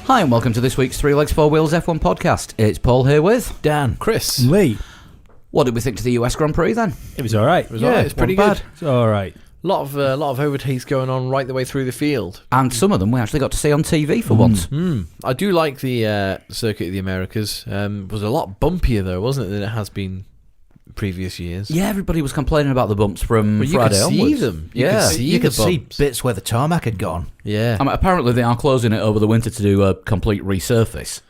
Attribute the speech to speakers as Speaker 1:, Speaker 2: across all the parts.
Speaker 1: Hi and welcome to this week's Three Legs, Four Wheels F1 podcast. It's Paul here with
Speaker 2: Dan,
Speaker 3: Chris,
Speaker 2: Lee.
Speaker 1: What did we think to the US Grand Prix then?
Speaker 2: It was all right.
Speaker 3: It's pretty
Speaker 2: Not
Speaker 3: good.
Speaker 2: bad. It's all right.
Speaker 3: A lot of overtakes going on right the way through the field.
Speaker 1: And some of them we actually got to see on TV for once.
Speaker 3: I do like the Circuit of the Americas. It was a lot bumpier though, wasn't it, than it has been previous years?
Speaker 1: Yeah, everybody was complaining about the bumps from
Speaker 3: Well, you
Speaker 1: Friday
Speaker 3: could see
Speaker 1: onwards.
Speaker 3: them.
Speaker 1: Yeah.
Speaker 2: You could
Speaker 3: the
Speaker 2: see
Speaker 3: bumps.
Speaker 2: bits where the tarmac had gone.
Speaker 3: Yeah.
Speaker 1: Apparently they are closing it over the winter to do a complete resurface.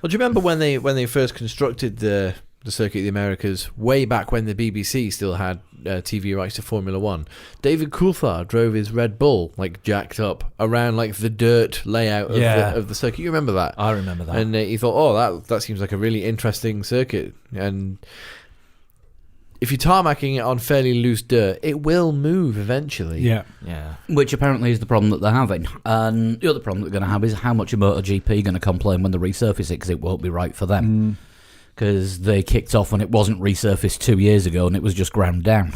Speaker 3: Well, do you remember when they first constructed the Circuit of the Americas, way back when the BBC still had TV rights to Formula One? David Coulthard drove his Red Bull like jacked up around like the dirt layout of the circuit. You remember that?
Speaker 2: I remember that.
Speaker 3: And he thought, oh, that seems like a really interesting circuit. And if you're tarmacking it on fairly loose dirt, it will move eventually.
Speaker 2: Yeah.
Speaker 1: Which apparently is the problem that they're having. And the other problem that they're going to have is how much are MotoGP going to complain when they resurface it, because it won't be right for them. Because they kicked off when it wasn't resurfaced 2 years ago and it was just ground down.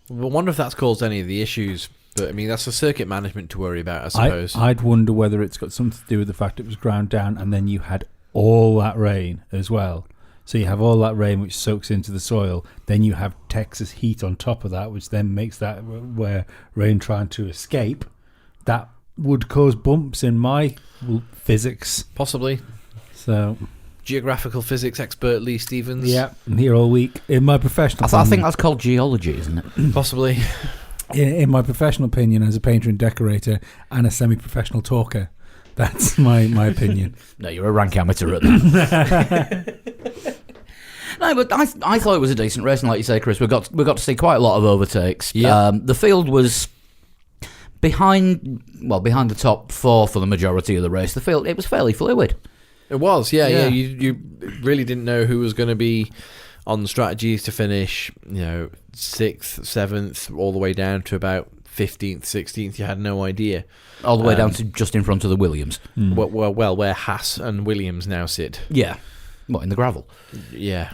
Speaker 3: I wonder if that's caused any of the issues. But I mean, that's the circuit management to worry about, I suppose.
Speaker 2: I'd wonder whether it's got something to do with the fact it was ground down and then you had all that rain as well. So you have all that rain which soaks into the soil. Then you have Texas heat on top of that, which then makes that where rain trying to escape. That would cause bumps in my physics.
Speaker 3: Possibly.
Speaker 2: So...
Speaker 3: Geographical physics expert Lee Stevens.
Speaker 2: Yeah, I'm here all week. In my professional
Speaker 1: I think that's called geology, isn't it?
Speaker 3: Possibly.
Speaker 2: In my professional opinion, as a painter and decorator and a semi-professional talker, that's my opinion.
Speaker 1: No, you're a rank amateur at that. No, but I thought it was a decent race, and like you say, Chris, we got to see quite a lot of overtakes.
Speaker 3: Yeah.
Speaker 1: The field was behind the top four for the majority of the race. The field, it was fairly fluid.
Speaker 3: It was, yeah. You really didn't know who was going to be on the strategies to finish, 6th, 7th, all the way down to about 15th, 16th. You had no idea.
Speaker 1: All the way down to just in front of the Williams.
Speaker 3: Well, where Haas and Williams now sit.
Speaker 1: Yeah. What, in the gravel?
Speaker 3: Yeah.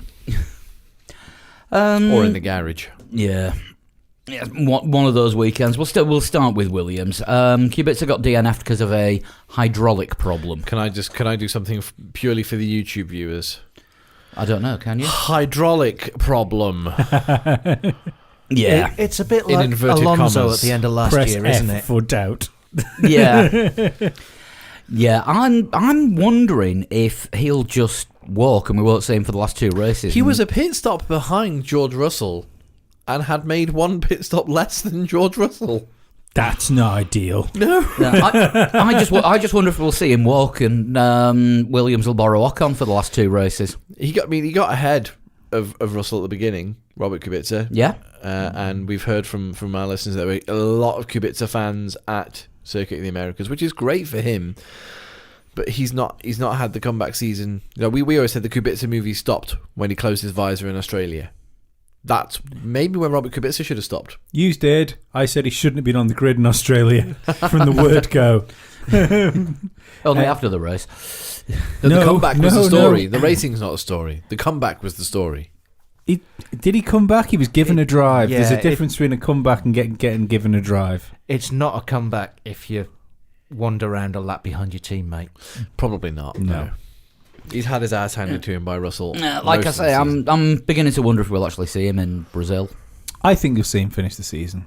Speaker 1: Or
Speaker 3: in the garage.
Speaker 1: Yeah. Yeah, one of those weekends. We'll start with Williams. Kubica got DNF'd because of a hydraulic problem.
Speaker 3: Can I do something purely for the YouTube viewers?
Speaker 1: I don't know. Can you?
Speaker 3: Hydraulic problem.
Speaker 1: Yeah,
Speaker 4: It's a bit
Speaker 3: In
Speaker 4: like
Speaker 3: inverted
Speaker 4: Alonso
Speaker 3: commas.
Speaker 4: at the end of last
Speaker 2: Press
Speaker 4: year,
Speaker 2: F
Speaker 4: isn't it?
Speaker 2: for doubt.
Speaker 1: yeah, yeah. I'm wondering if he'll just walk and we won't see him for the last two races.
Speaker 3: He was a pit stop behind George Russell and had made one pit stop less than George Russell.
Speaker 2: That's not ideal.
Speaker 3: No.
Speaker 1: Yeah, I just wonder if we'll see him walk and Williams will borrow Ocon for the last two races.
Speaker 3: He got ahead of Russell at the beginning, Robert Kubica.
Speaker 1: Yeah.
Speaker 3: And we've heard from our listeners that there were a lot of Kubica fans at Circuit of the Americas, which is great for him. But he's not had the comeback season. We always said the Kubica movie stopped when he closed his visor in Australia. That's maybe when Robert Kubica should have stopped.
Speaker 2: You did. I said he shouldn't have been on the grid in Australia from the word go.
Speaker 1: Only after the race.
Speaker 3: The comeback was the story.
Speaker 2: No.
Speaker 3: The racing's not a story. The comeback was the story.
Speaker 2: Did he come back? He was given a drive.
Speaker 4: yeah,
Speaker 2: There's a difference between a comeback and getting given a drive.
Speaker 4: It's not a comeback if you wander around a lap behind your teammate.
Speaker 3: Probably not.
Speaker 2: No.
Speaker 3: He's had his ass handed to him by Russell.
Speaker 1: Like I say, I'm beginning to wonder if we'll actually see him in Brazil.
Speaker 2: I think you'll see him finish the season.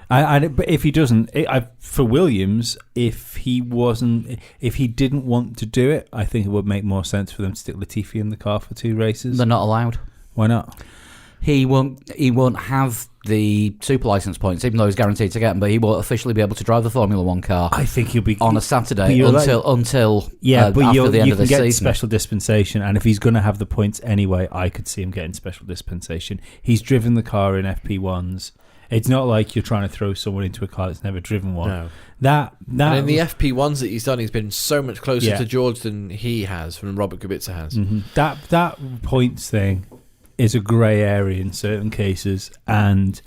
Speaker 2: But if he doesn't, for Williams, if he didn't want to do it, I think it would make more sense for them to stick Latifi in the car for two races.
Speaker 1: They're not allowed.
Speaker 2: Why not?
Speaker 1: He won't have the super license points, even though he's guaranteed to get them. But he won't officially be able to drive the Formula One car.
Speaker 2: I think he'll be
Speaker 1: on a Saturday
Speaker 2: but
Speaker 1: until
Speaker 2: but
Speaker 1: after the end
Speaker 2: you
Speaker 1: of the
Speaker 2: can get
Speaker 1: season.
Speaker 2: special dispensation, and if he's going to have the points anyway, I could see him getting special dispensation. He's driven the car in FP1s. It's not like you're trying to throw someone into a car that's never driven one.
Speaker 3: No.
Speaker 2: That
Speaker 3: And in the FP1s that he's done, he's been so much closer
Speaker 2: Yeah.
Speaker 3: to George than he has, than Robert Kubica has.
Speaker 2: Mhm. That points thing is a grey area in certain cases, and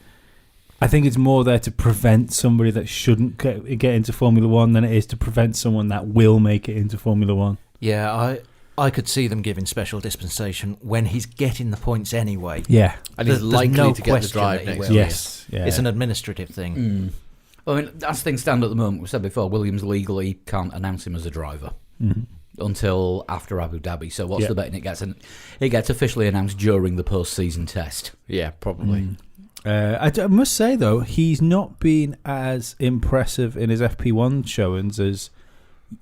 Speaker 2: I think it's more there to prevent somebody that shouldn't get into Formula One than it is to prevent someone that will make it into Formula One.
Speaker 4: Yeah, I could see them giving special dispensation when he's getting the points anyway.
Speaker 2: Yeah.
Speaker 3: And he's
Speaker 4: There's
Speaker 3: likely
Speaker 4: no
Speaker 3: to get the
Speaker 4: question
Speaker 3: drive
Speaker 4: that he
Speaker 3: next
Speaker 4: will.
Speaker 3: year.
Speaker 2: Yes. Yeah.
Speaker 4: It's an administrative thing.
Speaker 1: I mean, as things stand at the moment, we said before, Williams legally can't announce him as a driver.
Speaker 2: Mhm.
Speaker 1: until after Abu Dhabi. So what's
Speaker 2: Yeah.
Speaker 1: the betting? It gets officially announced during the post-season test.
Speaker 3: Yeah, probably.
Speaker 2: I must say, though, he's not been as impressive in his FP1 showings as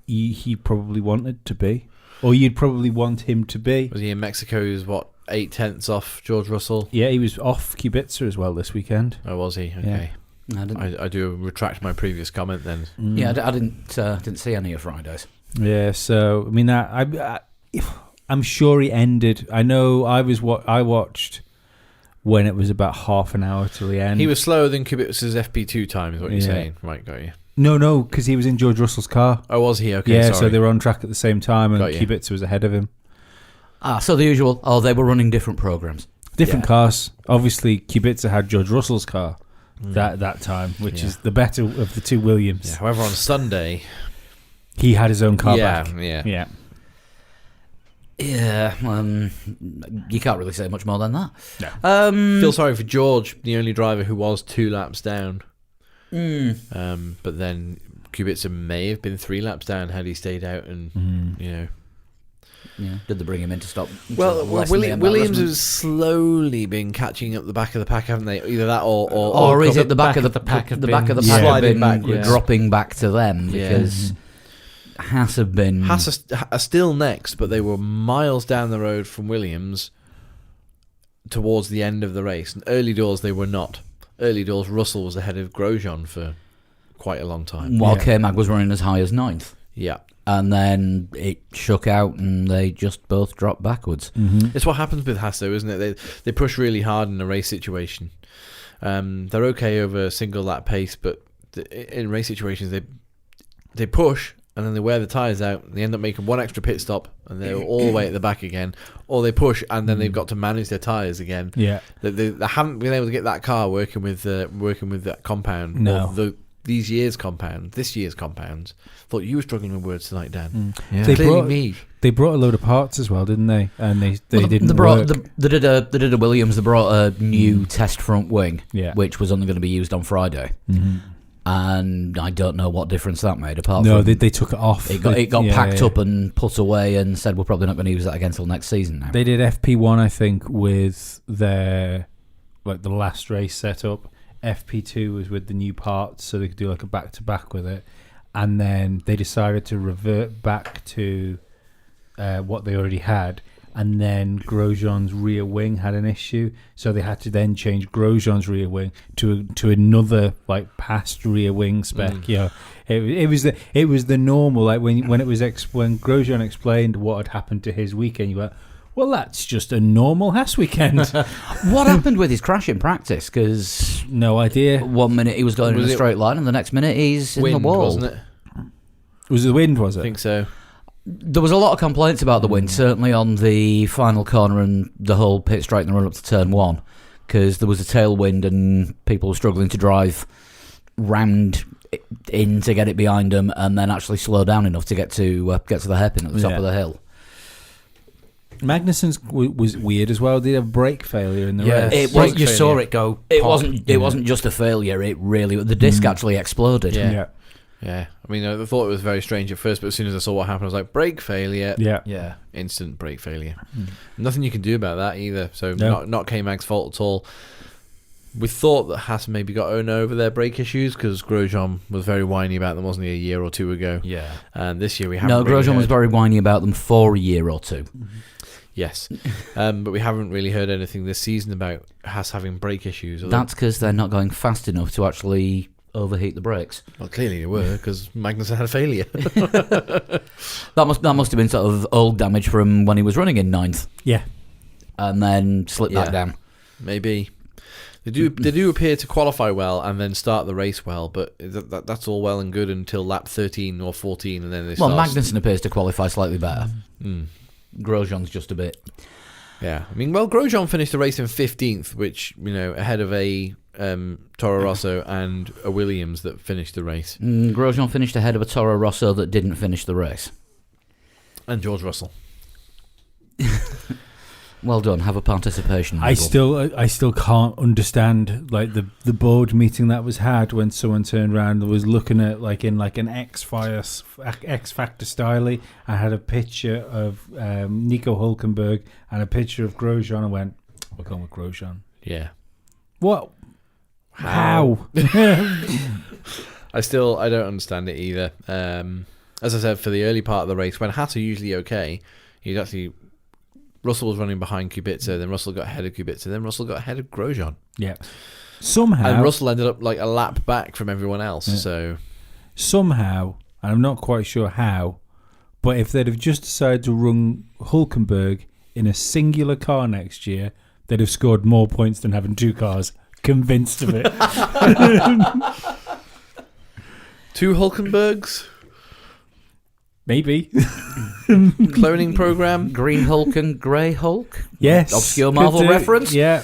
Speaker 2: he probably wanted to be. Or you'd probably want him to be.
Speaker 3: Was he in Mexico? He was, 8/10 off George Russell?
Speaker 2: Yeah, he was off Kubica as well this weekend.
Speaker 3: Oh, was he? Okay. I do retract my previous comment then.
Speaker 1: Yeah, I didn't see any of Fridays.
Speaker 2: Yeah, so, I mean, I'm sure he ended. I know I watched when it was about half an hour till the end.
Speaker 3: He was slower than Kubica's FP2 time, is what you're saying. Right, got you.
Speaker 2: No, because he was in George Russell's car.
Speaker 3: Oh, was he? Okay,
Speaker 2: Yeah,
Speaker 3: sorry.
Speaker 2: so they were on track at the same time, and
Speaker 3: Got you.
Speaker 2: Kubica was ahead of him.
Speaker 1: So the usual. Oh, they were running different programs.
Speaker 2: Different cars. Obviously, Kubica had George Russell's car that time, which is the better of the two Williams.
Speaker 3: Yeah, however, on Sunday...
Speaker 2: He had his own car back.
Speaker 3: Yeah.
Speaker 1: Yeah, you can't really say much more than that.
Speaker 2: No.
Speaker 3: Feel sorry for George, the only driver who was 2 laps down. But then Kubica may have been 3 laps down had he stayed out and,
Speaker 1: Yeah, did they bring him in to stop?
Speaker 3: Well,
Speaker 1: to lessen the
Speaker 3: Williams
Speaker 1: embarrassment?
Speaker 3: has slowly been catching up the back of the pack, haven't they? Either that
Speaker 1: Or is it the back of the pack? The back of the pack have
Speaker 3: sliding
Speaker 1: been
Speaker 3: backwards.
Speaker 1: dropping back to them
Speaker 3: Yeah.
Speaker 1: because Haas have been.
Speaker 3: Haas are still next, but they were miles down the road from Williams towards the end of the race. And early doors, they were not. Early doors, Russell was ahead of Grosjean for quite a long time.
Speaker 1: While K-Mag was running as high as 9th.
Speaker 3: Yeah.
Speaker 1: And then it shook out and they just both dropped backwards.
Speaker 3: It's what happens with Haas, though, isn't it? They push really hard in a race situation. They're okay over a single lap pace, but in race situations, they push and then they wear the tyres out and they end up making one extra pit stop and they're all the way at the back again. Or they push and then they've got to manage their tyres again.
Speaker 2: Yeah.
Speaker 3: They haven't been able to get that car working with that compound.
Speaker 2: No.
Speaker 3: Or this year's compounds. Thought you were struggling with words tonight, Dan.
Speaker 4: Yeah.
Speaker 2: They
Speaker 3: Clearly
Speaker 2: brought-
Speaker 3: me.
Speaker 2: They brought a load of parts as well, didn't they? And they
Speaker 1: Well,
Speaker 2: didn't
Speaker 1: they brought,
Speaker 2: work.
Speaker 1: they did a Williams. They brought a new test front wing,
Speaker 2: Yeah.
Speaker 1: which was only going to be used on Friday. And I don't know what difference that made. Apart
Speaker 2: No,
Speaker 1: from
Speaker 2: they took it off.
Speaker 1: it got packed up and put away, and said we're probably not going to use that again until next season. Now
Speaker 2: They did FP1, I think, with their the last race setup. FP2 was with the new parts, so they could do like a back-to-back with it. And then they decided to revert back to what they already had. And then Grosjean's rear wing had an issue, so they had to then change Grosjean's rear wing to another past rear wing spec. It was the normal when Grosjean explained what had happened to his weekend. You went, well, that's just a normal Haas weekend.
Speaker 1: what happened with his crash in practice? Because
Speaker 2: No idea.
Speaker 1: 1 minute he was going
Speaker 3: Was
Speaker 1: in a
Speaker 3: it
Speaker 1: straight line, and the next minute he's in
Speaker 3: Wind,
Speaker 1: the wall.
Speaker 3: wasn't it?
Speaker 2: Was it the wind? Was
Speaker 3: I
Speaker 2: it?
Speaker 3: think so.
Speaker 1: There was a lot of complaints about the wind, certainly on the final corner and the whole pit straight in the run up to turn 1, because there was a tailwind and people were struggling to drive round in to get it behind them, and then actually slow down enough to get to the hairpin at the top of the hill.
Speaker 2: Magnussen's was weird as well. They had a brake failure in the race.
Speaker 1: It was-
Speaker 4: you saw it go.
Speaker 1: It
Speaker 4: pop.
Speaker 1: wasn't just a failure. It really the disc actually exploded.
Speaker 3: Yeah. Yeah, I mean, I thought it was very strange at first, but as soon as I saw what happened, I was like, brake failure.
Speaker 2: Yeah.
Speaker 4: Yeah.
Speaker 3: Instant brake failure. Nothing you can do about that either. So
Speaker 2: No.
Speaker 3: not K-Mag's fault at all. We thought that Haas maybe got owned over their brake issues because Grosjean was very whiny about them, wasn't he, a year or two ago?
Speaker 4: Yeah.
Speaker 3: And this year we haven't.
Speaker 1: No,
Speaker 3: really
Speaker 1: Grosjean was
Speaker 3: heard-
Speaker 1: very whiny about them for a year or two.
Speaker 3: Yes, but we haven't really heard anything this season about Haas having brake issues.
Speaker 1: That's because they're not going fast enough to actually overheat the brakes.
Speaker 3: Well, clearly they were because Magnussen had a failure.
Speaker 1: That must have been sort of old damage from when he was running in 9th,
Speaker 2: Yeah.
Speaker 1: and then slipped back
Speaker 3: Yeah.
Speaker 1: down.
Speaker 3: Maybe. They do appear to qualify well and then start the race well, but that's all well and good until lap 13 or 14, and then they
Speaker 1: Well,
Speaker 3: start.
Speaker 1: Magnussen appears to qualify slightly better.
Speaker 3: Mm.
Speaker 1: Grosjean's just a bit.
Speaker 3: Yeah, I mean, well, Grosjean finished the race in 15th, which, ahead of a Toro Rosso and a Williams that finished the race,
Speaker 1: Grosjean finished ahead of a Toro Rosso that didn't finish the race.
Speaker 3: and George Russell.
Speaker 1: Well done. Have a participation
Speaker 2: I
Speaker 1: medal.
Speaker 2: still can't understand like the board meeting that was had when someone turned around and was looking at like in like an X Factor style. I had a picture of Nico Hulkenberg and a picture of Grosjean. and went, we're going with Grosjean.
Speaker 3: Yeah.
Speaker 2: What? How?
Speaker 3: I don't understand it either. As I said, for the early part of the race, when Haas are usually okay, Russell was running behind Kubica, then Russell got ahead of Kubica, then Russell got ahead of Grosjean.
Speaker 2: Yeah. Somehow.
Speaker 3: And Russell ended up like a lap back from everyone else.
Speaker 2: Yeah.
Speaker 3: So
Speaker 2: somehow, and I'm not quite sure how, but if they'd have just decided to run Hulkenberg in a singular car next year, they'd have scored more points than having two cars. Convinced of it.
Speaker 3: 2 Hulkenbergs?
Speaker 2: Maybe.
Speaker 3: Cloning program?
Speaker 1: Green Hulk and Grey Hulk?
Speaker 2: Yes.
Speaker 1: Obscure Marvel reference?
Speaker 2: Yeah.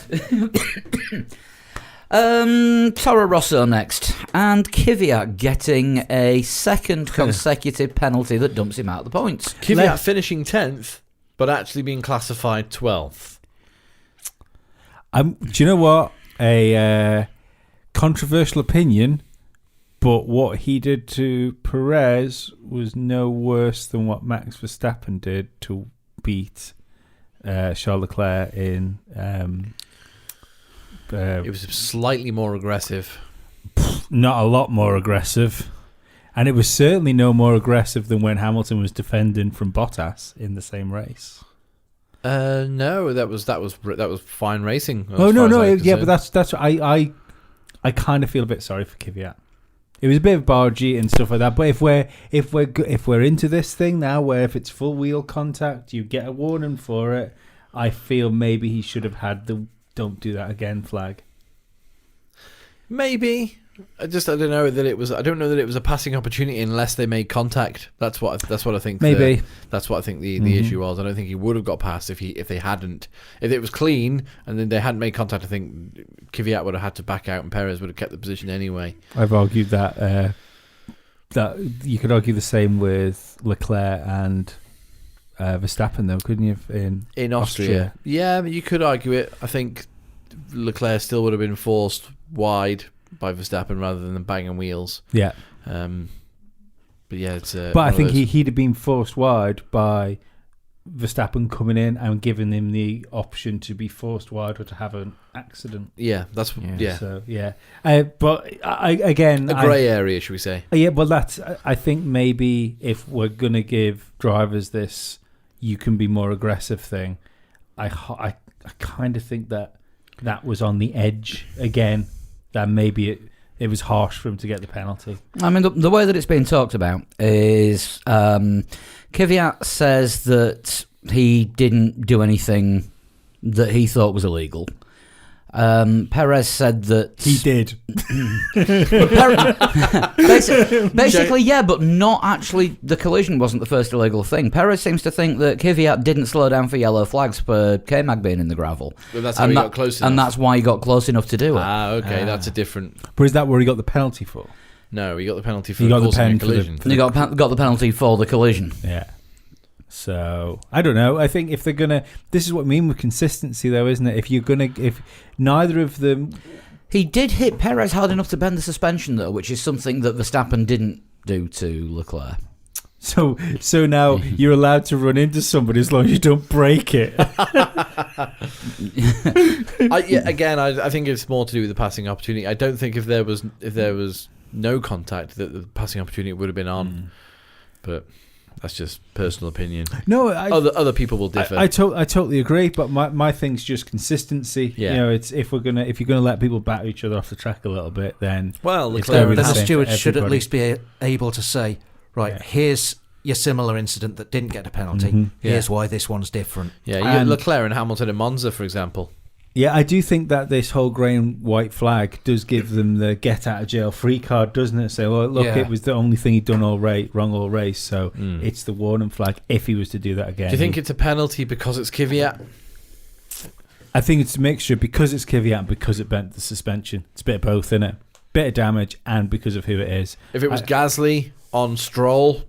Speaker 1: Toro Rosso next. And Kvyat getting a second consecutive penalty that dumps him out of the points.
Speaker 3: Kvyat finishing 10th, but actually being classified 12th.
Speaker 2: Do you know what? A controversial opinion, but what he did to Perez was no worse than what Max Verstappen did to beat Charles Leclerc in...
Speaker 3: It was slightly more aggressive.
Speaker 2: Not a lot more aggressive. And it was certainly no more aggressive than when Hamilton was defending from Bottas in the same race.
Speaker 3: No, that was fine racing.
Speaker 2: Oh no, but that's I kind of feel a bit sorry for Kvyat. It was a bit of bargy and stuff like that. But if we're into this thing now, where if it's full wheel contact, you get a warning for it. I feel maybe he should have had the "don't do that again" flag.
Speaker 3: Maybe. I don't know that it was a passing opportunity unless they made contact. That's what I think.
Speaker 2: Maybe
Speaker 3: that's what I think the issue was. I don't think he would have got past if they hadn't. If it was clean and then they hadn't made contact, I think Kvyat would have had to back out and Perez would have kept the position anyway.
Speaker 2: I've argued that you could argue the same with Leclerc and Verstappen, though, couldn't you? In
Speaker 3: Austria, yeah, you could argue it. I think Leclerc still would have been forced wide by Verstappen rather than banging wheels.
Speaker 2: Yeah.
Speaker 3: But yeah, it's.
Speaker 2: But I think he'd have been forced wide by Verstappen coming in and giving him the option to be forced wide or to have an accident.
Speaker 3: Yeah, that's
Speaker 2: So yeah, but again,
Speaker 3: a grey area, should we say?
Speaker 2: Yeah, but that's. I think maybe if we're gonna give drivers this, you can be more aggressive thing. I kind of think that was on the edge again. That maybe it was harsh for him to get the penalty.
Speaker 1: I mean, the way that it's being talked about is Kvyat says that he didn't do anything that he thought was illegal. Perez said that
Speaker 2: he did.
Speaker 1: Basically, yeah, but not actually. The collision wasn't the first illegal thing. Perez seems to think that Kvyat didn't slow down for yellow flags for K-Mag being in the gravel.
Speaker 3: Well, that's how he got close enough.
Speaker 1: And that's why he got close enough to do it.
Speaker 3: Okay, that's a different...
Speaker 2: But is that where he got the penalty for?
Speaker 3: No, he got the penalty for causing a collision.
Speaker 1: He got the penalty for the collision.
Speaker 2: Yeah. So I don't know. I think if they're gonna, this is what I mean with consistency, though, isn't it? If neither of them,
Speaker 1: he did hit Perez hard enough to bend the suspension, though, which is something that Verstappen didn't do to Leclerc.
Speaker 2: So now you're allowed to run into somebody as long as you don't break it.
Speaker 3: I think it's more to do with the passing opportunity. I don't think if there was no contact that the passing opportunity would have been on, but. That's just personal opinion.
Speaker 2: No,
Speaker 3: other people will differ.
Speaker 2: I totally agree, but my thing's just consistency.
Speaker 3: Yeah.
Speaker 2: You know, it's if you're gonna let people batter each other off the track a little bit, then
Speaker 3: then
Speaker 4: the stewards should at least be able to say, right, here's your similar incident that didn't get a penalty.
Speaker 2: Mm-hmm.
Speaker 4: Here's why this one's different.
Speaker 3: Yeah, you got Leclerc and Hamilton and Monza, for example.
Speaker 2: Yeah, I do think that this whole grey and white flag does give them the get out of jail free card, doesn't it? Say, well, look, it was the only thing he'd done wrong all race, so it's the warning flag if he was to do that again.
Speaker 3: Do you think it's a penalty because it's Kvyat?
Speaker 2: I think it's a mixture because it's Kvyat and because it bent the suspension. It's a bit of both, isn't it? Bit of damage and because of who it is.
Speaker 3: If it was Gasly on Stroll,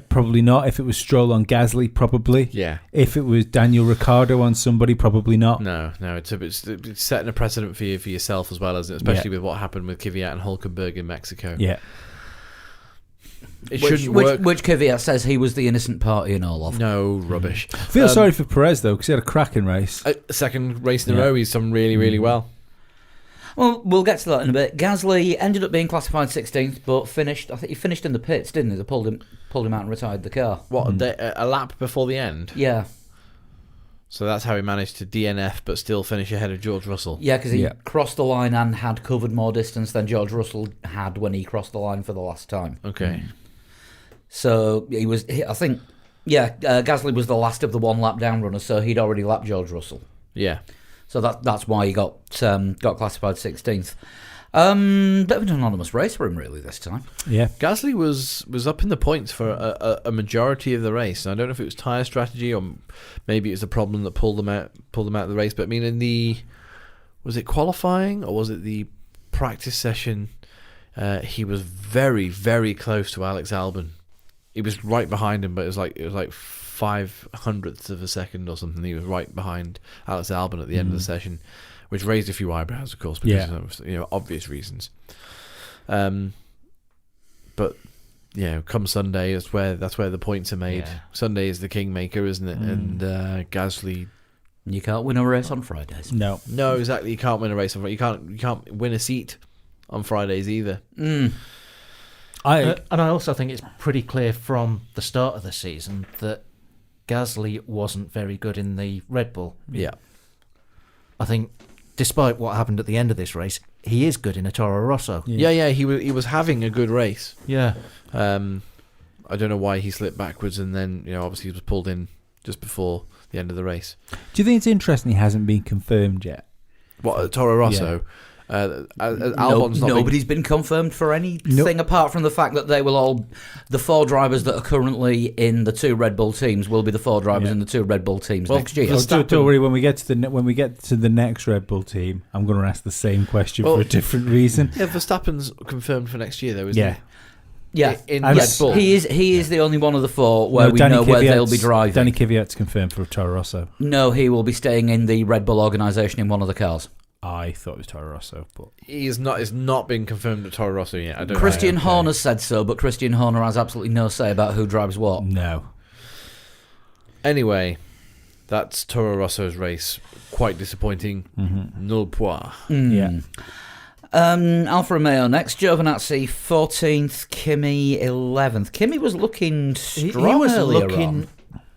Speaker 2: Probably not. If it was Stroll on Gasly, probably.
Speaker 3: Yeah.
Speaker 2: If it was Daniel Ricciardo on somebody, probably not.
Speaker 3: No, it's setting a precedent for yourself as well, isn't it? Especially with what happened with Kvyat and Hülkenberg in Mexico.
Speaker 2: Yeah.
Speaker 3: It shouldn't work.
Speaker 1: Which Kvyat says he was the innocent party in all of.
Speaker 3: No, rubbish.
Speaker 2: I feel sorry for Perez, though, because he had a cracking race.
Speaker 3: Second race in a row, he's done really, really well.
Speaker 1: Well, we'll get to that in a bit. Gasly ended up being classified 16th, but finished. I think he finished in the pits, didn't he? They pulled him out and retired the car.
Speaker 3: What, a lap before the end?
Speaker 1: Yeah.
Speaker 3: So that's how he managed to DNF but still finish ahead of George Russell.
Speaker 1: Yeah, because he crossed the line and had covered more distance than George Russell had when he crossed the line for the last time.
Speaker 3: Okay.
Speaker 1: So Gasly was the last of the one lap down runners, so he'd already lapped George Russell.
Speaker 3: Yeah.
Speaker 1: So that's why he got classified 16th. Bit of an anonymous race for him, really, this time.
Speaker 2: Yeah.
Speaker 3: Gasly was up in the points for a majority of the race. And I don't know if it was tyre strategy or maybe it was a problem that pulled them out of the race. But I mean, was it qualifying or was it the practice session? He was very, very close to Alex Albon. He was right behind him, but it was like 0.05 of a second or something. He was right behind Alex Albon at the end of the session, which raised a few eyebrows, of course, because of obvious reasons. But come Sunday, that's where the points are made.
Speaker 4: Yeah.
Speaker 3: Sunday is the kingmaker, isn't it? And Gasly.
Speaker 1: You can't win a race on Fridays.
Speaker 2: No,
Speaker 3: exactly. You can't win a race on Friday. You can't win a seat on Fridays either.
Speaker 1: Mm.
Speaker 4: And I also think it's pretty clear from the start of the season that Gasly wasn't very good in the Red Bull.
Speaker 3: Yeah.
Speaker 4: I think, despite what happened at the end of this race, he is good in a Toro Rosso.
Speaker 3: Yeah. He was having a good race.
Speaker 4: Yeah.
Speaker 3: I don't know why he slipped backwards and then obviously he was pulled in just before the end of the race.
Speaker 2: Do you think it's interesting he hasn't been confirmed yet?
Speaker 3: What, Toro Rosso?
Speaker 2: Yeah.
Speaker 3: Albon's
Speaker 1: nobody's been confirmed for anything apart from the fact that they will all, the 4 drivers that are currently in the 2 Red Bull teams will be the 4 drivers in the 2 Red Bull teams next year.
Speaker 2: Don't worry, when we get to the next Red Bull team, I'm going to ask the same question for a different reason.
Speaker 3: Yeah, Verstappen's confirmed for next year, though, isn't he?
Speaker 1: Yeah,
Speaker 3: in Red Bull.
Speaker 1: He is the only one of the 4 where we know where they'll be driving.
Speaker 2: Danny Kvyat's confirmed for Toro Rosso.
Speaker 1: No, he will be staying in the Red Bull organisation in one of the cars.
Speaker 2: I thought it was Toro Rosso, but
Speaker 3: it's not been confirmed at Toro Rosso yet. I don't
Speaker 1: Christian
Speaker 3: know.
Speaker 1: Horner said so, but Christian Horner has absolutely no say about who drives what.
Speaker 2: No.
Speaker 3: Anyway, that's Toro Rosso's race. Quite disappointing. Nul point.
Speaker 2: Yeah.
Speaker 1: Alfa Romeo next. Giovinazzi 14th. Kimi 11th. Kimi was looking strong.
Speaker 4: He was
Speaker 1: earlier
Speaker 4: looking
Speaker 1: on.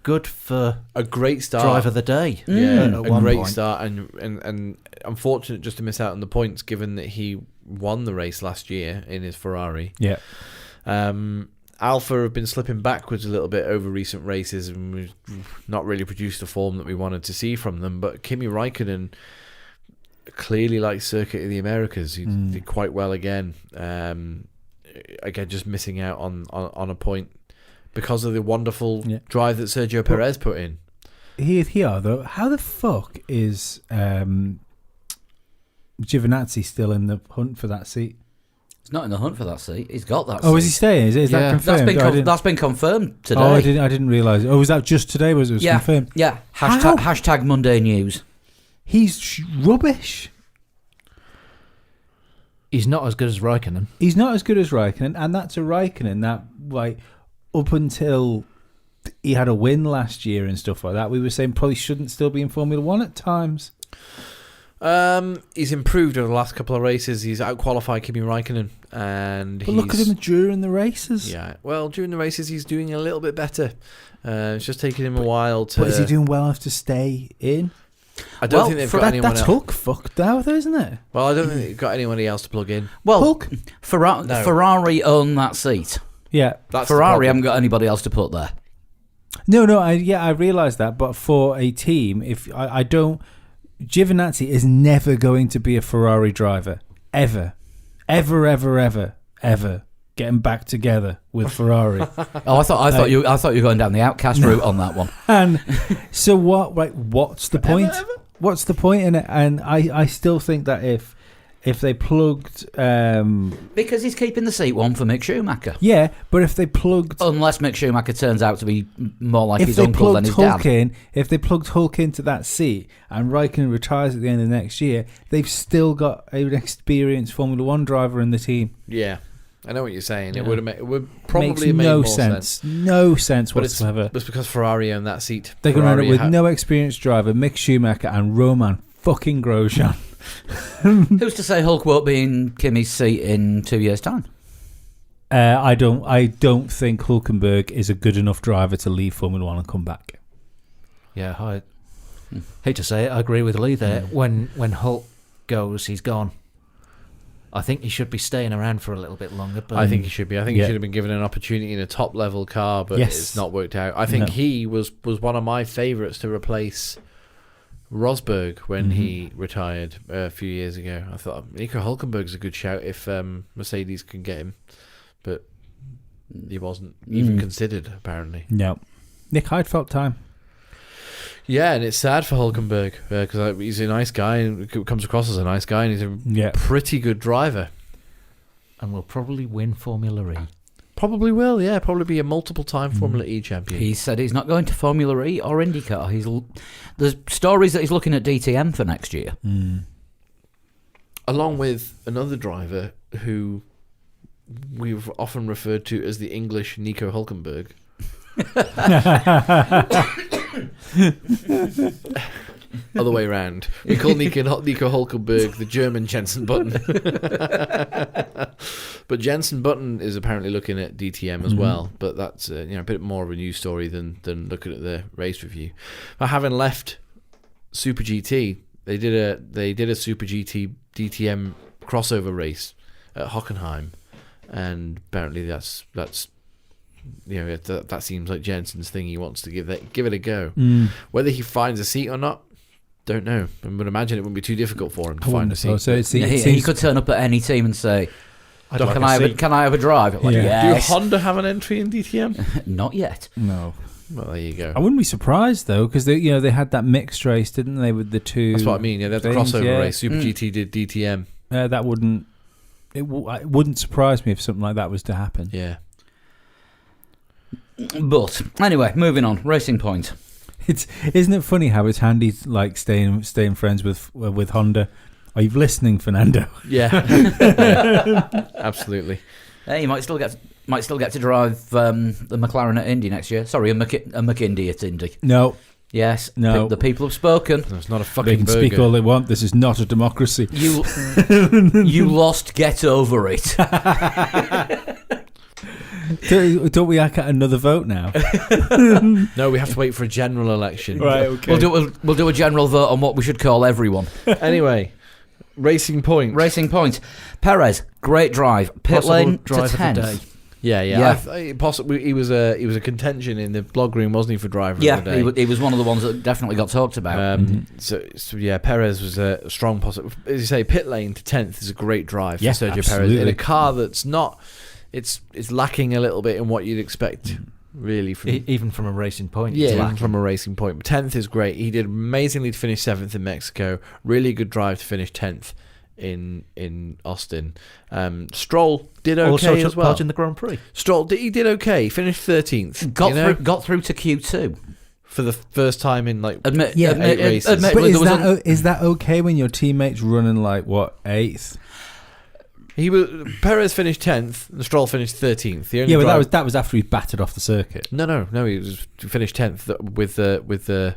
Speaker 4: good for
Speaker 3: a great start.
Speaker 4: Driver of the day.
Speaker 3: Yeah,
Speaker 4: at
Speaker 3: a
Speaker 4: one
Speaker 3: great
Speaker 4: point.
Speaker 3: start, and unfortunate just to miss out on the points, given that he won the race last year in his Ferrari.
Speaker 2: Yeah.
Speaker 3: Alfa have been slipping backwards a little bit over recent races, and we've not really produced the form that we wanted to see from them. But Kimi Räikkönen clearly likes Circuit of the Americas. He did quite well again. Again, just missing out on a point because of the wonderful drive that Sergio Perez put in.
Speaker 2: Here, though, how the fuck is Giovinazzi still in the hunt for that seat?
Speaker 1: He's not in the hunt for that seat. He's got that seat.
Speaker 2: Oh, is he staying? Is that confirmed?
Speaker 1: That's been confirmed today.
Speaker 2: Oh, I didn't realise. Oh, was that just today? Was it confirmed?
Speaker 1: Yeah. Hashtag Monday News.
Speaker 2: He's rubbish.
Speaker 4: He's not as good as Raikkonen.
Speaker 2: He's not as good as Raikkonen, and that's a Raikkonen that, like, up until he had a win last year and stuff like that, we were saying probably shouldn't still be in Formula One at times.
Speaker 3: He's improved over the last couple of races. He's out-qualified Kimi Räikkönen.
Speaker 2: But look at him during the races.
Speaker 3: Yeah, well, during the races he's doing a little bit better. It's just taking him a while to...
Speaker 2: But is he doing well enough to stay in?
Speaker 3: I don't think they've got anyone
Speaker 2: that's
Speaker 3: else.
Speaker 2: Hulk fucked out, isn't it?
Speaker 3: Well, I don't think they've got anybody else to plug in.
Speaker 1: Well,
Speaker 2: Hulk?
Speaker 1: Ferrari own that seat.
Speaker 2: Yeah.
Speaker 3: That's
Speaker 1: Ferrari haven't got anybody else to put there.
Speaker 2: No, I realise that, but for a team, if I don't... Giovinazzi is never going to be a Ferrari driver. Ever. Getting back together with Ferrari.
Speaker 1: I thought you were going down the outcast route on that one.
Speaker 2: And so what? Right, what's the point? What's the point in it? And I still think that if if they plugged,
Speaker 1: Because he's keeping the seat warm for Mick Schumacher.
Speaker 2: yeah, but if they plugged,
Speaker 1: Unless Mick Schumacher turns out to be more like
Speaker 2: if
Speaker 1: his
Speaker 2: they
Speaker 1: uncle than
Speaker 2: plugged
Speaker 1: his
Speaker 2: Hulk
Speaker 1: dad.
Speaker 2: if they plugged Hulk into that seat and Raikkonen retires at the end of next year, they've still got an experienced Formula One driver in the team.
Speaker 3: Yeah, I know what you're saying.
Speaker 4: Yeah.
Speaker 3: It would probably
Speaker 2: Makes
Speaker 3: make
Speaker 2: no
Speaker 3: more
Speaker 2: sense. No sense
Speaker 3: But it's
Speaker 2: whatsoever.
Speaker 3: because Ferrari own that seat.
Speaker 2: They're going to end
Speaker 3: Ferrari
Speaker 2: up with no experienced driver, Mick Schumacher and Roman fucking Grosjean.
Speaker 1: Who's to say Hulk won't be in Kimi's seat in 2 years' time?
Speaker 2: I don't think Hulkenberg is a good enough driver to leave Formula One and come back.
Speaker 4: Yeah, I hate to say it, I agree with Lee there. When Hulk goes, he's gone. I think he should be staying around for a little bit longer. But
Speaker 3: I think he should be. I think
Speaker 2: Yeah.
Speaker 3: he should have been given an opportunity in a top level car, but
Speaker 2: Yes.
Speaker 3: it's not worked out. I think
Speaker 2: No.
Speaker 3: he was one of my favourites to replace Rosberg when he retired a few years ago. I thought Nico Hulkenberg's a good shout if Mercedes can get him, but he wasn't even considered apparently.
Speaker 2: No. Nick Heidfeld time.
Speaker 3: Yeah, and it's sad for Hulkenberg because he's a nice guy and comes across as a nice guy, and he's a
Speaker 2: Yeah.
Speaker 3: pretty good driver.
Speaker 4: and will probably win Formula E.
Speaker 3: Probably will, yeah. Probably be a multiple-time Formula E champion.
Speaker 1: He said he's not going to Formula E or IndyCar. There's stories that he's looking at DTM for next year.
Speaker 3: Along with another driver who we've often referred to as the English Nico Hulkenberg. Other way round. We call Nico Hulkenberg the German Jensen Button. But Jensen Button is apparently looking at DTM as well. But that's a bit more of a news story than looking at the race review. But having left Super GT, they did a Super GT DTM crossover race at Hockenheim, and apparently that seems like Jensen's thing. He wants to give it a go. Whether he finds a seat or not, don't know. I would imagine it wouldn't be too difficult for him to find a seat.
Speaker 2: So it
Speaker 1: He
Speaker 2: seems
Speaker 1: could turn up at any team and say,
Speaker 4: I'd
Speaker 1: "Can I have a drive?" Like,
Speaker 2: Yeah.
Speaker 1: yes.
Speaker 3: Do Honda have an entry in DTM?
Speaker 1: Not yet.
Speaker 2: no.
Speaker 3: Well, there you go.
Speaker 2: I wouldn't be surprised though, because they had that mixed race, didn't they, with the two?
Speaker 3: That's what I mean. Yeah, they had the
Speaker 2: things,
Speaker 3: crossover
Speaker 2: yeah.
Speaker 3: race. Super GT did DTM.
Speaker 2: That wouldn't. It wouldn't surprise me if something like that was to happen.
Speaker 3: Yeah.
Speaker 1: But anyway, moving on. Racing Point.
Speaker 2: Isn't it funny how it's handy like staying friends with Honda? Are you listening, Fernando?
Speaker 3: Yeah. Absolutely.
Speaker 1: Hey, you might still get to drive the McLaren at Indy next year. Sorry, a McIndy at Indy.
Speaker 2: No,
Speaker 1: Yes,
Speaker 2: No.
Speaker 1: the people have spoken.
Speaker 3: No, it's not a
Speaker 2: they
Speaker 3: fucking
Speaker 2: can
Speaker 3: burger.
Speaker 2: speak all they want. This is not a democracy.
Speaker 1: You lost. Get over it.
Speaker 2: Don't we get another vote now?
Speaker 3: No, we have to wait for a general election.
Speaker 2: Right, okay.
Speaker 1: We'll do a general vote on what we should call everyone.
Speaker 3: Anyway, Racing Point.
Speaker 1: Racing Point. Perez, great drive. Pit
Speaker 4: Possible
Speaker 1: lane
Speaker 4: drive
Speaker 1: to
Speaker 4: of the
Speaker 1: 10th.
Speaker 4: day.
Speaker 3: Yeah. Possibly he was a contention in the blog room, wasn't he, for driver
Speaker 1: Yeah,
Speaker 3: of the day?
Speaker 1: he was one of the ones that definitely got talked about.
Speaker 3: So yeah, Perez was a strong possible. As you say, pit lane to 10th is a great drive
Speaker 2: Yeah,
Speaker 3: for Sergio Perez
Speaker 2: absolutely.
Speaker 3: in a car that's not. It's lacking a little bit in what you'd expect, really. From
Speaker 4: Even from a Racing Point.
Speaker 3: yeah,
Speaker 4: it's
Speaker 3: even
Speaker 4: lacking.
Speaker 3: from a racing point. 10th is great. He did amazingly to finish 7th in Mexico. Really good drive to finish 10th in Austin. Stroll did okay
Speaker 4: Also
Speaker 3: as
Speaker 4: took
Speaker 3: well.
Speaker 4: part in the Grand Prix.
Speaker 3: Stroll he did okay. He finished 13th.
Speaker 1: Got through to Q2.
Speaker 3: For the first time in like
Speaker 1: Admittedly,
Speaker 2: But
Speaker 1: there
Speaker 2: is that okay when your teammate's running like what 8th?
Speaker 3: Perez finished 10th and Stroll finished 13th. The only
Speaker 2: Yeah, but
Speaker 3: drive-
Speaker 2: that was after he battered off the circuit.
Speaker 3: No. He finished 10th with the.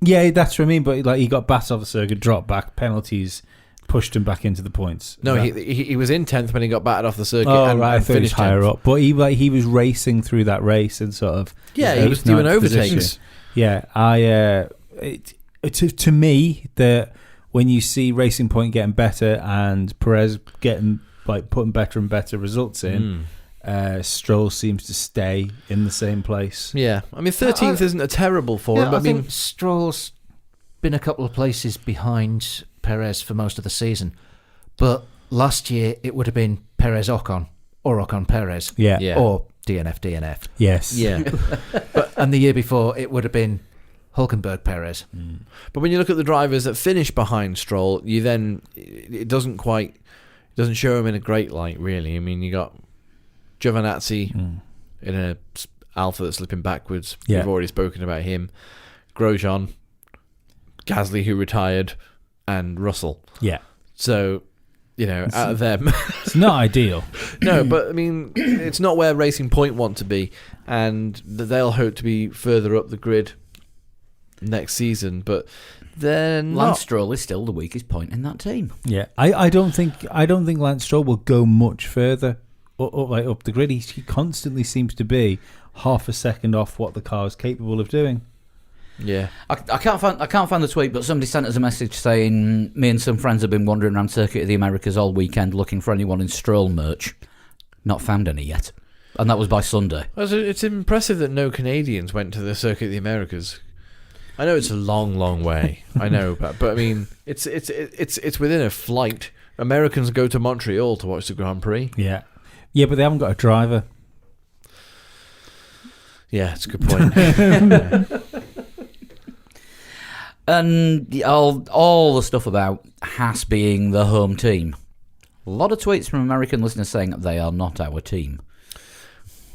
Speaker 2: Yeah, that's what I mean. But like he got battered off the circuit, dropped back, penalties pushed him back into the points.
Speaker 3: No,
Speaker 2: That-
Speaker 3: he was in 10th when he got battered off the circuit.
Speaker 2: Oh
Speaker 3: and,
Speaker 2: right, I
Speaker 3: and
Speaker 2: thought he was
Speaker 3: finished
Speaker 2: higher
Speaker 3: 10th.
Speaker 2: up. But he was racing through that race and sort of
Speaker 3: Yeah, he was doing
Speaker 2: ninth
Speaker 3: overtakes.
Speaker 2: position. Yeah, to me that when you see Racing Point getting better and Perez getting like putting better and better results in, Stroll seems to stay in the same place.
Speaker 3: Yeah, I mean 13th isn't a terrible for him.
Speaker 4: Yeah,
Speaker 3: But
Speaker 4: I think Stroll's been a couple of places behind Perez for most of the season. But last year it would have been Perez-Ocon or Ocon-Perez
Speaker 2: Yeah.
Speaker 4: or DNF.
Speaker 2: Yes.
Speaker 3: yeah,
Speaker 4: And the year before it would have been Hulkenberg, Perez.
Speaker 3: But when you look at the drivers that finish behind Stroll, it doesn't show him in a great light, really. I mean, you got Giovinazzi in a Alpha that's slipping backwards.
Speaker 2: Yeah.
Speaker 3: We've already spoken about him. Grosjean, Gasly, who retired, and Russell.
Speaker 2: Yeah.
Speaker 3: So, out of them,
Speaker 2: It's not ideal.
Speaker 3: no. But I mean, it's not where Racing Point want to be, and they'll hope to be further up the grid next season. But then
Speaker 1: Lance Stroll is still the weakest point in that team.
Speaker 2: Yeah, I don't think Lance Stroll will go much further up the grid. He constantly seems to be half a second off what the car is capable of doing.
Speaker 3: Yeah.
Speaker 1: I can't find the tweet, but somebody sent us a message saying me and some friends have been wandering around Circuit of the Americas all weekend looking for anyone in Stroll merch. Not found any yet, and that was by Sunday.
Speaker 3: It's impressive that no Canadians went to the Circuit of the Americas. I know it's a long, long way. I know, but I mean, it's within a flight. Americans go to Montreal to watch the Grand Prix.
Speaker 2: Yeah, but they haven't got a driver.
Speaker 3: Yeah, it's a good point. Yeah.
Speaker 1: And all the stuff about Haas being the home team. A lot of tweets from American listeners saying that they are not our team.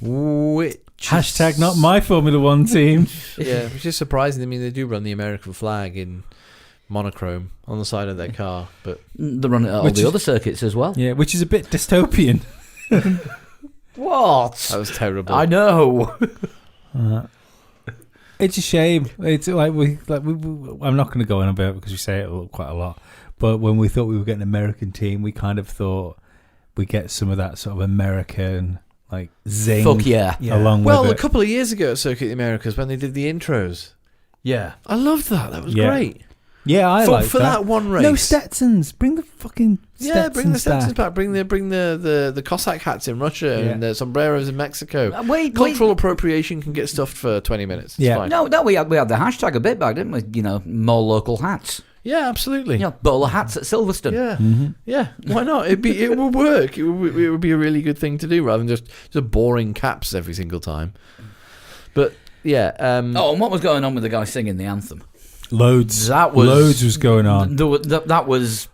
Speaker 2: Hashtag not my Formula One team.
Speaker 3: Yeah, which is surprising. I mean, they do run the American flag in monochrome on the side of their car, but
Speaker 1: They run it at all the other circuits as well.
Speaker 2: Yeah, which is a bit dystopian.
Speaker 1: What?
Speaker 3: that was terrible.
Speaker 1: I know.
Speaker 2: It's a shame. It's like I'm not going to go on about it because we say it quite a lot. But when we thought we were getting an American team, we kind of thought we get some of that sort of American like zing.
Speaker 1: Fuck yeah.
Speaker 2: Along
Speaker 3: well,
Speaker 2: with
Speaker 3: a
Speaker 2: it.
Speaker 3: couple of years ago at Circuit of the Americas when they did the intros,
Speaker 4: Yeah.
Speaker 3: I loved that. That was
Speaker 2: Yeah.
Speaker 3: great.
Speaker 2: Yeah, I like
Speaker 3: for that one race.
Speaker 2: No Stetsons. Bring the fucking
Speaker 3: Yeah, bring the
Speaker 2: Stetsons
Speaker 3: Stetsons back. Bring the Cossack hats in Russia and the sombreros in Mexico.
Speaker 1: Wait,
Speaker 3: Cultural appropriation can get stuffed for 20 minutes. It's
Speaker 2: Yeah.
Speaker 3: fine.
Speaker 1: No, we had the hashtag a bit back, didn't we? More local hats.
Speaker 3: Yeah, absolutely.
Speaker 1: Bowler hats at Silverstone.
Speaker 3: Yeah,
Speaker 2: Mm-hmm.
Speaker 3: yeah. Why not? It would work. It would be a really good thing to do rather than just boring caps every single time. But yeah.
Speaker 1: Oh, and what was going on with the guy singing the anthem?
Speaker 2: Loads.
Speaker 1: That was
Speaker 2: Loads was going on.
Speaker 1: That was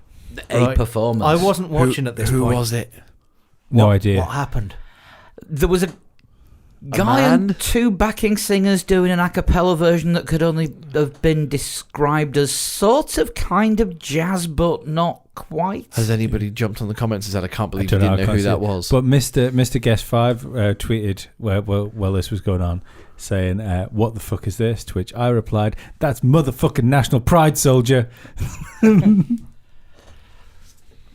Speaker 1: a
Speaker 4: Right.
Speaker 1: performance.
Speaker 4: I wasn't watching at this
Speaker 3: who
Speaker 4: point.
Speaker 3: was it?
Speaker 2: No idea.
Speaker 4: What happened?
Speaker 1: There was a guy
Speaker 3: man?
Speaker 1: and two backing singers doing an a cappella version that could only have been described as sort of kind of jazz, but not quite.
Speaker 3: Has anybody jumped on the comments and said, "I can't believe
Speaker 2: I
Speaker 3: you
Speaker 2: don't
Speaker 3: didn't
Speaker 2: know, I
Speaker 3: know who
Speaker 2: can't
Speaker 3: that
Speaker 2: see it.
Speaker 3: was"?
Speaker 2: But Mr. Guest 5 tweeted while this was going on, saying, "What the fuck is this?" To which I replied, "That's motherfucking National Pride, soldier."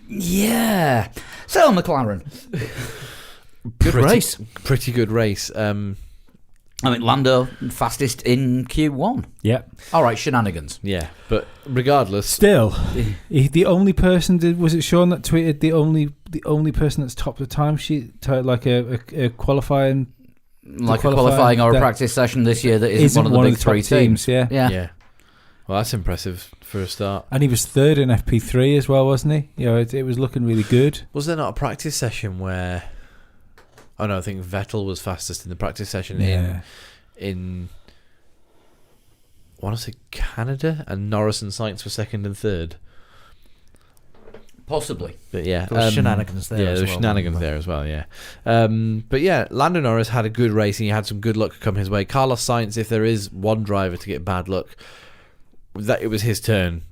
Speaker 1: Yeah. So McLaren.
Speaker 4: Good race.
Speaker 3: Pretty good race.
Speaker 1: I mean, Lando fastest in Q1.
Speaker 2: Yeah.
Speaker 1: All right, shenanigans.
Speaker 3: Yeah, but regardless,
Speaker 2: Still, the only person was it Sean that tweeted the only person that's topped the timesheet, like a qualifying,
Speaker 1: Like a qualifying or a
Speaker 2: that
Speaker 1: practice session this year that isn't one of the big three
Speaker 2: top
Speaker 1: teams.
Speaker 2: Yeah.
Speaker 3: yeah. Well, that's impressive for a start.
Speaker 2: And he was third in FP3 as well, wasn't he? It was looking really good.
Speaker 3: Was there not a practice session where? Oh no, I think Vettel was fastest in the practice session in I want to say Canada, and Norris and Sainz were second and third.
Speaker 1: Possibly.
Speaker 3: But yeah,
Speaker 4: There was shenanigans there
Speaker 3: Yeah,
Speaker 4: as
Speaker 3: there were
Speaker 4: well,
Speaker 3: shenanigans
Speaker 4: wasn't
Speaker 3: there as well. Yeah, but yeah, Lando Norris had a good race and he had some good luck come his way. Carlos Sainz, if there is one driver to get bad luck, that it was his turn.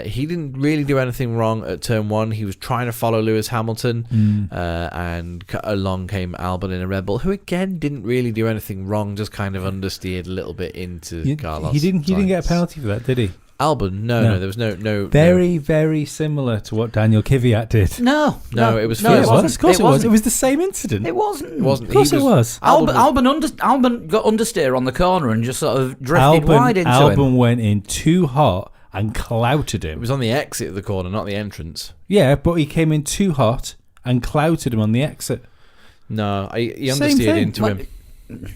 Speaker 3: He didn't really do anything wrong at turn one. He was trying to follow Lewis Hamilton, and along came Albon in a Red Bull, who again didn't really do anything wrong, just kind of understeered a little bit into Carlos.
Speaker 2: He didn't get a
Speaker 3: Sainz.
Speaker 2: penalty for that, did he?
Speaker 3: Albon, no, there was no.
Speaker 2: Very, very similar to what Daniel Kvyat did.
Speaker 1: No,
Speaker 3: it was
Speaker 1: no,
Speaker 3: first.
Speaker 1: it wasn't.
Speaker 2: Of course it was.
Speaker 1: wasn't.
Speaker 2: It was the same incident.
Speaker 1: It wasn't.
Speaker 3: It wasn't.
Speaker 2: Of course it was.
Speaker 1: Albon got understeer on the corner and just sort of drifted wide into him.
Speaker 2: Albon went in too hot and clouted
Speaker 3: It
Speaker 2: him.
Speaker 3: was on the exit of the corner, not the entrance.
Speaker 2: Yeah, but he came in too hot and clouted him on the exit.
Speaker 3: No, he
Speaker 2: Same
Speaker 3: understeered
Speaker 2: thing.
Speaker 3: into him.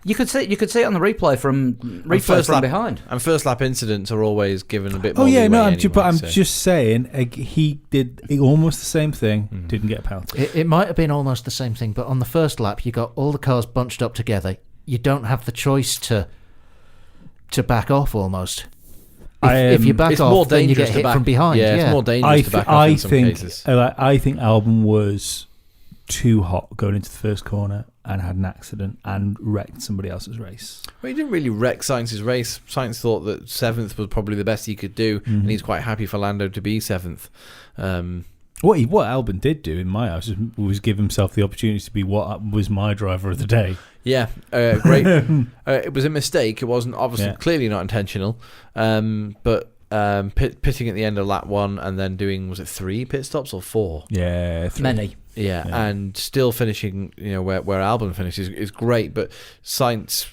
Speaker 1: You could see it on the replay from
Speaker 3: first lap
Speaker 1: behind.
Speaker 3: And first lap incidents are always given a bit more.
Speaker 2: Oh yeah, no,
Speaker 3: leeway
Speaker 2: but I'm
Speaker 3: anyway, so.
Speaker 2: just saying he did almost the same thing. Didn't get a penalty.
Speaker 4: It might have been almost the same thing, but on the first lap, you got all the cars bunched up together. You don't have the choice to to back off almost.
Speaker 2: I,
Speaker 4: If you back
Speaker 3: it's
Speaker 4: off,
Speaker 3: more
Speaker 4: then you
Speaker 3: dangerous
Speaker 4: get
Speaker 3: to
Speaker 4: hit
Speaker 3: back
Speaker 4: from behind.
Speaker 3: Yeah,
Speaker 4: Yeah,
Speaker 3: it's more dangerous to back off in some cases.
Speaker 2: I think Albon was too hot going into the first corner and had an accident and wrecked somebody else's race.
Speaker 3: Well, he didn't really wreck Sainz's race. Sainz thought that 7th was probably the best he could do, and he's quite happy for Lando to be 7th.
Speaker 2: What Albon did do in my eyes was give himself the opportunity to be what was my driver of the day.
Speaker 3: Yeah, great. It was a mistake. It wasn't obviously clearly not intentional, but pitting at the end of lap 1 and then doing, was it 3 pit stops or 4?
Speaker 2: Yeah,
Speaker 1: Many.
Speaker 3: Yeah, and still finishing, where Albon finishes is great. But Sainz,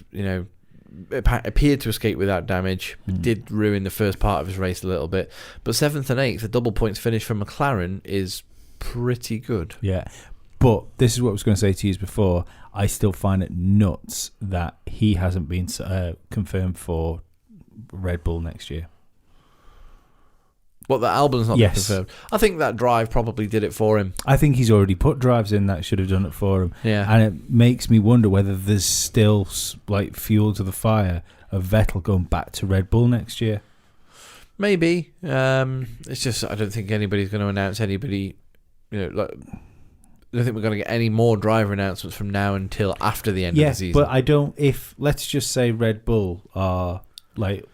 Speaker 3: appeared to escape without damage. Did ruin the first part of his race a little bit. But 7th and 8th, a double points finish for McLaren is pretty good.
Speaker 2: Yeah, but this is what I was going to say to you before. I still find it nuts that he hasn't been confirmed for Red Bull next year.
Speaker 3: What, that Albon's not
Speaker 2: Yes.
Speaker 3: confirmed? I think that drive probably did it for him.
Speaker 2: I think he's already put drives in that should have done it for him.
Speaker 3: Yeah.
Speaker 2: And it makes me wonder whether there's still like fuel to the fire of Vettel going back to Red Bull next year.
Speaker 3: Maybe. It's just, I don't think anybody's going to announce anybody. I don't think we're going to get any more driver announcements from now until after the end of the season.
Speaker 2: But I don't. If let's just say Red Bull are like,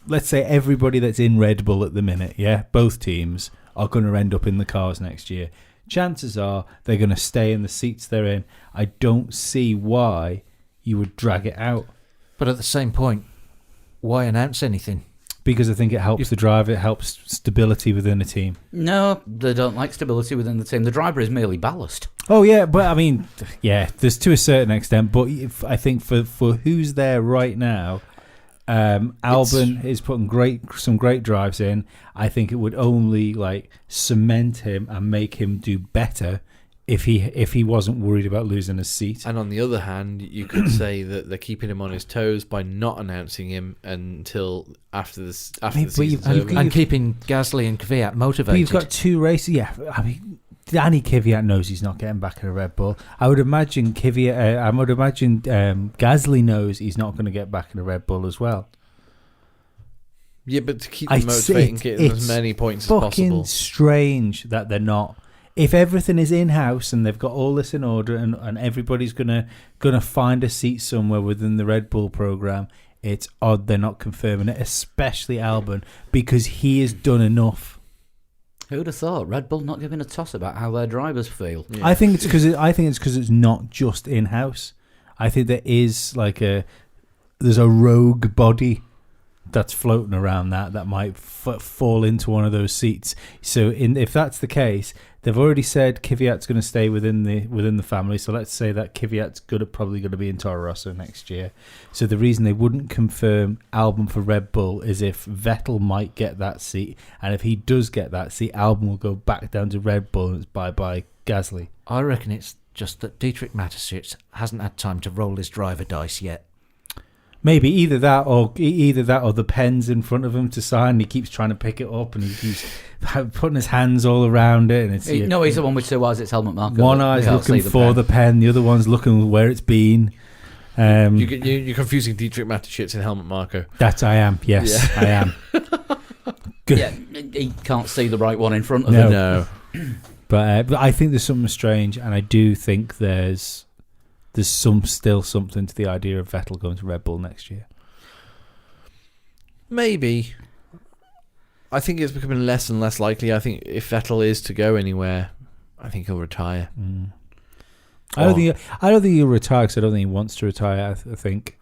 Speaker 2: let's say everybody that's in Red Bull at the minute, both teams are going to end up in the cars next year. Chances are they're going to stay in the seats they're in. I don't see why you would drag it out.
Speaker 4: but at the same point, why announce anything?
Speaker 2: Because I think it helps the driver, it helps stability within a team.
Speaker 1: No, they don't like stability within the team. The driver is merely ballast.
Speaker 2: Oh, yeah, but I mean, there's to a certain extent, but I think for who's there right now, Albon is putting some great drives in. I think it would only cement him and make him do better if he wasn't worried about losing his seat.
Speaker 3: And on the other hand, you could say that they're keeping him on his toes by not announcing him until after the season's over.
Speaker 4: And keeping Gasly and Kvyat motivated.
Speaker 2: But you've got 2 races. Yeah, I mean, Danny Kvyat knows he's not getting back in a Red Bull. I would imagine Gasly knows he's not going to get back in a Red Bull as well.
Speaker 3: Yeah, but to keep them motivating, getting as many points as possible.
Speaker 2: It's fucking strange that they're not. If everything is in-house and they've got all this in order and everybody's gonna find a seat somewhere within the Red Bull program, it's odd they're not confirming it, especially Albon, because he has done enough.
Speaker 1: Who'd have thought? Red Bull not giving a toss about how their drivers feel.
Speaker 3: Yeah.
Speaker 2: I think it's because it's not just in-house. I think there is there's a rogue body that's floating around that might fall into one of those seats. So if that's the case, they've already said Kvyat's going to stay within the family. So let's say that Kvyat's probably going to be in Toro Rosso next year. So the reason they wouldn't confirm Albon for Red Bull is if Vettel might get that seat, and if he does get that seat, Albon will go back down to Red Bull and it's bye Gasly.
Speaker 4: I reckon it's just that Dietrich Mateschitz hasn't had time to roll his driver dice yet.
Speaker 2: Maybe either that or the pen's in front of him to sign. He keeps trying to pick it up and he keeps putting his hands all around it. And it's
Speaker 1: He's the one with 2 eyes. It's helmet marker.
Speaker 2: one eye's looking for the pen, the other one's looking where it's been.
Speaker 3: You're confusing Dietrich Mateschitz and Helmut Marko.
Speaker 2: That I am. Yes, I am. Good.
Speaker 1: Yeah, he can't see the right one in front of him.
Speaker 3: No.
Speaker 2: But I think there's something strange, and I do think there's still something to the idea of Vettel going to Red Bull next year.
Speaker 3: Maybe. I think it's becoming less and less likely. I think if Vettel is to go anywhere, I think he'll retire.
Speaker 2: I don't think he'll retire because I don't think he wants to retire. I think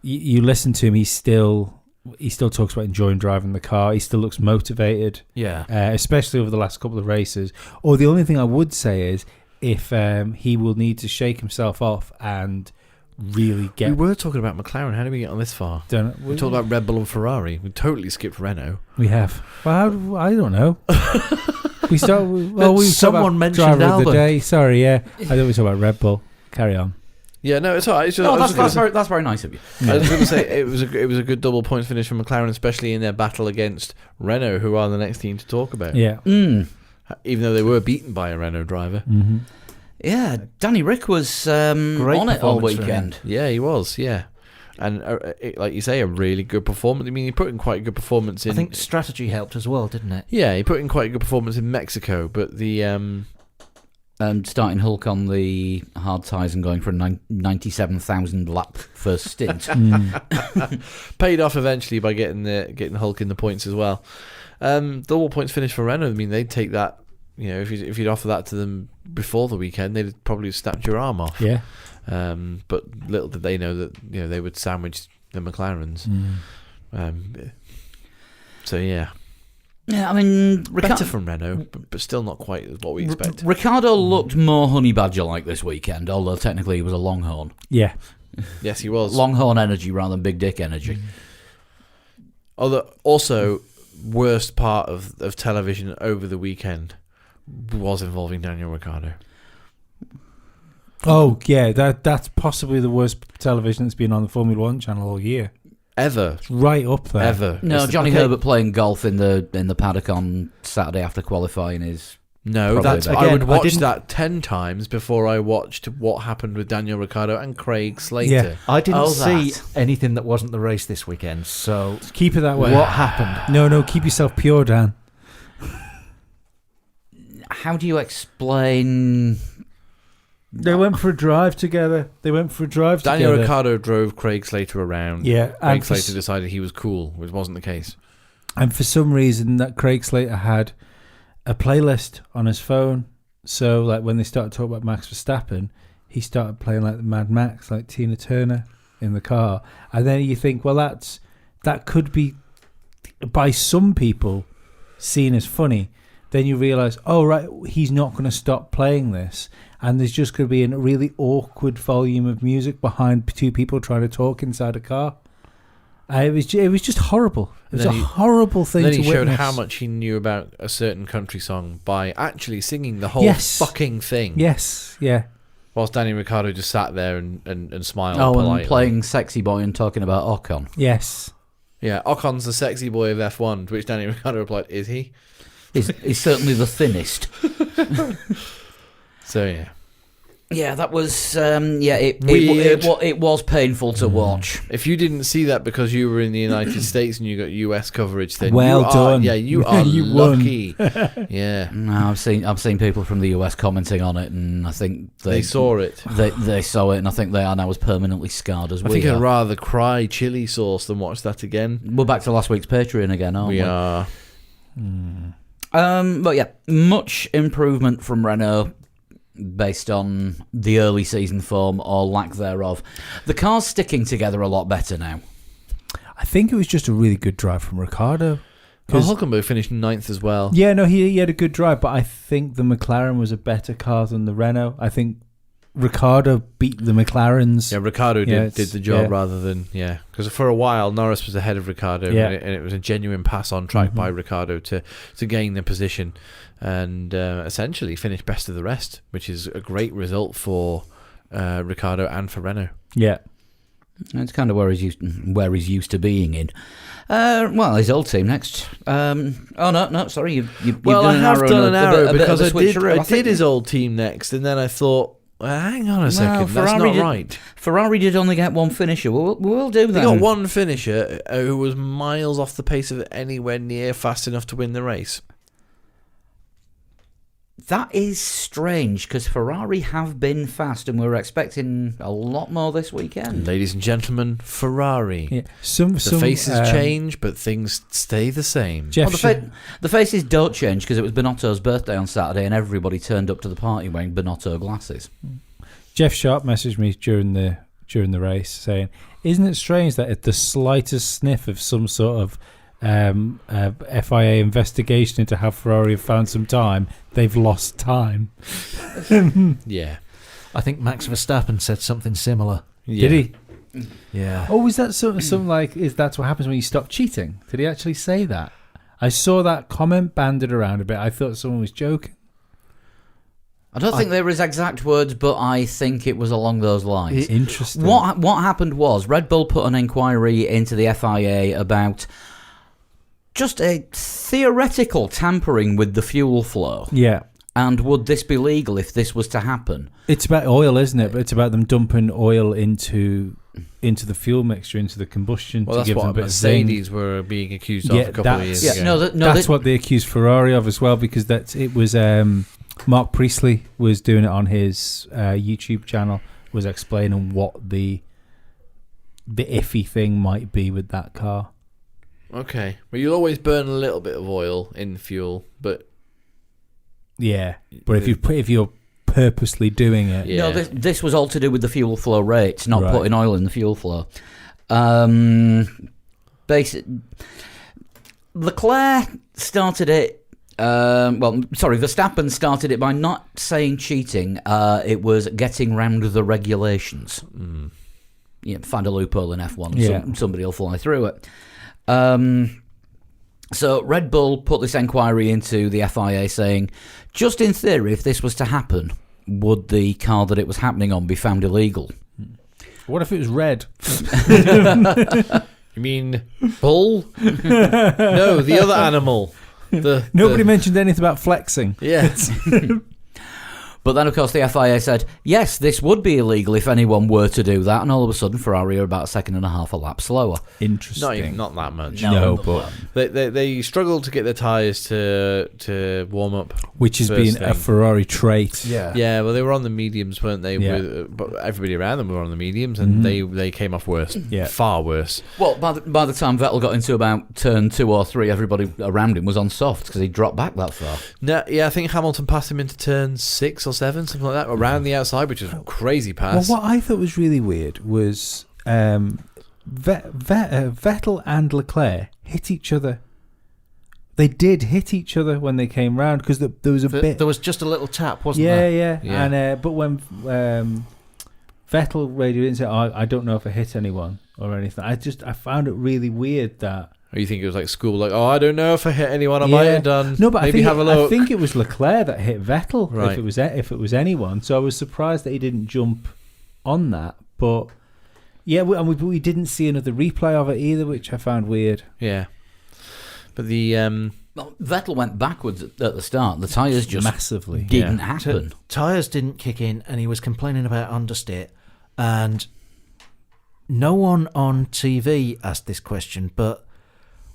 Speaker 2: you listen to him; he still talks about enjoying driving the car. He still looks motivated.
Speaker 4: Yeah,
Speaker 2: especially over the last couple of races. Or the only thing I would say is, if he will need to shake himself off and really get...
Speaker 3: We were talking about McLaren. How did we get on this far? We talked about Red Bull and Ferrari. We totally skipped Renault.
Speaker 2: We have. Well, I don't know. We
Speaker 4: Someone mentioned
Speaker 2: driver of the
Speaker 4: Albon.
Speaker 2: day. Sorry, yeah. I thought we talked about Red Bull. Carry on.
Speaker 3: Yeah, no, it's all right. It's just,
Speaker 1: No, that's very nice of you.
Speaker 3: I was going to say it was a good double points finish for McLaren, especially in their battle against Renault, who are the next team to talk about.
Speaker 2: Yeah.
Speaker 3: Even though they were beaten by a Renault driver.
Speaker 2: Mm-hmm.
Speaker 1: Yeah, Danny Rick was on it all
Speaker 4: performance from
Speaker 1: weekend.
Speaker 3: Yeah, he was, yeah. And like you say, a really good performance. I mean, he put in quite a good performance in.
Speaker 4: I think strategy helped as well, didn't it?
Speaker 3: Yeah, he put in quite a good performance in Mexico, but the
Speaker 1: starting Hulk on the hard tyres and going for a 97,000 lap first stint.
Speaker 3: paid off eventually by getting Hulk in the points as well. Double points finish for Renault. I mean, they'd take that. You know, if you'd offer that to them before the weekend, they'd probably have snapped your arm off.
Speaker 2: Yeah.
Speaker 3: But little did they know that they would sandwich the McLarens. So yeah,
Speaker 1: Yeah, I mean,
Speaker 3: better from Renault, but still not quite what we expect.
Speaker 1: Ricardo looked more honey badger like this weekend, although technically he was a longhorn.
Speaker 2: Yeah.
Speaker 3: Yes, he was.
Speaker 1: Longhorn energy rather than big dick energy.
Speaker 3: Although also worst part of television over the weekend was involving Daniel Ricciardo.
Speaker 2: Oh, yeah, that's possibly the worst television that's been on the Formula One channel all year.
Speaker 3: Ever.
Speaker 2: It's right up there.
Speaker 3: Ever.
Speaker 1: No,
Speaker 3: It's
Speaker 1: Johnny Herbert playing golf in the paddock on Saturday after qualifying is...
Speaker 3: No,
Speaker 1: Probably
Speaker 3: that's
Speaker 1: better.
Speaker 3: I would
Speaker 4: Again, I
Speaker 3: watch
Speaker 4: didn't-
Speaker 3: that 10 times before I watched what happened with Daniel Ricciardo and Craig Slater.
Speaker 2: Yeah.
Speaker 4: I didn't
Speaker 1: Oh,
Speaker 4: see
Speaker 1: that.
Speaker 4: anything that wasn't the race this weekend, so
Speaker 2: Keep it that way.
Speaker 4: what happened?
Speaker 2: No, keep yourself pure, Dan.
Speaker 1: How do you explain...
Speaker 2: They went for a drive together.
Speaker 3: Daniel Ricciardo drove Craig Slater around.
Speaker 2: Yeah,
Speaker 3: Craig
Speaker 2: and for
Speaker 3: Slater decided he was cool, which wasn't the case.
Speaker 2: And for some reason, that Craig Slater had a playlist on his phone. So, like, when they started talking about Max Verstappen, he started playing like the Mad Max, like Tina Turner in the car. And then you think, well, that could be, by some people, seen as funny. Then you realise, oh, right, he's not going to stop playing this. And there's just going to be a really awkward volume of music behind two people trying to talk inside a car. It was just horrible. It was a horrible thing to
Speaker 3: witness. Then he showed
Speaker 2: witness.
Speaker 3: how much he knew about a certain country song by actually singing the whole
Speaker 2: Yes.
Speaker 3: fucking thing.
Speaker 2: Yes, yeah.
Speaker 3: Whilst Daniel Ricciardo just sat there and smiled
Speaker 1: Oh,
Speaker 3: politely.
Speaker 1: and playing Sexy Boy and talking about Ocon.
Speaker 2: Yes.
Speaker 3: Yeah, Ocon's the sexy boy of F1, to which Daniel Ricciardo replied, is he?
Speaker 1: He's certainly the thinnest.
Speaker 3: So, yeah.
Speaker 1: Yeah, that was
Speaker 3: Weird.
Speaker 1: it was painful to watch.
Speaker 3: If you didn't see that because you were in the United States and you got US coverage, then
Speaker 2: Well
Speaker 3: you
Speaker 2: done.
Speaker 3: Are, yeah, you are
Speaker 2: You won.
Speaker 3: lucky. Yeah.
Speaker 1: No, I've seen people from the US commenting on it, and I think
Speaker 3: They saw it.
Speaker 1: They saw it, and I think they are now as permanently scarred as
Speaker 3: I
Speaker 1: we
Speaker 3: think I'd
Speaker 1: are.
Speaker 3: rather cry chili sauce than watch that again.
Speaker 1: We're back to last week's Patreon again, aren't we?
Speaker 3: We are.
Speaker 1: But yeah, much improvement from Renault based on the early season form or lack thereof. The car's sticking together a lot better now.
Speaker 2: I think it was just a really good drive from Ricciardo.
Speaker 3: Well, Hulkenberg finished 9th as well.
Speaker 2: Yeah, no, he had a good drive, but I think the McLaren was a better car than the Renault. I think Ricciardo beat the McLarens.
Speaker 3: Yeah, Ricciardo
Speaker 2: Yeah,
Speaker 3: did the job
Speaker 2: yeah.
Speaker 3: rather than, yeah. Because for a while, Norris was ahead of Ricciardo,
Speaker 2: Yeah.
Speaker 3: and it was a genuine pass on track by Ricciardo to gain the position and essentially finish best of the rest, which is a great result for Ricciardo and for Renault.
Speaker 2: Yeah.
Speaker 1: It's kind of where he's used to being in. Well, his old team next. Sorry. You've
Speaker 3: Well,
Speaker 1: done
Speaker 3: I have done an arrow because I
Speaker 1: switcheroo.
Speaker 3: did his old team next, and then I thought, well, hang on a second, that's not right.
Speaker 1: Ferrari did only get one finisher. We'll do that.
Speaker 3: They got one finisher who was miles off the pace of anywhere near fast enough to win the race.
Speaker 1: That is strange because Ferrari have been fast, and we were expecting a lot more this weekend.
Speaker 3: Ladies and gentlemen, Ferrari.
Speaker 2: Yeah.
Speaker 3: The faces change, but things stay the same.
Speaker 2: Jeff
Speaker 1: Well, the faces don't change because it was Binotto's birthday on Saturday, and everybody turned up to the party wearing Binotto glasses.
Speaker 2: Jeff Sharp messaged me during the race saying, "Isn't it strange that at the slightest sniff of some sort of FIA investigation into how Ferrari have found some time, they've lost time?"
Speaker 3: Yeah.
Speaker 4: I think Max Verstappen said something similar.
Speaker 2: Did he?
Speaker 4: Yeah.
Speaker 2: Oh, is that something like? That's what happens when you stop cheating? Did he actually say that? I saw that comment banded around a bit. I thought someone was joking.
Speaker 1: I don't think they were his exact words, but I think it was along those lines.
Speaker 2: Interesting.
Speaker 1: What happened was Red Bull put an inquiry into the FIA about just a theoretical tampering with the fuel flow.
Speaker 2: Yeah.
Speaker 1: And would this be legal if this was to happen?
Speaker 2: It's about oil, isn't it? But it's about them dumping oil into into the fuel mixture, into the combustion
Speaker 3: Well,
Speaker 2: to
Speaker 3: that's
Speaker 2: give them a
Speaker 3: what
Speaker 2: bit of zing.
Speaker 3: Mercedes were being accused
Speaker 2: Yeah,
Speaker 3: of a couple of years
Speaker 2: that's-
Speaker 3: ago.
Speaker 2: That's what they accused Ferrari of as well, because it was Mark Priestley was doing it on his YouTube channel, was explaining what the iffy thing might be with that car.
Speaker 3: Okay. Well, you'll always burn a little bit of oil in fuel, but
Speaker 2: Yeah, but if you're purposely doing it,
Speaker 3: Yeah.
Speaker 1: No, this was all to do with the fuel flow rates, not
Speaker 2: Right.
Speaker 1: putting oil in the fuel flow. Leclerc started it. Verstappen started it by not saying cheating. It was getting round the regulations. Find a loophole in F1.
Speaker 2: Yeah.
Speaker 1: Somebody will fly through it. So Red Bull put this inquiry into the FIA saying, just in theory, if this was to happen, would the car that it was happening on be found illegal?
Speaker 2: what if it was red?
Speaker 3: You mean bull? No, the other animal.
Speaker 2: Nobody mentioned anything about flexing.
Speaker 3: Yeah.
Speaker 1: But then, of course, the FIA said, yes, this would be illegal if anyone were to do that. And all of a sudden, Ferrari are about a second and a half a lap slower.
Speaker 2: Interesting.
Speaker 3: Not that much.
Speaker 2: No, but
Speaker 3: They struggled to get their tyres to warm up.
Speaker 2: which has
Speaker 3: First
Speaker 2: been a
Speaker 3: thing.
Speaker 2: Ferrari trait.
Speaker 3: Yeah, well, they were on the mediums, weren't they?
Speaker 2: Yeah.
Speaker 3: But everybody around them were on the mediums, and they came off worse.
Speaker 2: Yeah.
Speaker 3: Far worse.
Speaker 1: Well, by the time Vettel got into about turn 2 or 3, everybody around him was on soft because he dropped back that far.
Speaker 3: No, yeah, I think Hamilton passed him into turn 6 or 7, something like that, around the outside, which is a crazy
Speaker 2: Well,
Speaker 3: pass.
Speaker 2: what I thought was really weird was Vettel and Leclerc hit each other. They did hit each other when they came round because there was a bit.
Speaker 4: There was just a little tap, wasn't
Speaker 2: Yeah.
Speaker 4: there?
Speaker 3: Yeah.
Speaker 2: And but when Vettel radioed in and said, I don't know if I hit anyone or anything. I found it really weird that.
Speaker 3: Or you think it was like school, like, I don't know if I hit anyone, I might have done.
Speaker 2: No, but
Speaker 3: Maybe have a look.
Speaker 2: I think it was Leclerc that hit Vettel.
Speaker 3: Right.
Speaker 2: If it was anyone, so I was surprised that he didn't jump on that. But yeah, we didn't see another replay of it either, which I found weird.
Speaker 3: Yeah. But the
Speaker 1: Well, Vettel went backwards at the start. The tyres just
Speaker 2: Massively.
Speaker 1: didn't
Speaker 3: Yeah.
Speaker 1: happen.
Speaker 4: Tyres didn't kick in, and he was complaining about understeer. And no one on TV asked this question, but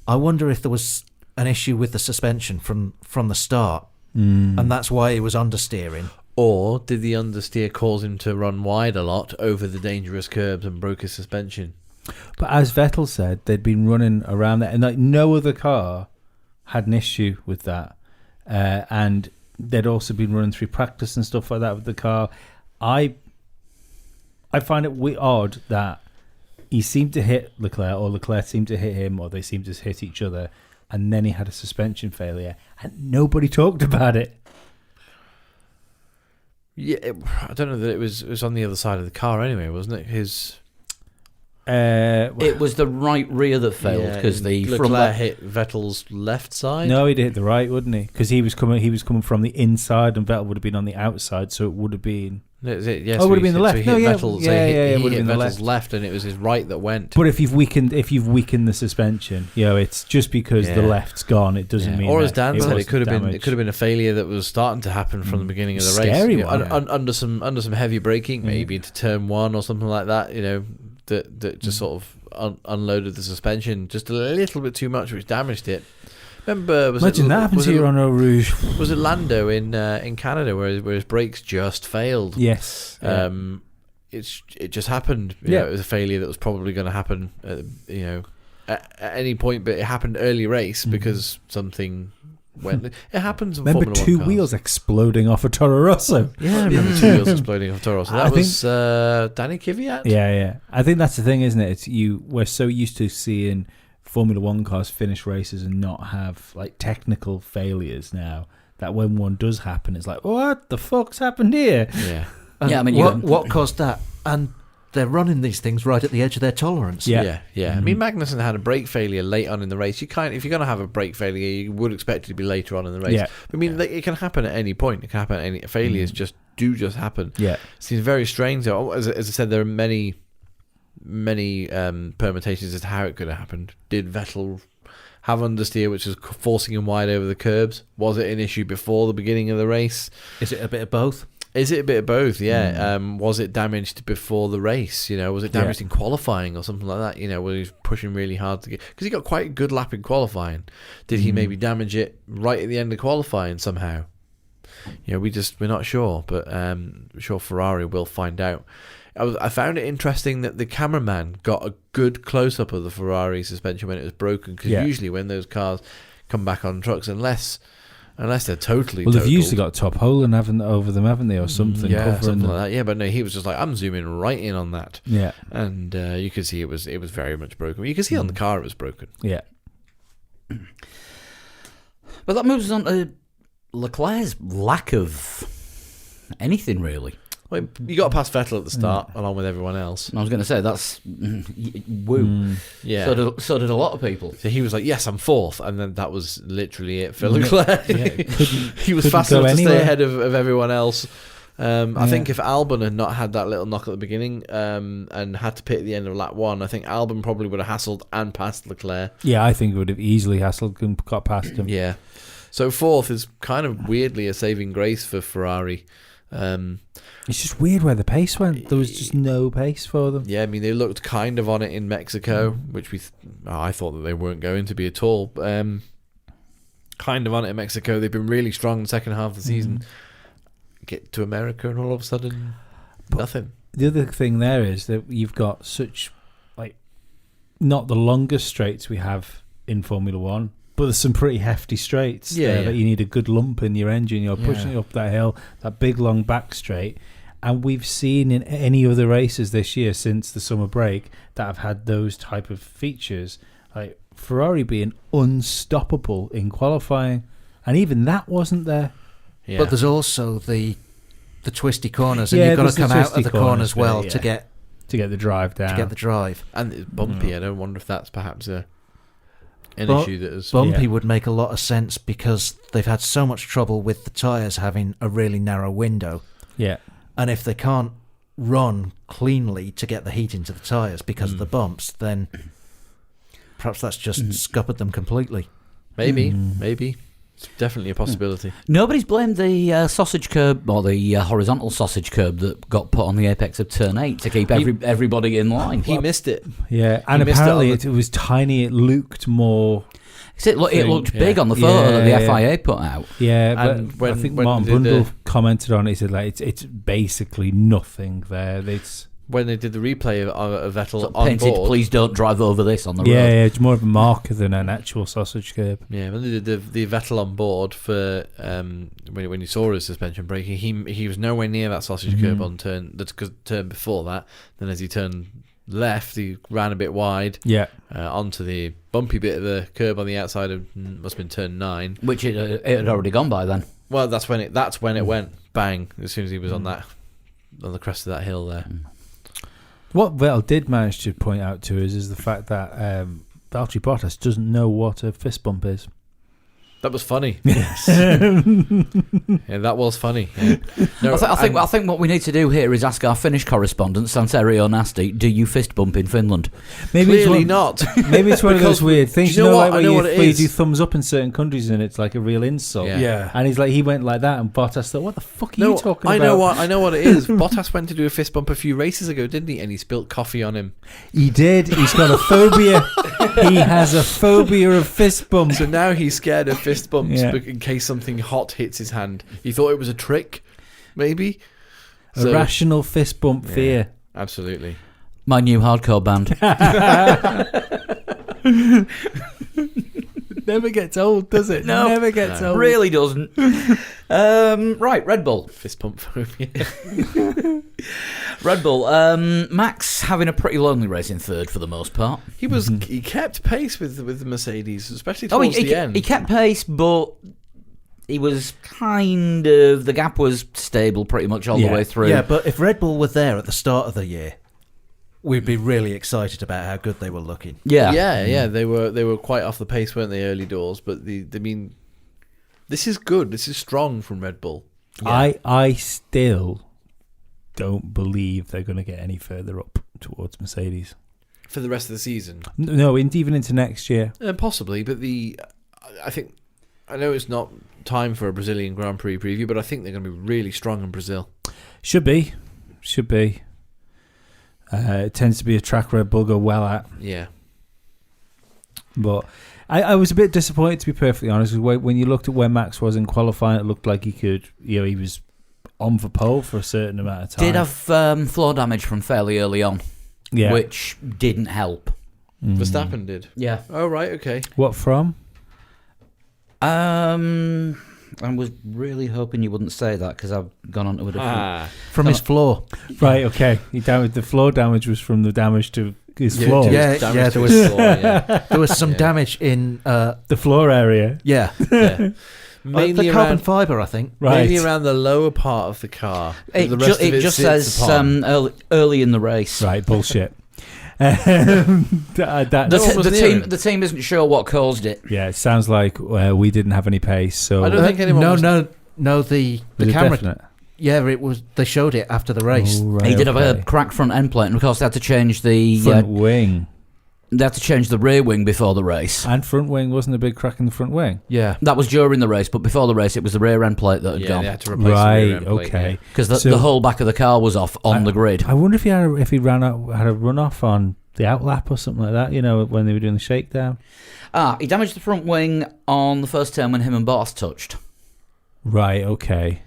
Speaker 4: I wonder if there was an issue with the suspension from the start, and that's why he was understeering.
Speaker 3: or did the understeer cause him to run wide a lot over the dangerous curbs and broke his suspension?
Speaker 2: But as Vettel said, they'd been running around that, and like no other car had an issue with that. And they'd also been running through practice and stuff like that with the car. I find it odd that he seemed to hit Leclerc, or Leclerc seemed to hit him, or they seemed to hit each other, and then he had a suspension failure, and nobody talked about it.
Speaker 3: Yeah, I don't know that it was on the other side of the car anyway, wasn't it? His
Speaker 1: It was the right rear that failed because the front
Speaker 3: Leclerc hit Vettel's left side.
Speaker 2: No, he'd hit the right, wouldn't he? Because he was coming from the inside, and Vettel would have been on the outside, so it would have been.
Speaker 3: No, it was it. Yes,
Speaker 2: Oh, it would have
Speaker 3: he
Speaker 2: been the
Speaker 3: hit-
Speaker 2: left.
Speaker 3: So
Speaker 2: No,
Speaker 3: he hit
Speaker 2: yeah,
Speaker 3: Vettel,
Speaker 2: yeah,
Speaker 3: so he
Speaker 2: yeah,
Speaker 3: hit,
Speaker 2: it
Speaker 3: he
Speaker 2: would have
Speaker 3: hit
Speaker 2: been the
Speaker 3: Vettel's left, and it was his right that went.
Speaker 2: But if you've weakened the suspension, it's just because the
Speaker 3: Yeah.
Speaker 2: left's gone. It doesn't
Speaker 3: Yeah.
Speaker 2: mean.
Speaker 3: Or as
Speaker 2: that
Speaker 3: Dan said, it
Speaker 2: wasn't
Speaker 3: could have been
Speaker 2: damaged.
Speaker 3: a failure that was starting to happen from the beginning of the race.
Speaker 2: Scary
Speaker 3: You know,
Speaker 2: one.
Speaker 3: under some heavy braking, maybe into turn 1 or something like that. That just sort of unloaded the suspension just a little bit too much, which damaged it. Remember,
Speaker 2: Imagine that happened here on Eau Rouge.
Speaker 3: Was it Lando in Canada where his brakes just failed?
Speaker 2: Yes.
Speaker 3: It just happened.
Speaker 2: Yeah.
Speaker 3: It was a failure that was probably going to happen. At any point, but it happened early race because something went. It happens. In
Speaker 2: Remember
Speaker 3: Formula
Speaker 2: 2
Speaker 3: One cars.
Speaker 2: wheels exploding off a Toro Rosso?
Speaker 3: Yeah, I remember 2 wheels exploding off Toro. So
Speaker 2: I
Speaker 3: that was Danny Kvyat.
Speaker 2: Yeah. I think that's the thing, isn't it? We're so used to seeing Formula One cars finish races and not have like technical failures now, that when one does happen, it's like, what the fuck's happened here?
Speaker 3: Yeah.
Speaker 4: And
Speaker 1: Yeah, I mean,
Speaker 4: what caused that? And they're running these things right at the edge of their tolerance.
Speaker 2: Yeah.
Speaker 3: I mean, Magnussen had a brake failure late on in the race. If you're going to have a brake failure, you would expect it to be later on in the race.
Speaker 2: Yeah.
Speaker 3: I mean, it can happen at any point. It can happen at any failures. Just happen.
Speaker 2: Yeah.
Speaker 3: Seems very strange. Though. As I said, there are many permutations as to how it could have happened. Did Vettel have understeer, which was forcing him wide over the curbs? Was it an issue before the beginning of the race?
Speaker 4: Is it a bit of both?
Speaker 3: Is it a bit of both? Yeah. Was it damaged before the race? Was it damaged in qualifying or something like that? Where he was pushing really hard to get, because he got quite a good lap in qualifying. Did he maybe damage it right at the end of qualifying somehow? We're not sure, but I'm sure Ferrari will find out. I found it interesting that the cameraman got a good close up of the Ferrari suspension when it was broken, because usually when those cars come back on trucks, unless they're totally
Speaker 2: they've
Speaker 3: totaled.
Speaker 2: usually got top hole and over them, haven't they, or something?
Speaker 3: Something like that. Yeah, but no, he was just like, I'm zooming right in on that.
Speaker 2: Yeah,
Speaker 3: and you could see it was very much broken. You could see on the car it was broken.
Speaker 2: Yeah,
Speaker 1: but that moves on to Leclerc's lack of anything really.
Speaker 3: Well, you got past Vettel at the start, along with everyone else.
Speaker 1: I was going to say that's woo.
Speaker 3: Yeah.
Speaker 1: So did a lot of people.
Speaker 3: So he was like, "Yes, I'm fourth," and then that was literally it for Leclerc. He was fast
Speaker 2: couldn't
Speaker 3: enough to
Speaker 2: go
Speaker 3: stay
Speaker 2: anywhere.
Speaker 3: ahead of everyone else. I think if Albon had not had that little knock at the beginning and had to pit at the end of lap 1, I think Albon probably would have hassled and passed Leclerc.
Speaker 2: Yeah, I think it would have easily hassled and got past him.
Speaker 3: Yeah. So fourth is kind of weirdly a saving grace for Ferrari.
Speaker 2: It's just weird where the pace went. There was just no pace for them.
Speaker 3: Yeah, I mean, they looked kind of on it in Mexico, which I thought that they weren't going to be at all. Kind of on it in Mexico. They've been really strong in the second half of the season. Get to America and all of a sudden, nothing.
Speaker 2: The other thing there is that you've got such, not the longest straights we have in Formula One, but there's some pretty hefty straights there that you need a good lump in your engine. You're pushing it up that hill, that big long back straight. And we've seen in any other races this year since the summer break that have had those type of features, like Ferrari being unstoppable in qualifying. And even that wasn't there.
Speaker 3: Yeah.
Speaker 4: But there's also the twisty corners, and you've got to come out of the corners well to get
Speaker 2: the drive down.
Speaker 4: to get the drive.
Speaker 3: And it's bumpy. I don't wonder if that's perhaps an issue that is
Speaker 4: Bumpy would make a lot of sense because they've had so much trouble with the tyres having a really narrow window.
Speaker 2: Yeah.
Speaker 4: And if they can't run cleanly to get the heat into the tyres because of the bumps, then perhaps that's just scuppered them completely.
Speaker 3: maybe. It's definitely a possibility.
Speaker 1: Nobody's blamed the sausage curb or the horizontal sausage curb that got put on the apex of turn 8 to keep everybody in line.
Speaker 3: He missed it.
Speaker 2: Yeah, and apparently it was tiny. It looked more.
Speaker 1: It looked big on the photo that the FIA put out.
Speaker 2: Yeah,
Speaker 3: And
Speaker 2: but
Speaker 3: when-
Speaker 2: I think
Speaker 3: when
Speaker 2: Martin
Speaker 3: they did
Speaker 2: Brundle commented on it. He said it's basically nothing there. It's
Speaker 3: When they did the replay of Vettel
Speaker 1: So
Speaker 3: on
Speaker 1: painted,
Speaker 3: board.
Speaker 1: please don't drive over this on the road.
Speaker 2: yeah, it's more of a marker than an actual sausage curb.
Speaker 3: Yeah, when they did the Vettel on board for when you saw his suspension braking, he was nowhere near that sausage curb on turn before that. Then as he turned left, he ran a bit wide.
Speaker 2: Yeah,
Speaker 3: Onto the bumpy bit of the curb on the outside of must have been turn 9.
Speaker 1: Which it had already gone by then.
Speaker 3: Well, that's when it went bang as soon as he was on the crest of that hill there.
Speaker 2: what Vettel did manage to point out to us is the fact that Valtteri Bottas doesn't know what a fist bump is.
Speaker 3: That was funny. Yes. Yeah, that was funny. Yeah. No,
Speaker 1: I think what we need to do here is ask our Finnish correspondent, Santerio Nasti, do you fist bump in Finland?
Speaker 2: Maybe
Speaker 3: clearly not.
Speaker 2: Maybe it's one of those weird things.
Speaker 3: Do you know what?
Speaker 2: Like
Speaker 3: I know
Speaker 2: where
Speaker 3: what it
Speaker 2: you
Speaker 3: is.
Speaker 2: do thumbs up in certain countries and it's like a real insult.
Speaker 3: Yeah.
Speaker 2: And he went like that, and Bottas thought, "What the fuck are you talking about?"
Speaker 3: I know what it is. Bottas went to do a fist bump a few races ago, didn't he? And he spilt coffee on him.
Speaker 2: He did. He's got a phobia. He has a phobia of fist bumps.
Speaker 3: So now he's scared of fist bumps
Speaker 2: Yeah.
Speaker 3: in case something hot hits his hand. He thought it was a trick, maybe.
Speaker 2: A rational fist bump fear.
Speaker 3: Absolutely.
Speaker 1: My new hardcore band.
Speaker 2: Never gets old, does it?
Speaker 1: No.
Speaker 2: Never gets old.
Speaker 1: Really doesn't. Right, Red Bull.
Speaker 3: Fist pump phobia.
Speaker 1: Red Bull. Max having a pretty lonely race in third for the most part.
Speaker 3: He kept pace with the Mercedes, especially towards the end.
Speaker 1: He kept pace, but he was kind of, the gap was stable pretty much all the way through.
Speaker 4: Yeah, but if Red Bull were there at the start of the year, we'd be really excited about how good they were looking.
Speaker 1: Yeah.
Speaker 3: They were quite off the pace, weren't they, early doors? But this is good. This is strong from Red Bull.
Speaker 2: I still don't believe they're going to get any further up towards Mercedes.
Speaker 3: For the rest of the season,
Speaker 2: No, even into next year.
Speaker 3: possibly. But I think I know it's not time for a Brazilian Grand Prix preview, but I think they're going to be really strong in Brazil.
Speaker 2: Should be. It tends to be a track Red Bull go well at.
Speaker 3: Yeah.
Speaker 2: But I was a bit disappointed, to be perfectly honest. When you looked at where Max was in qualifying, it looked like he could, he was on for pole for a certain amount of time.
Speaker 1: Did have floor damage from fairly early on, which didn't help.
Speaker 3: Verstappen did.
Speaker 1: Yeah.
Speaker 3: Oh, right, okay.
Speaker 2: What from?
Speaker 1: I was really hoping you wouldn't say that because I've gone on to a different...
Speaker 4: From his floor.
Speaker 2: Right, okay. The floor damage was from the damage to his floor.
Speaker 4: Yeah, there was there was some damage in
Speaker 2: the floor area.
Speaker 4: Yeah.
Speaker 3: Mainly
Speaker 4: the carbon fibre, I think.
Speaker 2: Right.
Speaker 3: Mainly around the lower part of the car.
Speaker 1: It just says early in the race.
Speaker 2: Right, bullshit.
Speaker 1: The team isn't sure what caused it.
Speaker 2: Yeah, it sounds like we didn't have any pace. So
Speaker 3: I don't think anyone.
Speaker 4: No. The camera.
Speaker 2: Definite?
Speaker 4: Yeah, it was. They showed it after the race.
Speaker 2: Oh, right,
Speaker 1: He did have a cracked front end plate, and of course they had to change the
Speaker 2: front wing.
Speaker 1: They had to change the rear wing before the race.
Speaker 2: And front wing wasn't a big crack in the front wing.
Speaker 4: Yeah,
Speaker 1: that was during the race, but before the race, it was the rear end plate that had gone.
Speaker 3: They had to replace the rear end plate,
Speaker 2: okay.
Speaker 1: Because the whole back of the car was off on the grid.
Speaker 2: I wonder if he had a runoff on the outlap or something like that. When they were doing the shakedown.
Speaker 1: He damaged the front wing on the first turn when him and Bottas touched.
Speaker 2: Right. Okay.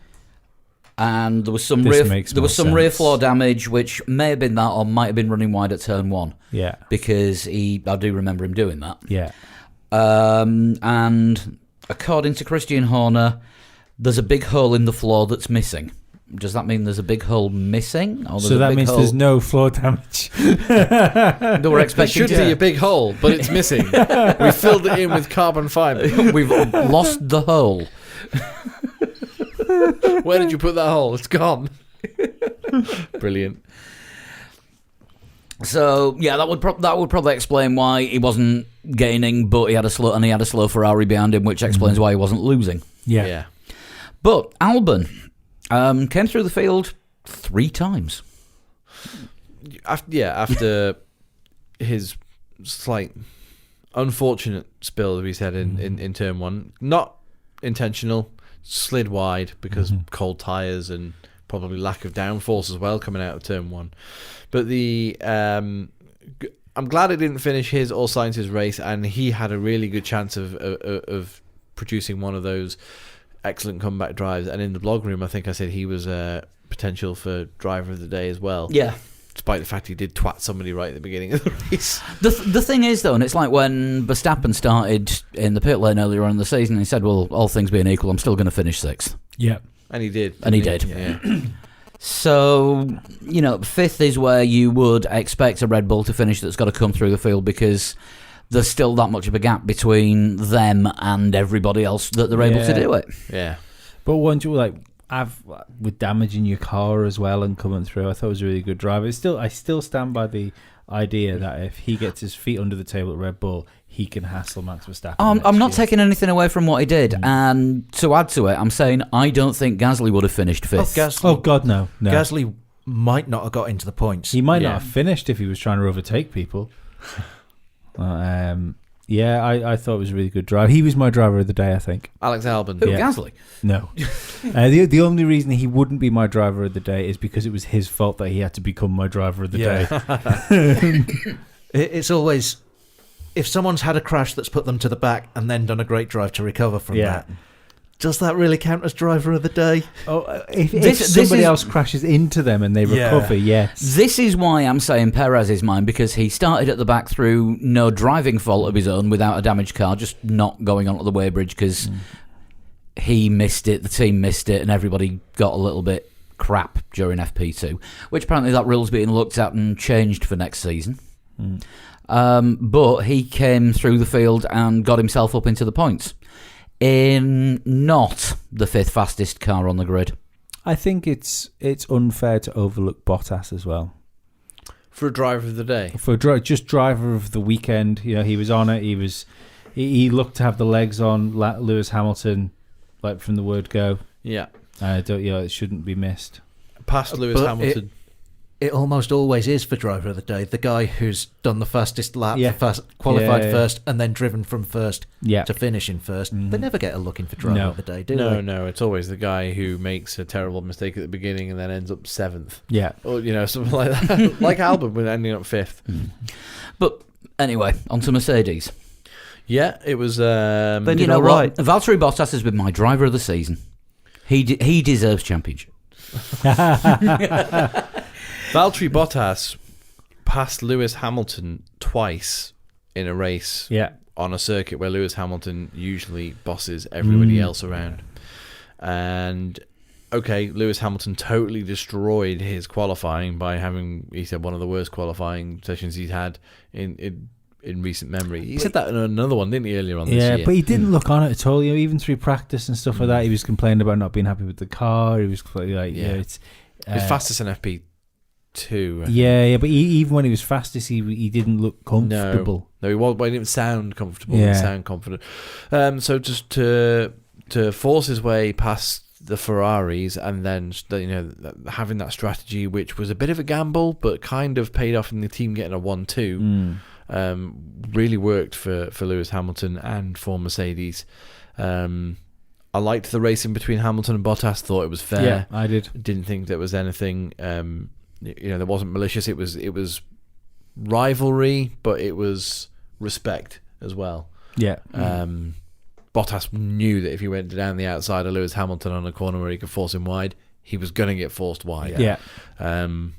Speaker 1: And there was some rear floor damage, which may have been that, or might have been running wide at turn 1.
Speaker 2: Yeah,
Speaker 1: because I do remember him doing that.
Speaker 2: Yeah,
Speaker 1: and according to Christian Horner, there's a big hole in the floor that's missing. Does that mean there's a big hole missing? Or
Speaker 2: so that means there's no floor damage.
Speaker 1: They were expecting
Speaker 3: should be a big hole, but it's missing. We filled it in with carbon fibre.
Speaker 1: We've lost the hole.
Speaker 3: Where did you put that hole? It's gone. Brilliant.
Speaker 1: So yeah, that would probably explain why he wasn't gaining, but he had a slow Ferrari behind him, which explains why he wasn't losing.
Speaker 2: Yeah.
Speaker 1: But Albon came through the field 3 times.
Speaker 3: After his slight unfortunate spill, as we said in turn 1, not intentional. Slid wide because cold tyres and probably lack of downforce as well coming out of turn 1. But I'm glad it didn't finish his or Sainz's race, and he had a really good chance of producing one of those excellent comeback drives. And in the blog room, I think I said he was potential for driver of the day as well.
Speaker 1: Yeah.
Speaker 3: Despite the fact he did twat somebody right at the beginning of the race.
Speaker 1: The thing is, though, and it's like when Verstappen started in the pit lane earlier on in the season, he said, well, all things being equal, I'm still going to finish 6th.
Speaker 2: Yeah.
Speaker 3: And he did.
Speaker 1: And he did.
Speaker 3: Yeah.
Speaker 1: So, 5th is where you would expect a Red Bull to finish that's got to come through the field, because there's still that much of a gap between them and everybody else that they're able to do it.
Speaker 3: Yeah.
Speaker 2: But once you with damaging your car as well and coming through, I thought it was a really good drive. I still stand by the idea that if he gets his feet under the table at Red Bull, he can hassle Max Verstappen.
Speaker 1: I'm not taking anything away from what he did, and to add to it, I'm saying I don't think Gasly would have finised 5th.
Speaker 2: Oh God, no.
Speaker 4: Gasly might not have got into the points.
Speaker 2: He might not have finished if he was trying to overtake people. I thought it was a really good drive. He was my driver of the day, I think.
Speaker 3: Alex Albon.
Speaker 1: Who, Gasly?
Speaker 2: No. The only reason he wouldn't be my driver of the day is because it was his fault that he had to become my driver of the day.
Speaker 4: It's always, if someone's had a crash that's put them to the back and then done a great drive to recover from that, does that really count as driver of the day?
Speaker 2: Oh, if somebody else crashes into them and they recover, yes.
Speaker 1: This is why I'm saying Perez is mine, because he started at the back through no driving fault of his own without a damaged car, just not going onto the weighbridge because he missed it, the team missed it, and everybody got a little bit crap during FP2, which apparently that rule's being looked at and changed for next season. But he came through the field and got himself up into the points in not the 5th fastest car on the grid.
Speaker 2: I think it's unfair to overlook Bottas as well.
Speaker 3: For a driver of the day?
Speaker 2: For just driver of the weekend. He was on it. He looked to have the legs on Lewis Hamilton, like from the word go.
Speaker 3: Yeah.
Speaker 2: It shouldn't be missed.
Speaker 3: Past Lewis Hamilton.
Speaker 4: it almost always is for driver of the day. The guy who's done the fastest lap,
Speaker 2: Yeah.
Speaker 4: qualified
Speaker 2: Yeah.
Speaker 4: first, and then driven from first
Speaker 2: Yeah.
Speaker 4: to finish in first.
Speaker 2: Mhm.
Speaker 4: They never get a look in for driver
Speaker 2: No.
Speaker 4: of the day, do
Speaker 3: No,
Speaker 4: they?
Speaker 3: no, it's always the guy who makes a terrible mistake at the beginning and then ends up 7th.
Speaker 2: Yeah.
Speaker 3: Or, something like that. Like Albon with ending up 5th.
Speaker 1: But anyway, on to Mercedes.
Speaker 3: Yeah, it was...
Speaker 1: Then you
Speaker 4: did
Speaker 1: know
Speaker 4: all
Speaker 1: what?
Speaker 4: right.
Speaker 1: Valtteri Bottas has been my driver of the season. He deserves championship.
Speaker 3: Valtteri Bottas passed Lewis Hamilton twice in a race
Speaker 2: Yeah.
Speaker 3: on a circuit where Lewis Hamilton usually bosses everybody else around. And okay, Lewis Hamilton totally destroyed his qualifying by having, he said, one of the worst qualifying sessions he's had in recent memory. He said that in another one, didn't he, earlier on this
Speaker 2: Yeah,
Speaker 3: year?
Speaker 2: but he didn't look on it at all. Even through practice and stuff like that, he was complaining about not being happy with the car. He was like, it's
Speaker 3: He's fastest in FP2.
Speaker 2: Yeah, but even when he was fastest, he didn't look comfortable.
Speaker 3: No, he wasn't. He didn't sound comfortable. He
Speaker 2: Yeah.
Speaker 3: didn't sound confident. So just to force his way past the Ferraris and then having that strategy, which was a bit of a gamble, but kind of paid off in the team getting a 1-2. Really worked for Lewis Hamilton and for Mercedes. I liked the racing between Hamilton and Bottas. Thought it was fair.
Speaker 2: Yeah, I did.
Speaker 3: Didn't think there was anything. There wasn't malicious. It was rivalry, but it was respect as well.
Speaker 2: Yeah.
Speaker 3: Bottas knew that if he went down the outside of Lewis Hamilton on a corner where he could force him wide, he was going to get forced wide.
Speaker 2: Yeah.
Speaker 3: And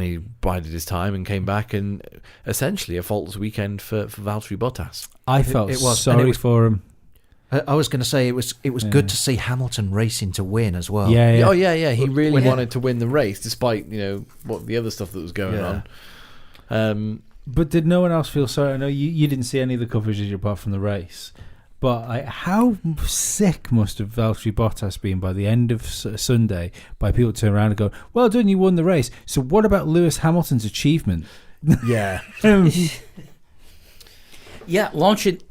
Speaker 3: he bided his time and came back, and essentially a faultless weekend for Valtteri Bottas.
Speaker 2: I felt
Speaker 4: it was,
Speaker 2: sorry
Speaker 4: and it was-
Speaker 2: for him.
Speaker 4: I was going to say it was good to see Hamilton racing to win as well.
Speaker 2: Yeah.
Speaker 3: Oh yeah. He really
Speaker 4: Yeah.
Speaker 3: wanted to win the race, despite what the other stuff that was going on.
Speaker 2: But did no one else feel sorry? I know you didn't see any of the coverage apart from the race. But how sick must have Valtteri Bottas been by the end of Sunday by people turning around and go, well done, you won the race. So what about Lewis Hamilton's achievement?
Speaker 4: Yeah.
Speaker 1: Yeah, launching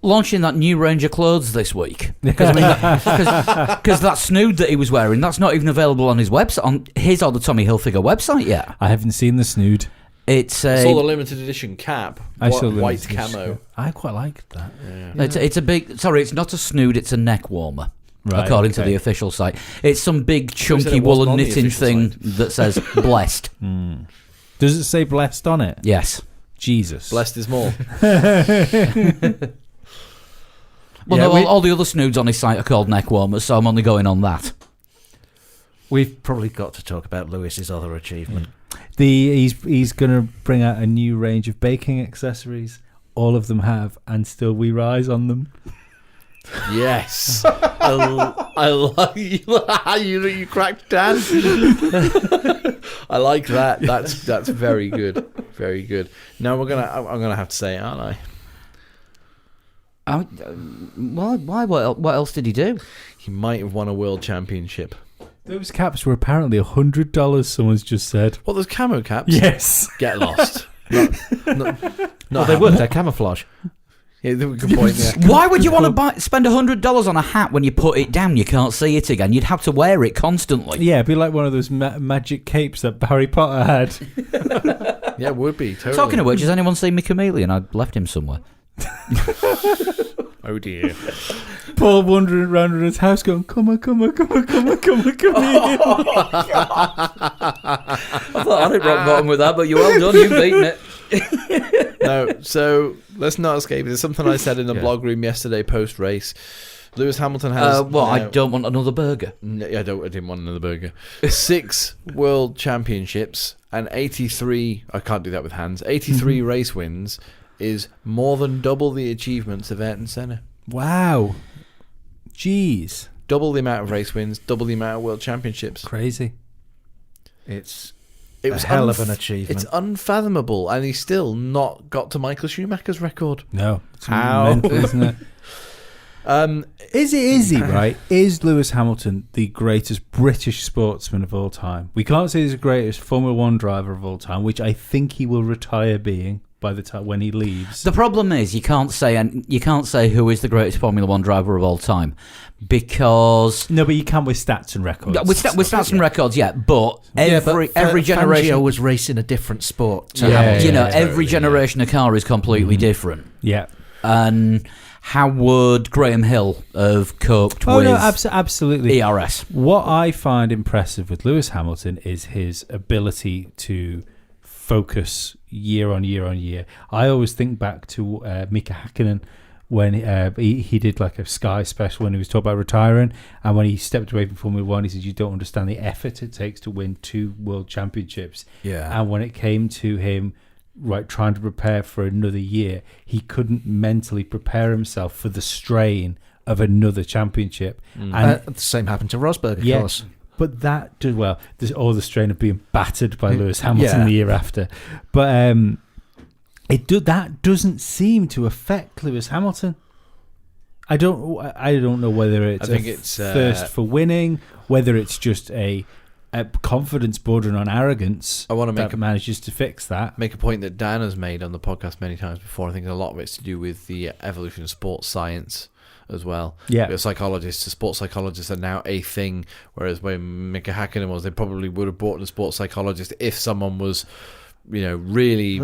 Speaker 1: that new range of clothes this week. Because that snood that he was wearing, that's not even available on his website, on his or the Tommy Hilfiger website yet.
Speaker 2: I haven't seen the snood.
Speaker 1: It's
Speaker 3: I saw the limited edition cap, white camo.
Speaker 2: I quite liked that.
Speaker 3: Yeah.
Speaker 1: It's a big. Sorry, it's not a snood. It's a neck warmer.
Speaker 2: Right,
Speaker 1: according to
Speaker 2: okay.
Speaker 1: the official site, it's some big
Speaker 3: said
Speaker 1: chunky
Speaker 3: it wasn't
Speaker 1: woolen
Speaker 3: on the
Speaker 1: knitting
Speaker 3: official
Speaker 1: thing
Speaker 3: site.
Speaker 1: that says "blessed."
Speaker 2: Does it say blessed on it?
Speaker 1: Yes.
Speaker 2: Jesus.
Speaker 3: Blessed is more.
Speaker 1: Well,
Speaker 3: Yeah,
Speaker 1: no, all the other snoods on his site are called neck warmers, so I'm only going on that.
Speaker 4: We've probably got to talk about Lewis's other achievement.
Speaker 2: He's going to bring out a new range of baking accessories. All of them have, and still we rise on them.
Speaker 3: Yes. I like you cracked Dan. I like that. That's very good. Very good. Now I'm gonna have to say it, aren't I?
Speaker 1: Why? What else did he do?
Speaker 3: He might have won a world championship.
Speaker 2: Those caps were apparently $100, someone's just said.
Speaker 3: What, those camo caps?
Speaker 2: Yes.
Speaker 3: Get lost. Not
Speaker 4: They work their camouflage.
Speaker 3: Yeah, that's a good point. Yeah.
Speaker 1: Why would you want to spend $100 on a hat when you put it down? You can't see it again. You'd have to wear it constantly.
Speaker 2: Yeah, it'd be like one of those magic capes that Harry Potter had.
Speaker 3: Yeah, it would be. Totally.
Speaker 1: Talking of which, has anyone seen my chameleon? I left him somewhere.
Speaker 3: Oh dear.
Speaker 2: Paul wandering around in his house going, come on.
Speaker 1: I thought I did rock bottom with that, but you're well done. You've beaten it.
Speaker 3: No, so let's not escape. There's something I said in the blog room yesterday post race. Lewis Hamilton has.
Speaker 1: I don't want another burger.
Speaker 3: I didn't want another burger. 6 world championships and 83. I can't do that with hands. 83 race wins is more than double the achievements of Ayrton Senna.
Speaker 2: Wow. Jeez.
Speaker 3: Double the amount of race wins, double the amount of world championships.
Speaker 2: Crazy.
Speaker 4: It's
Speaker 3: It
Speaker 4: a
Speaker 3: was
Speaker 4: hell of an achievement.
Speaker 3: It's unfathomable, and he's still not got to Michael Schumacher's record.
Speaker 2: No. It's
Speaker 3: How?
Speaker 2: mental, isn't it? Is he, right? Is Lewis Hamilton the greatest British sportsman of all time? We can't say he's the greatest Formula One driver of all time, which I think he will retire being. by the time when he leaves.
Speaker 1: The problem is you can't say who is the greatest Formula One driver of all time, because
Speaker 2: No, but you can with stats and records.
Speaker 1: with stats and records, yeah. But every
Speaker 4: Fangio
Speaker 1: generation,
Speaker 4: was racing a different sport. To
Speaker 2: Yeah,
Speaker 4: Hamilton.
Speaker 1: every generation of car is completely different.
Speaker 2: Yeah.
Speaker 1: And how would Graham Hill have coped with
Speaker 2: Absolutely.
Speaker 1: ERS?
Speaker 2: What I find impressive with Lewis Hamilton is his ability to focus year on year on year. I always think back to Mika Hakkinen when he did like a Sky special when he was talking about retiring, and when he stepped away from Formula One, he said, "You don't understand the effort it takes to win 2 world championships."
Speaker 4: Yeah.
Speaker 2: And when it came to him trying to prepare for another year, he couldn't mentally prepare himself for the strain of another championship. And
Speaker 4: The same happened to Rosberg, of
Speaker 2: Yeah.
Speaker 4: course.
Speaker 2: but that did well. There's all the strain of being battered by Lewis Hamilton
Speaker 4: Yeah.
Speaker 2: the year after. But that doesn't seem to affect Lewis Hamilton. I don't know whether it's
Speaker 3: I think it's
Speaker 2: thirst for winning, whether it's just a confidence bordering on arrogance.
Speaker 3: I want to
Speaker 2: that manages to fix that.
Speaker 3: make a point that Dan has made on the podcast many times before. I think a lot of it's to do with the evolution of sports science as well.
Speaker 2: Yeah.
Speaker 3: Sports psychologists are now a thing, whereas when Mika Hakkinen was, they probably would have brought in a sports psychologist if someone was, really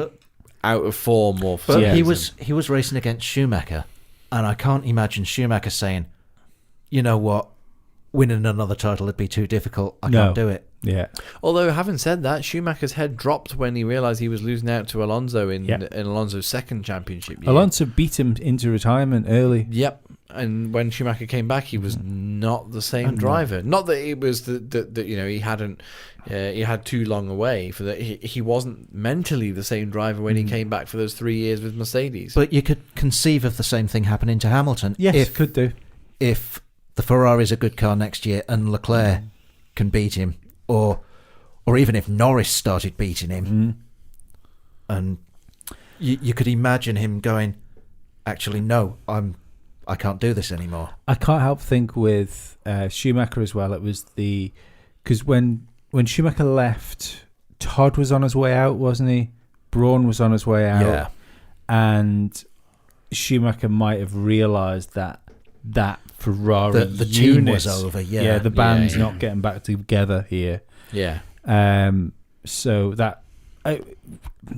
Speaker 3: out of form or for
Speaker 4: But
Speaker 3: some
Speaker 4: he
Speaker 3: reason.
Speaker 4: was racing against Schumacher, and I can't imagine Schumacher saying, "You know what, winning another title would be too difficult. I
Speaker 2: No.
Speaker 4: can't do it."
Speaker 2: Yeah.
Speaker 3: Although, having said that, Schumacher's head dropped when he realised he was losing out to Alonso in Alonso's second championship year.
Speaker 2: Alonso beat him into retirement early.
Speaker 3: Yep. And when Schumacher came back, he was not the same driver. Not that it was that he hadn't he had too long away for that. He wasn't mentally the same driver when he came back for those 3 years with Mercedes.
Speaker 4: But you could conceive of the same thing happening to Hamilton.
Speaker 2: Yes, could do.
Speaker 4: If the Ferrari's a good car next year and Leclerc can beat him, or even if Norris started beating him, and you could imagine him going, "Actually, no, I can't do this anymore."
Speaker 2: I can't help think with Schumacher as well. It was because when Schumacher left, Todd was on his way out, wasn't he? Braun was on his way out,
Speaker 4: Yeah.
Speaker 2: and Schumacher might have realised that Ferrari
Speaker 4: The team
Speaker 2: unit
Speaker 4: was over. Yeah,
Speaker 2: the band's
Speaker 3: Yeah.
Speaker 2: not getting back together here.
Speaker 3: yeah.
Speaker 2: So that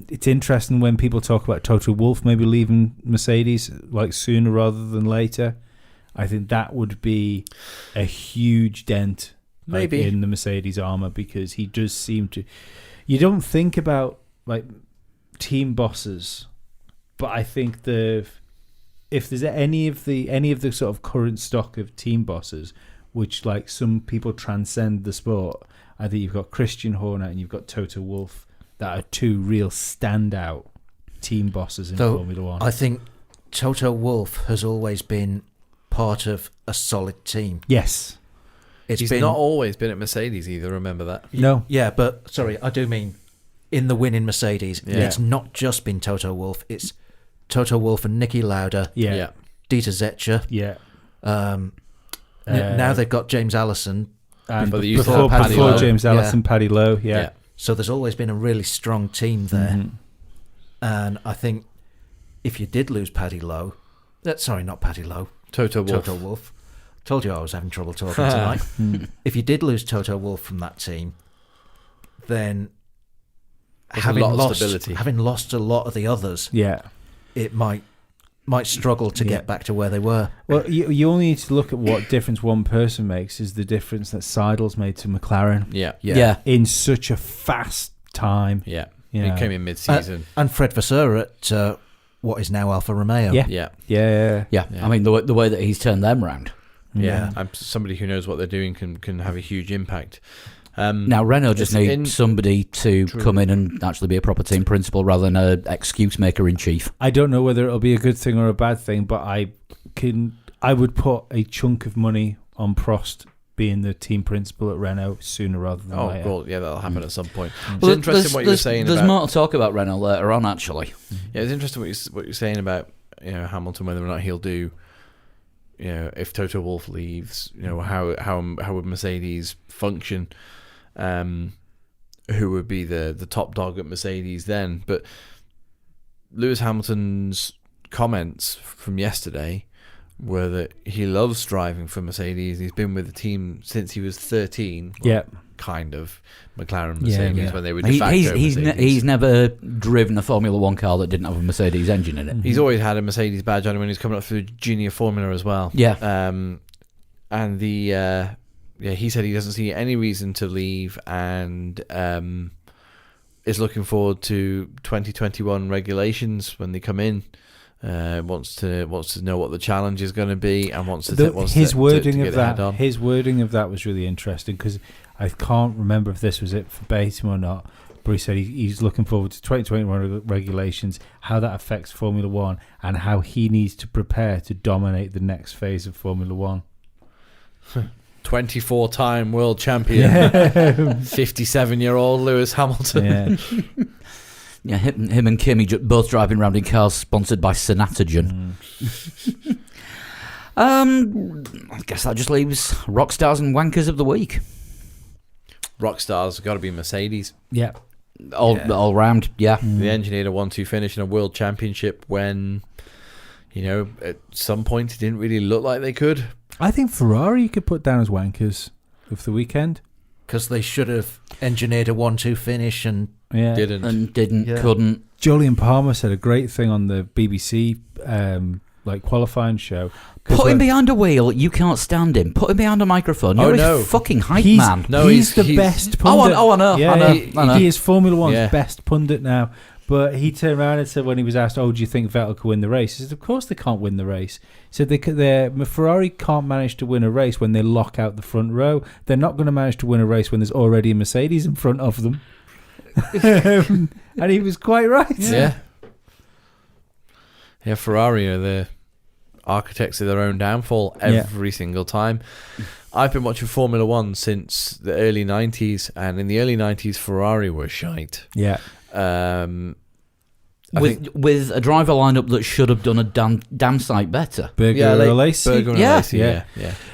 Speaker 2: it's interesting when people talk about Toto Wolff maybe leaving Mercedes like sooner rather than later. I think that would be a huge dent
Speaker 3: Maybe.
Speaker 2: in the Mercedes armor, because he does seem to. You don't think about like team bosses, but I think if there's any of the sort of current stock of team bosses, which like some people transcend the sport, I think you've got Christian Horner and you've got Toto Wolff. That are 2 real standout team bosses in Formula One.
Speaker 4: I think Toto Wolff has always been part of a solid team.
Speaker 2: Yes.
Speaker 3: He's not always been at Mercedes either, remember that?
Speaker 2: No.
Speaker 4: Yeah, but sorry, I do mean in the winning Mercedes.
Speaker 3: Yeah.
Speaker 4: It's not just been Toto Wolff. It's Toto Wolff and Niki Lauda,
Speaker 2: Yeah.
Speaker 4: Dieter Zetscher.
Speaker 2: Yeah.
Speaker 4: Now they've got James Allison.
Speaker 2: And
Speaker 3: But they used to
Speaker 2: before,
Speaker 3: have Paddy
Speaker 2: before
Speaker 3: Lowe.
Speaker 2: James
Speaker 4: Yeah.
Speaker 2: Allison, Paddy Lowe. Yeah.
Speaker 4: So there's always been a really strong team there.
Speaker 2: Mhm.
Speaker 4: And I think if you did lose Paddy Lowe, sorry, not Paddy Lowe,
Speaker 3: Toto Wolff.
Speaker 4: Toto Wolff. Told you I was having trouble talking tonight. If you did lose Toto Wolff from that team, then
Speaker 3: There's a lot of stability.
Speaker 4: having lost a lot of the others,
Speaker 2: Yeah.
Speaker 4: it might struggle to get back to where they were.
Speaker 2: Well, you only need to look at what difference one person makes is the difference that Seidel's made to McLaren
Speaker 3: Yeah.
Speaker 1: Yeah.
Speaker 2: in such a fast time.
Speaker 3: Yeah.
Speaker 2: You
Speaker 3: He
Speaker 2: know.
Speaker 3: came in mid-season.
Speaker 4: And Fred Vasseur at what is now Alfa Romeo.
Speaker 2: Yeah.
Speaker 3: Yeah.
Speaker 2: Yeah.
Speaker 1: Yeah. I mean, the way that he's turned them round.
Speaker 3: Yeah. Somebody who knows what they're doing can have a huge impact.
Speaker 1: Now, Renault just
Speaker 3: It's
Speaker 1: need somebody to come in and actually be a proper team principal rather than an excuse maker in chief.
Speaker 2: I don't know whether it'll be a good thing or a bad thing, but I would put a chunk of money on Prost being the team principal at Renault sooner rather than later.
Speaker 3: well, yeah, that'll happen at some point. It's
Speaker 1: Well,
Speaker 3: interesting what you were saying
Speaker 1: There's
Speaker 3: about...
Speaker 1: more to talk about Renault later on, actually.
Speaker 3: Yeah, it's interesting what you're saying about Hamilton, whether or not he'll do. If Toto Wolff leaves, how would Mercedes function? Who would be the top dog at Mercedes then? But Lewis Hamilton's comments from yesterday were that he loves driving for Mercedes. He's been with the team since he was 13.
Speaker 2: Yeah.
Speaker 3: Kind of. McLaren, Mercedes,
Speaker 2: Yeah.
Speaker 3: when they were de facto
Speaker 1: He's
Speaker 3: Mercedes.
Speaker 1: never driven a Formula One car that didn't have a Mercedes engine in it.
Speaker 3: He's always had a Mercedes badge on him when he's coming up through junior formula as well.
Speaker 1: Yeah.
Speaker 3: And he said he doesn't see any reason to leave, and is looking forward to 2021 regulations when they come in. Wants to know what the challenge is going to be, and wants to
Speaker 2: His
Speaker 3: get
Speaker 2: wording
Speaker 3: ahead on.
Speaker 2: His wording of that was really interesting, because I can't remember if this was it verbatim or not. But he said he's looking forward to 2021 regulations, how that affects Formula One, and how he needs to prepare to dominate the next phase of Formula One.
Speaker 3: 24-time world champion, 57-year-old Lewis Hamilton.
Speaker 2: Yeah.
Speaker 1: Yeah, him and Kimi both driving around in cars sponsored by Synatogen. I guess that just leaves rock stars and wankers of the week.
Speaker 3: Rockstars got to be Mercedes.
Speaker 2: Yeah.
Speaker 1: All round, yeah.
Speaker 3: The engineered a 1-2 finish in a world championship when, at some point it didn't really look like they could.
Speaker 2: I think Ferrari you could put down as wankers of the weekend.
Speaker 4: Because they should have engineered a 1-2 finish and
Speaker 2: Yeah.
Speaker 3: Didn't.
Speaker 4: Yeah.
Speaker 1: Couldn't.
Speaker 2: Jolyon Palmer said a great thing on the BBC qualifying show.
Speaker 1: Put him behind a wheel, you can't stand him. Put him behind a microphone. You're a fucking hype man.
Speaker 3: No,
Speaker 2: he's the
Speaker 3: he's-
Speaker 2: best pundit.
Speaker 1: I know.
Speaker 2: Yeah,
Speaker 1: I know.
Speaker 2: He is Formula One's
Speaker 3: Yeah.
Speaker 2: best pundit now. But he turned around and said, when he was asked, "Oh, do you think Vettel could win the race?" He said, "Of course they can't win the race." He said, Ferrari can't manage to win a race when they lock out the front row. They're not going to manage to win a race when there's already a Mercedes in front of them." And he was quite right.
Speaker 3: Yeah. Yeah, Ferrari are the architects of their own downfall every single time. I've been watching Formula One since the early 90s, and in the early 90s, Ferrari were shite.
Speaker 2: Yeah.
Speaker 1: With a driver lineup that should have done a damn sight better.
Speaker 2: Berger or Lacey.
Speaker 3: Berger and
Speaker 1: Yeah.
Speaker 3: Lacey, yeah.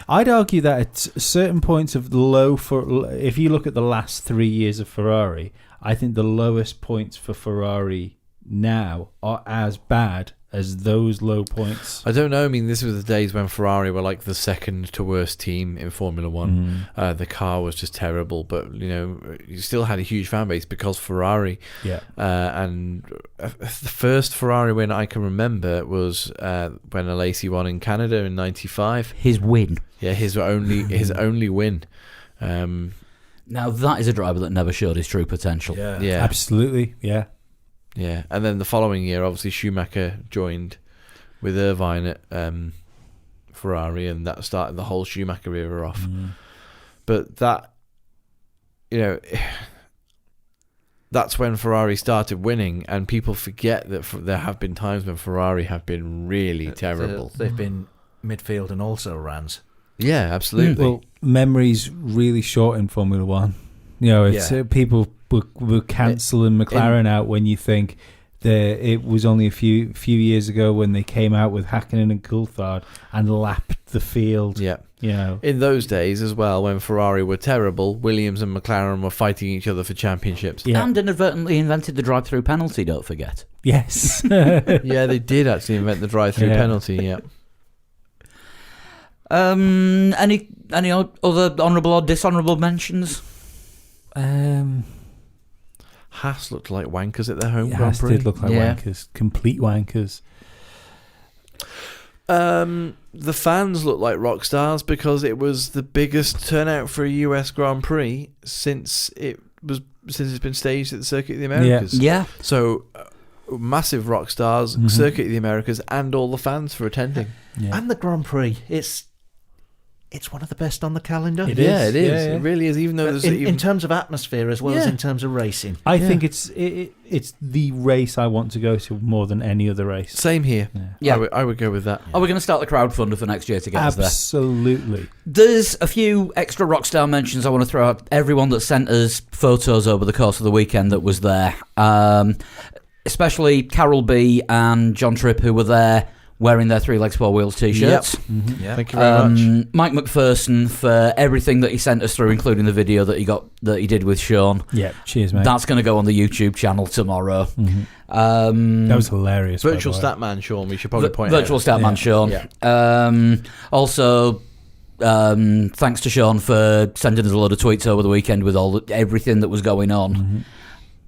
Speaker 2: I'd argue that at certain points of if you look at the last 3 years of Ferrari, I think the lowest points for Ferrari now are as bad as those low points.
Speaker 3: I don't know. I mean, this was the days when Ferrari were like the second to worst team in Formula One. The car was just terrible, but you still had a huge fan base because Ferrari.
Speaker 2: Yeah.
Speaker 3: And the first Ferrari win I can remember was when Alesi won in Canada in '95.
Speaker 1: His win.
Speaker 3: Yeah, his only win.
Speaker 1: Now that is a driver that never showed his true potential.
Speaker 3: Yeah.
Speaker 2: Absolutely. Yeah.
Speaker 3: Yeah, and then the following year, obviously Schumacher joined with Irvine at Ferrari, and that started the whole Schumacher era off. But that, that's when Ferrari started winning, and people forget that there have been times when Ferrari have been really terrible.
Speaker 4: They've been midfield and also rans.
Speaker 3: Yeah, absolutely.
Speaker 2: Well, memory's really short in Formula One. It's people were cancelling McLaren out when you think that it was only a few years ago when they came out with Hakkinen and Coulthard and lapped the field.
Speaker 3: Yeah. In those days as well, when Ferrari were terrible, Williams and McLaren were fighting each other for championships.
Speaker 2: Yeah.
Speaker 1: And inadvertently invented the drive-through penalty, don't forget.
Speaker 2: Yes.
Speaker 3: Yeah, they did actually invent the drive-through penalty, yeah.
Speaker 1: Any other honourable or dishonourable mentions?
Speaker 3: Haas looked like wankers at their home Grand
Speaker 2: Haas
Speaker 3: Prix.
Speaker 2: did look like wankers. Complete wankers.
Speaker 3: The fans looked like rock stars because it was the biggest turnout for a US Grand Prix since it's been staged at the Circuit of the Americas.
Speaker 1: Yeah.
Speaker 3: So massive rock stars, Circuit of the Americas, and all the fans for attending.
Speaker 2: Yeah.
Speaker 4: And the Grand Prix, it's one of the best on the calendar.
Speaker 2: It
Speaker 3: Yeah,
Speaker 2: is.
Speaker 3: it is.
Speaker 2: Yeah.
Speaker 3: It really is. Even though there's
Speaker 4: in terms of atmosphere as well as
Speaker 3: Yeah.
Speaker 4: in terms of racing.
Speaker 2: I think it's the race I want to go to more than any other race.
Speaker 3: same here.
Speaker 1: Yeah.
Speaker 3: I would go with that.
Speaker 1: Are we going to start the crowdfunder for next year to get us there?
Speaker 2: Absolutely.
Speaker 1: There's a few extra Rockstar mentions I want to throw out. Everyone that sent us photos over the course of the weekend that was there. Especially Carol B and John Tripp, who were there wearing their Three Legs Four Wheels t-shirts.
Speaker 4: Yeah.
Speaker 3: Thank you very much.
Speaker 1: Mike McPherson for everything that he sent us through, including the video that he did with Sean.
Speaker 2: Yeah, cheers, mate.
Speaker 1: That's going to go on the YouTube channel tomorrow.
Speaker 2: That was hilarious. by
Speaker 3: Virtual
Speaker 2: the way.
Speaker 3: Statman Sean, we should probably point
Speaker 1: Virtual
Speaker 3: out.
Speaker 1: Statman Sean.
Speaker 3: Yeah.
Speaker 1: Also, thanks to Sean for sending us a load of tweets over the weekend with everything that was going on.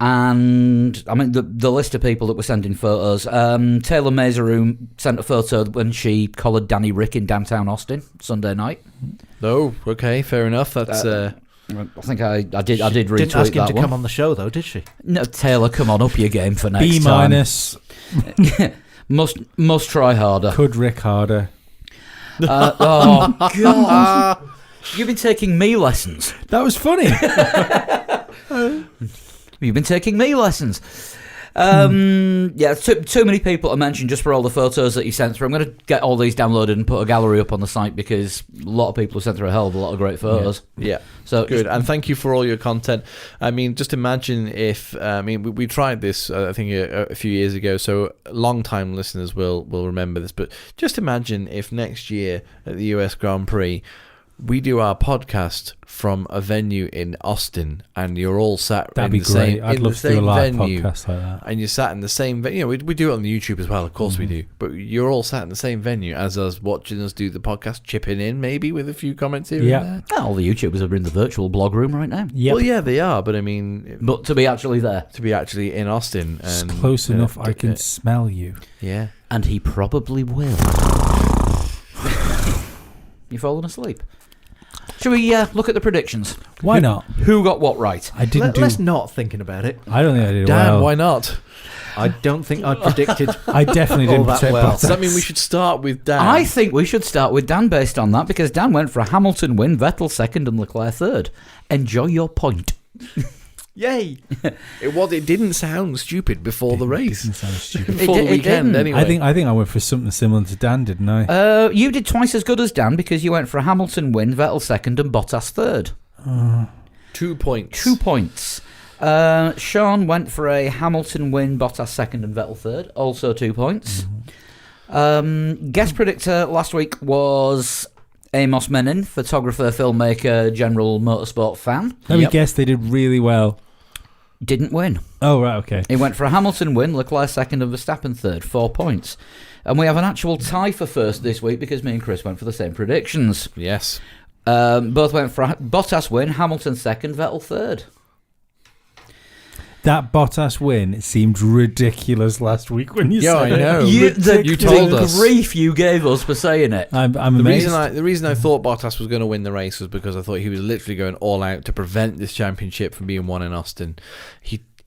Speaker 1: And I mean the list of people that were sending photos. Taylor Mazeroom sent a photo when she collared Danny Rick in downtown Austin Sunday night.
Speaker 3: Oh, okay, fair enough. That's
Speaker 1: I think I did retweet
Speaker 4: Didn't ask him
Speaker 1: that
Speaker 4: to
Speaker 1: one.
Speaker 4: come on the show, though, did she?
Speaker 1: No, Taylor, come on, up your game for next
Speaker 2: B
Speaker 1: time.
Speaker 2: minus.
Speaker 1: Must try harder.
Speaker 2: Could Rick harder?
Speaker 1: Oh God! You've been taking me lessons.
Speaker 2: That was funny.
Speaker 1: You've been taking me lessons. Yeah, too many people to mention just for all the photos that you sent through. I'm going to get all these downloaded and put a gallery up on the site because a lot of people have sent through a hell of a lot of great photos.
Speaker 3: Yeah.
Speaker 1: So
Speaker 3: Good, and thank you for all your content. I mean, just imagine if we tried this I think a few years ago, so long-time listeners will remember this. But just imagine if next year at the US Grand Prix we do our podcast from a venue in Austin, and you're all sat
Speaker 2: That'd
Speaker 3: in
Speaker 2: be
Speaker 3: the
Speaker 2: great.
Speaker 3: same
Speaker 2: I'd
Speaker 3: in the
Speaker 2: love to do a
Speaker 3: same
Speaker 2: live
Speaker 3: venue.
Speaker 2: podcast like that.
Speaker 3: And you're sat in the same venue. You know, we do it on the YouTube as well, of course we do. But you're all sat in the same venue as us, watching us do the podcast, chipping in maybe with a few comments here
Speaker 2: Yeah.
Speaker 3: and there.
Speaker 1: all the YouTubers are in the virtual blog room right now.
Speaker 2: Yep.
Speaker 3: Well, yeah, they are. But I mean,
Speaker 1: But to be actually there,
Speaker 3: to be actually in Austin,
Speaker 2: It's
Speaker 3: and
Speaker 2: close enough I can smell you.
Speaker 3: Yeah.
Speaker 1: and he probably will. You've fallen asleep. Shall we look at the predictions?
Speaker 2: Why not?
Speaker 1: Who got what right?
Speaker 2: I didn't do.
Speaker 4: Let's not thinking about it.
Speaker 2: I don't think I did
Speaker 3: Dan,
Speaker 2: well.
Speaker 3: why not?
Speaker 4: I don't think I predicted.
Speaker 2: I definitely
Speaker 4: all
Speaker 2: didn't
Speaker 4: that
Speaker 2: predict
Speaker 4: well.
Speaker 2: Bottas.
Speaker 3: Does that mean we should start with Dan?
Speaker 1: I think we should start with Dan based on that because Dan went for a Hamilton win, Vettel second, and Leclerc third. Enjoy your point.
Speaker 3: Yay! It didn't sound stupid before the race.
Speaker 2: Didn't sound stupid.
Speaker 3: Before the
Speaker 1: It
Speaker 3: weekend,
Speaker 1: didn't.
Speaker 3: anyway.
Speaker 2: I think I went for something similar to Dan, didn't I?
Speaker 1: You did twice as good as Dan because you went for a Hamilton win, Vettel second, and Bottas third.
Speaker 3: 2 points.
Speaker 1: 2 points. Sean went for a Hamilton win, Bottas second, and Vettel third. Also 2 points. Guest predictor last week was Amos Menin, photographer, filmmaker, general motorsport fan.
Speaker 2: Let me guess, they did really well.
Speaker 1: Didn't win.
Speaker 2: Oh, right, okay.
Speaker 1: He went for a Hamilton win, Leclerc second, and Verstappen third. 4 points. And we have an actual tie for first this week because me and Chris went for the same predictions.
Speaker 3: Yes.
Speaker 1: Both went for a Bottas win, Hamilton second, Vettel third.
Speaker 2: That Bottas win seemed ridiculous last week when you
Speaker 3: Yeah,
Speaker 2: said
Speaker 3: I
Speaker 2: it.
Speaker 3: know.
Speaker 1: You
Speaker 3: told
Speaker 1: the
Speaker 3: us.
Speaker 1: grief you gave us for saying it.
Speaker 2: I'm
Speaker 3: The
Speaker 2: amazed.
Speaker 3: reason I thought Bottas was going to win the race was because I thought he was literally going all out to prevent this championship from being won in Austin.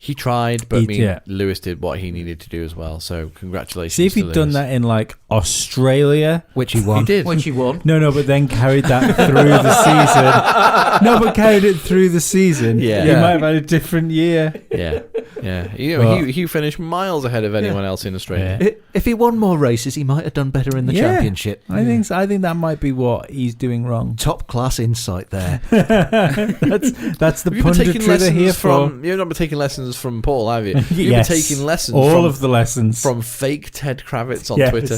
Speaker 3: He tried, but Lewis did what he needed to do as well. So congratulations.
Speaker 2: See if
Speaker 3: to
Speaker 2: he'd done
Speaker 3: Lewis.
Speaker 2: that in like Australia.
Speaker 4: Which he won.
Speaker 3: He did.
Speaker 1: When she won.
Speaker 2: No, but then carried that through the season. No, but carried it through the season.
Speaker 3: Yeah.
Speaker 2: He
Speaker 3: Yeah.
Speaker 2: might have had a different year.
Speaker 3: Yeah, yeah. You know, he finished miles ahead of anyone else in Australia.
Speaker 2: Yeah.
Speaker 4: If he won more races, he might have done better in the
Speaker 2: Yeah.
Speaker 4: championship.
Speaker 2: I think so. I think that might be what he's doing wrong.
Speaker 4: Top class insight there.
Speaker 2: That's the
Speaker 3: Have you been taking
Speaker 2: punditry they're
Speaker 3: lessons
Speaker 2: here for.
Speaker 3: from? You've not been taking lessons from Paul, have you? You've
Speaker 2: Yes.
Speaker 3: been taking lessons
Speaker 2: All
Speaker 3: from,
Speaker 2: of the lessons
Speaker 3: from fake Ted Kravitz on
Speaker 2: Yes.
Speaker 3: Twitter.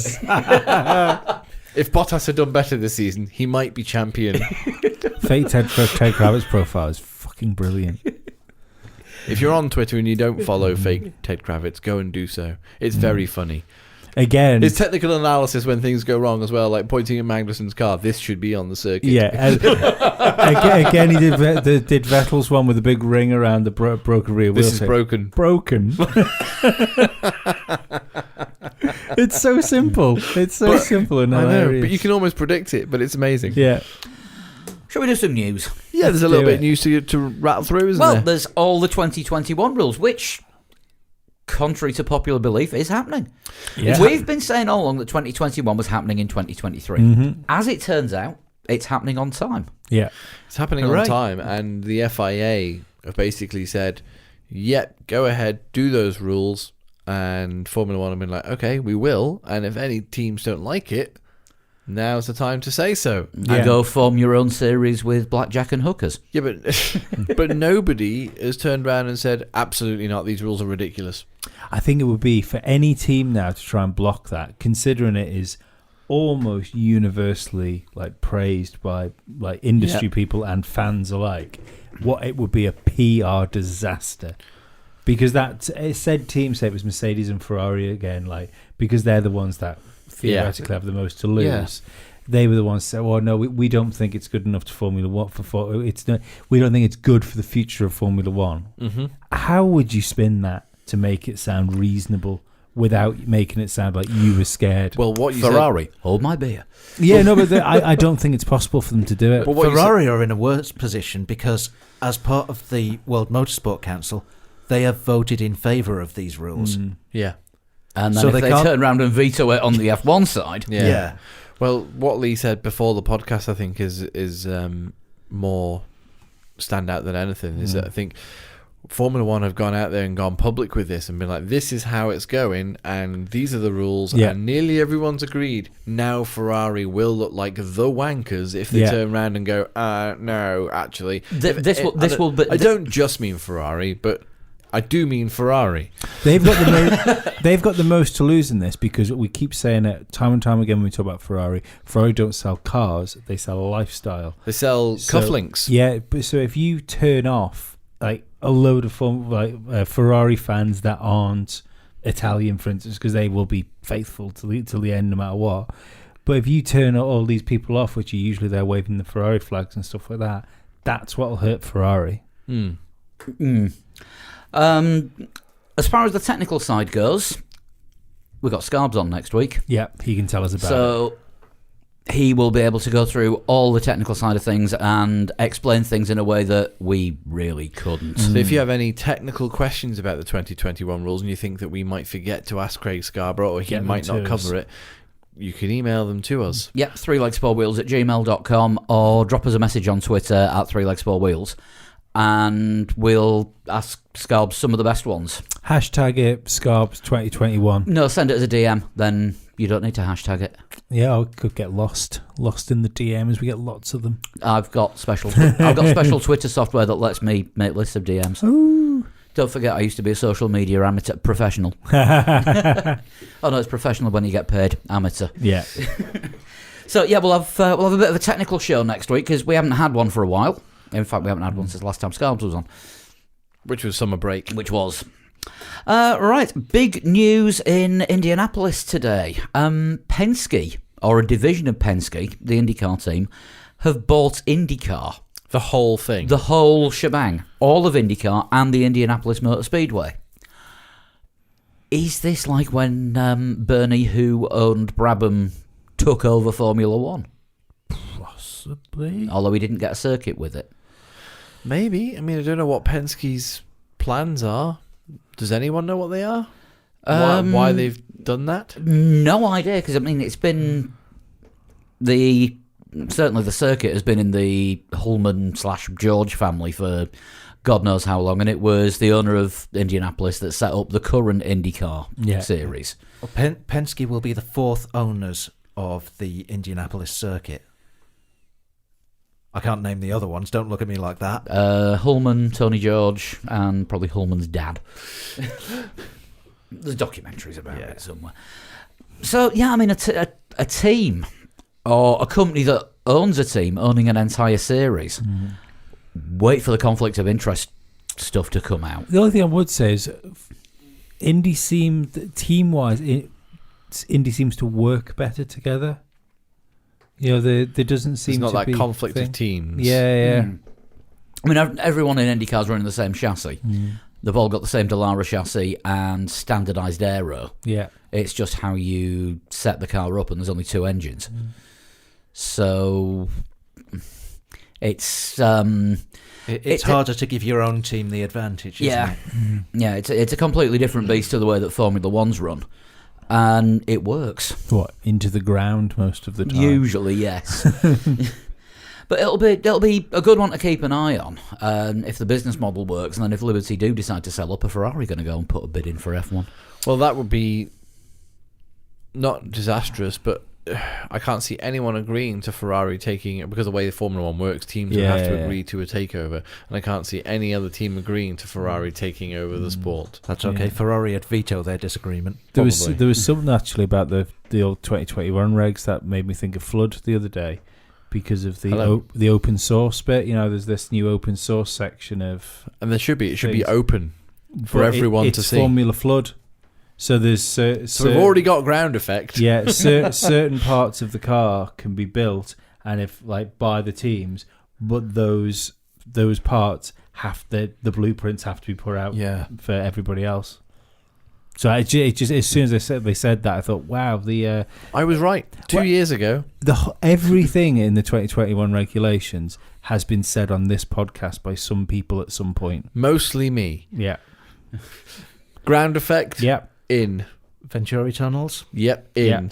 Speaker 3: If Bottas had done better this season, he might be champion.
Speaker 2: Fake Ted Kravitz profile is fucking brilliant.
Speaker 3: If you're on Twitter and you don't follow fake Ted Kravitz, go and do so. It's very funny.
Speaker 2: Again,
Speaker 3: His technical analysis when things go wrong as well, like pointing at Magnussen's car. This should be on the circuit.
Speaker 2: yeah. Again, he did Vettel's one with a big ring around the broken rear wheel.
Speaker 3: This is broken.
Speaker 2: Broken. It's so simple. It's so simple and
Speaker 3: I know,
Speaker 2: hilarious.
Speaker 3: but you can almost predict it, but it's amazing.
Speaker 2: Yeah.
Speaker 1: Shall we do some news?
Speaker 3: Yeah, there's a little
Speaker 2: do
Speaker 3: bit
Speaker 2: it.
Speaker 3: of news to rattle through, isn't
Speaker 1: Well,
Speaker 3: there?
Speaker 1: there's all the 2021 rules, which, contrary to popular belief, is happening.
Speaker 2: Yeah.
Speaker 1: We've been saying all along that 2021 was happening in 2023.
Speaker 2: Mm-hmm.
Speaker 1: As it turns out, it's happening on time.
Speaker 2: Yeah.
Speaker 3: It's happening
Speaker 1: Hooray.
Speaker 3: on time, and the FIA have basically said, yep, go ahead, do those rules. And Formula One have been like, okay, we will. And if any teams don't like it, now's the time to say so.
Speaker 2: Yeah.
Speaker 1: And go form your own series with blackjack and hookers.
Speaker 3: Yeah, but nobody has turned around and said, absolutely not, these rules are ridiculous.
Speaker 2: I think it would be for any team now to try and block that, considering it is almost universally like praised by like industry people and fans alike. What it would be a PR disaster, because that said team, say it was Mercedes and Ferrari again, like because they're the ones that theoretically have the most to lose.
Speaker 3: Yeah.
Speaker 2: They were the ones that said, "Well, no, we don't think it's good enough to Formula One it's not. We don't think it's good for the future of Formula One."
Speaker 3: Mm-hmm.
Speaker 2: How would you spin that to make it sound reasonable without making it sound like you were scared?
Speaker 3: Well, what you
Speaker 1: Ferrari, hold my beer.
Speaker 2: Yeah, no, but I don't think it's possible for them to do it.
Speaker 3: But what you
Speaker 4: Ferrari are in a worse position because, as part of the World Motorsport Council, they have voted in favour of these rules.
Speaker 3: said, yeah.
Speaker 1: And then
Speaker 4: So
Speaker 1: if
Speaker 4: they
Speaker 1: they
Speaker 4: can't-
Speaker 1: turn around and veto it on the F1 side,
Speaker 3: Yeah. Well, what Lee said before the podcast, I think, is more standout than anything. Is that I think Formula One have gone out there and gone public with this and been like, this is how it's going, and these are the rules,
Speaker 2: Yeah.
Speaker 3: and nearly everyone's agreed. Now Ferrari will look like the wankers if they turn around and go, no, actually.
Speaker 1: This will be.
Speaker 3: I don't just mean Ferrari, but I do mean Ferrari.
Speaker 2: They've got they've got the most to lose in this, because we keep saying it time and time again when we talk about Ferrari. Ferrari don't sell cars; they sell a lifestyle.
Speaker 3: They sell
Speaker 2: So-
Speaker 3: cufflinks.
Speaker 2: Yeah, but so if you turn off like a load of Ferrari fans that aren't Italian, for instance, because they will be faithful till the end no matter what. But if you turn all these people off, which are usually they're waving the Ferrari flags and stuff like that, that's what'll hurt Ferrari.
Speaker 1: As far as the technical side goes, we've got Scarbs on next week.
Speaker 2: Yeah, he can tell us about it.
Speaker 1: So he will be able to go through all the technical side of things and explain things in a way that we really couldn't.
Speaker 3: So if you have any technical questions about the 2021 rules and you think that we might forget to ask Craig Scarborough or he
Speaker 2: Get them
Speaker 3: might
Speaker 2: to
Speaker 3: not
Speaker 2: us.
Speaker 3: cover it, you can email them to us.
Speaker 1: Yep, 3legs4wheels@gmail.com, or drop us a message on Twitter at 3legs4wheels, and we'll ask Scarbs some of the best ones.
Speaker 2: Hashtag it Scarbs 2021.
Speaker 1: No, send it as a DM, then you don't need to hashtag it.
Speaker 2: Yeah, I could get lost in the DMs. We get lots of them.
Speaker 1: I've got special Twitter software that lets me make lists of DMs.
Speaker 2: Ooh.
Speaker 1: Don't forget, I used to be a social media amateur professional. Oh no, it's professional when you get paid. Amateur.
Speaker 2: Yeah.
Speaker 1: So yeah, we'll have a bit of a technical show next week because we haven't had one for a while. In fact, we haven't had one since the last time Scarbs was on,
Speaker 3: Which was summer break.
Speaker 1: which was. Right, big news in Indianapolis today. Penske, or a division of Penske, the IndyCar team, have bought IndyCar.
Speaker 3: The whole thing.
Speaker 1: The whole shebang. All of IndyCar and the Indianapolis Motor Speedway. Is this like when Bernie, who owned Brabham, took over Formula One?
Speaker 2: Possibly.
Speaker 1: Although he didn't get a circuit with it.
Speaker 3: Maybe. I mean, I don't know what Penske's plans are. Does anyone know what they are? Why they've done that?
Speaker 1: No idea, because I mean, it's been certainly the circuit has been in the Hullman/George family for God knows how long, and it was the owner of Indianapolis that set up the current IndyCar series.
Speaker 4: Well, Penske will be the fourth owners of the Indianapolis circuit. I can't name the other ones. Don't look at me like that.
Speaker 1: Hullman, Tony George, and probably Hullman's dad. There's documentaries about it somewhere. So, yeah, I mean, a team or a company that owns a team owning an entire series, wait for the conflict of interest stuff to come out.
Speaker 2: The only thing I would say is Indy team-wise, Indy seems to work better together. You know, there doesn't seem
Speaker 3: There's
Speaker 2: to
Speaker 3: not
Speaker 2: be
Speaker 3: that conflict
Speaker 2: thing.
Speaker 3: of teams.
Speaker 2: Yeah.
Speaker 1: I mean, everyone in IndyCar's running the same chassis. They've all got the same Dallara chassis and standardised aero.
Speaker 2: Yeah.
Speaker 1: It's just how you set the car up, and there's only two engines. So it's
Speaker 4: It's harder to give your own team the advantage, isn't it?
Speaker 1: Yeah, it's a completely different beast to the way that Formula One's run, and it works.
Speaker 2: What, into the ground most of the time?
Speaker 1: Usually, yes. But it'll be a good one to keep an eye on. If the business model works, and then if Liberty do decide to sell up, are Ferrari going to go and put a bid in for F1?
Speaker 3: Well, that would be not disastrous, but I can't see anyone agreeing to Ferrari taking it, because of the way the Formula One works, teams would have to agree to a takeover, and I can't see any other team agreeing to Ferrari taking over the sport.
Speaker 4: That's okay.
Speaker 2: Yeah.
Speaker 4: Ferrari had vetoed their disagreement.
Speaker 2: There was something actually about the old 2021 regs that made me think of Flood the other day, because of the open source bit. There's this new open source section of,
Speaker 3: And there should be. It should be
Speaker 2: things.
Speaker 3: open for everyone to see.
Speaker 2: It's Formula Flood. So there's
Speaker 3: So we've already got ground effect.
Speaker 2: Yeah, certain parts of the car can be built, and if by the teams, but those parts the blueprints have to be put out for everybody else. So it just as soon as they said that, I thought, wow,
Speaker 3: I was right 2 years ago.
Speaker 2: Everything in the 2021 regulations has been said on this podcast by some people at some point.
Speaker 3: Mostly me.
Speaker 2: Yeah.
Speaker 3: Ground effect.
Speaker 2: Yep.
Speaker 3: In.
Speaker 4: Venturi tunnels.
Speaker 3: Yep. In.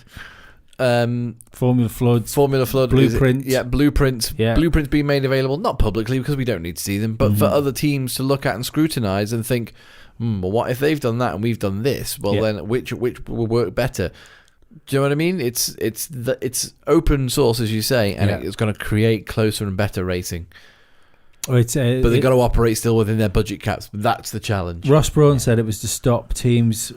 Speaker 2: Formula Flood.
Speaker 3: Blueprints. Blueprints.
Speaker 2: Yeah.
Speaker 3: Blueprints being made available, not publicly because we don't need to see them, but for other teams to look at and scrutinise and think, well, what if they've done that and we've done this? Well, then which will work better? Do you know what I mean? It's open source, as you say, and it's going to create closer and better racing. But they've got to operate still within their budget caps. That's the challenge.
Speaker 2: Ross Brawn said it was to stop teams,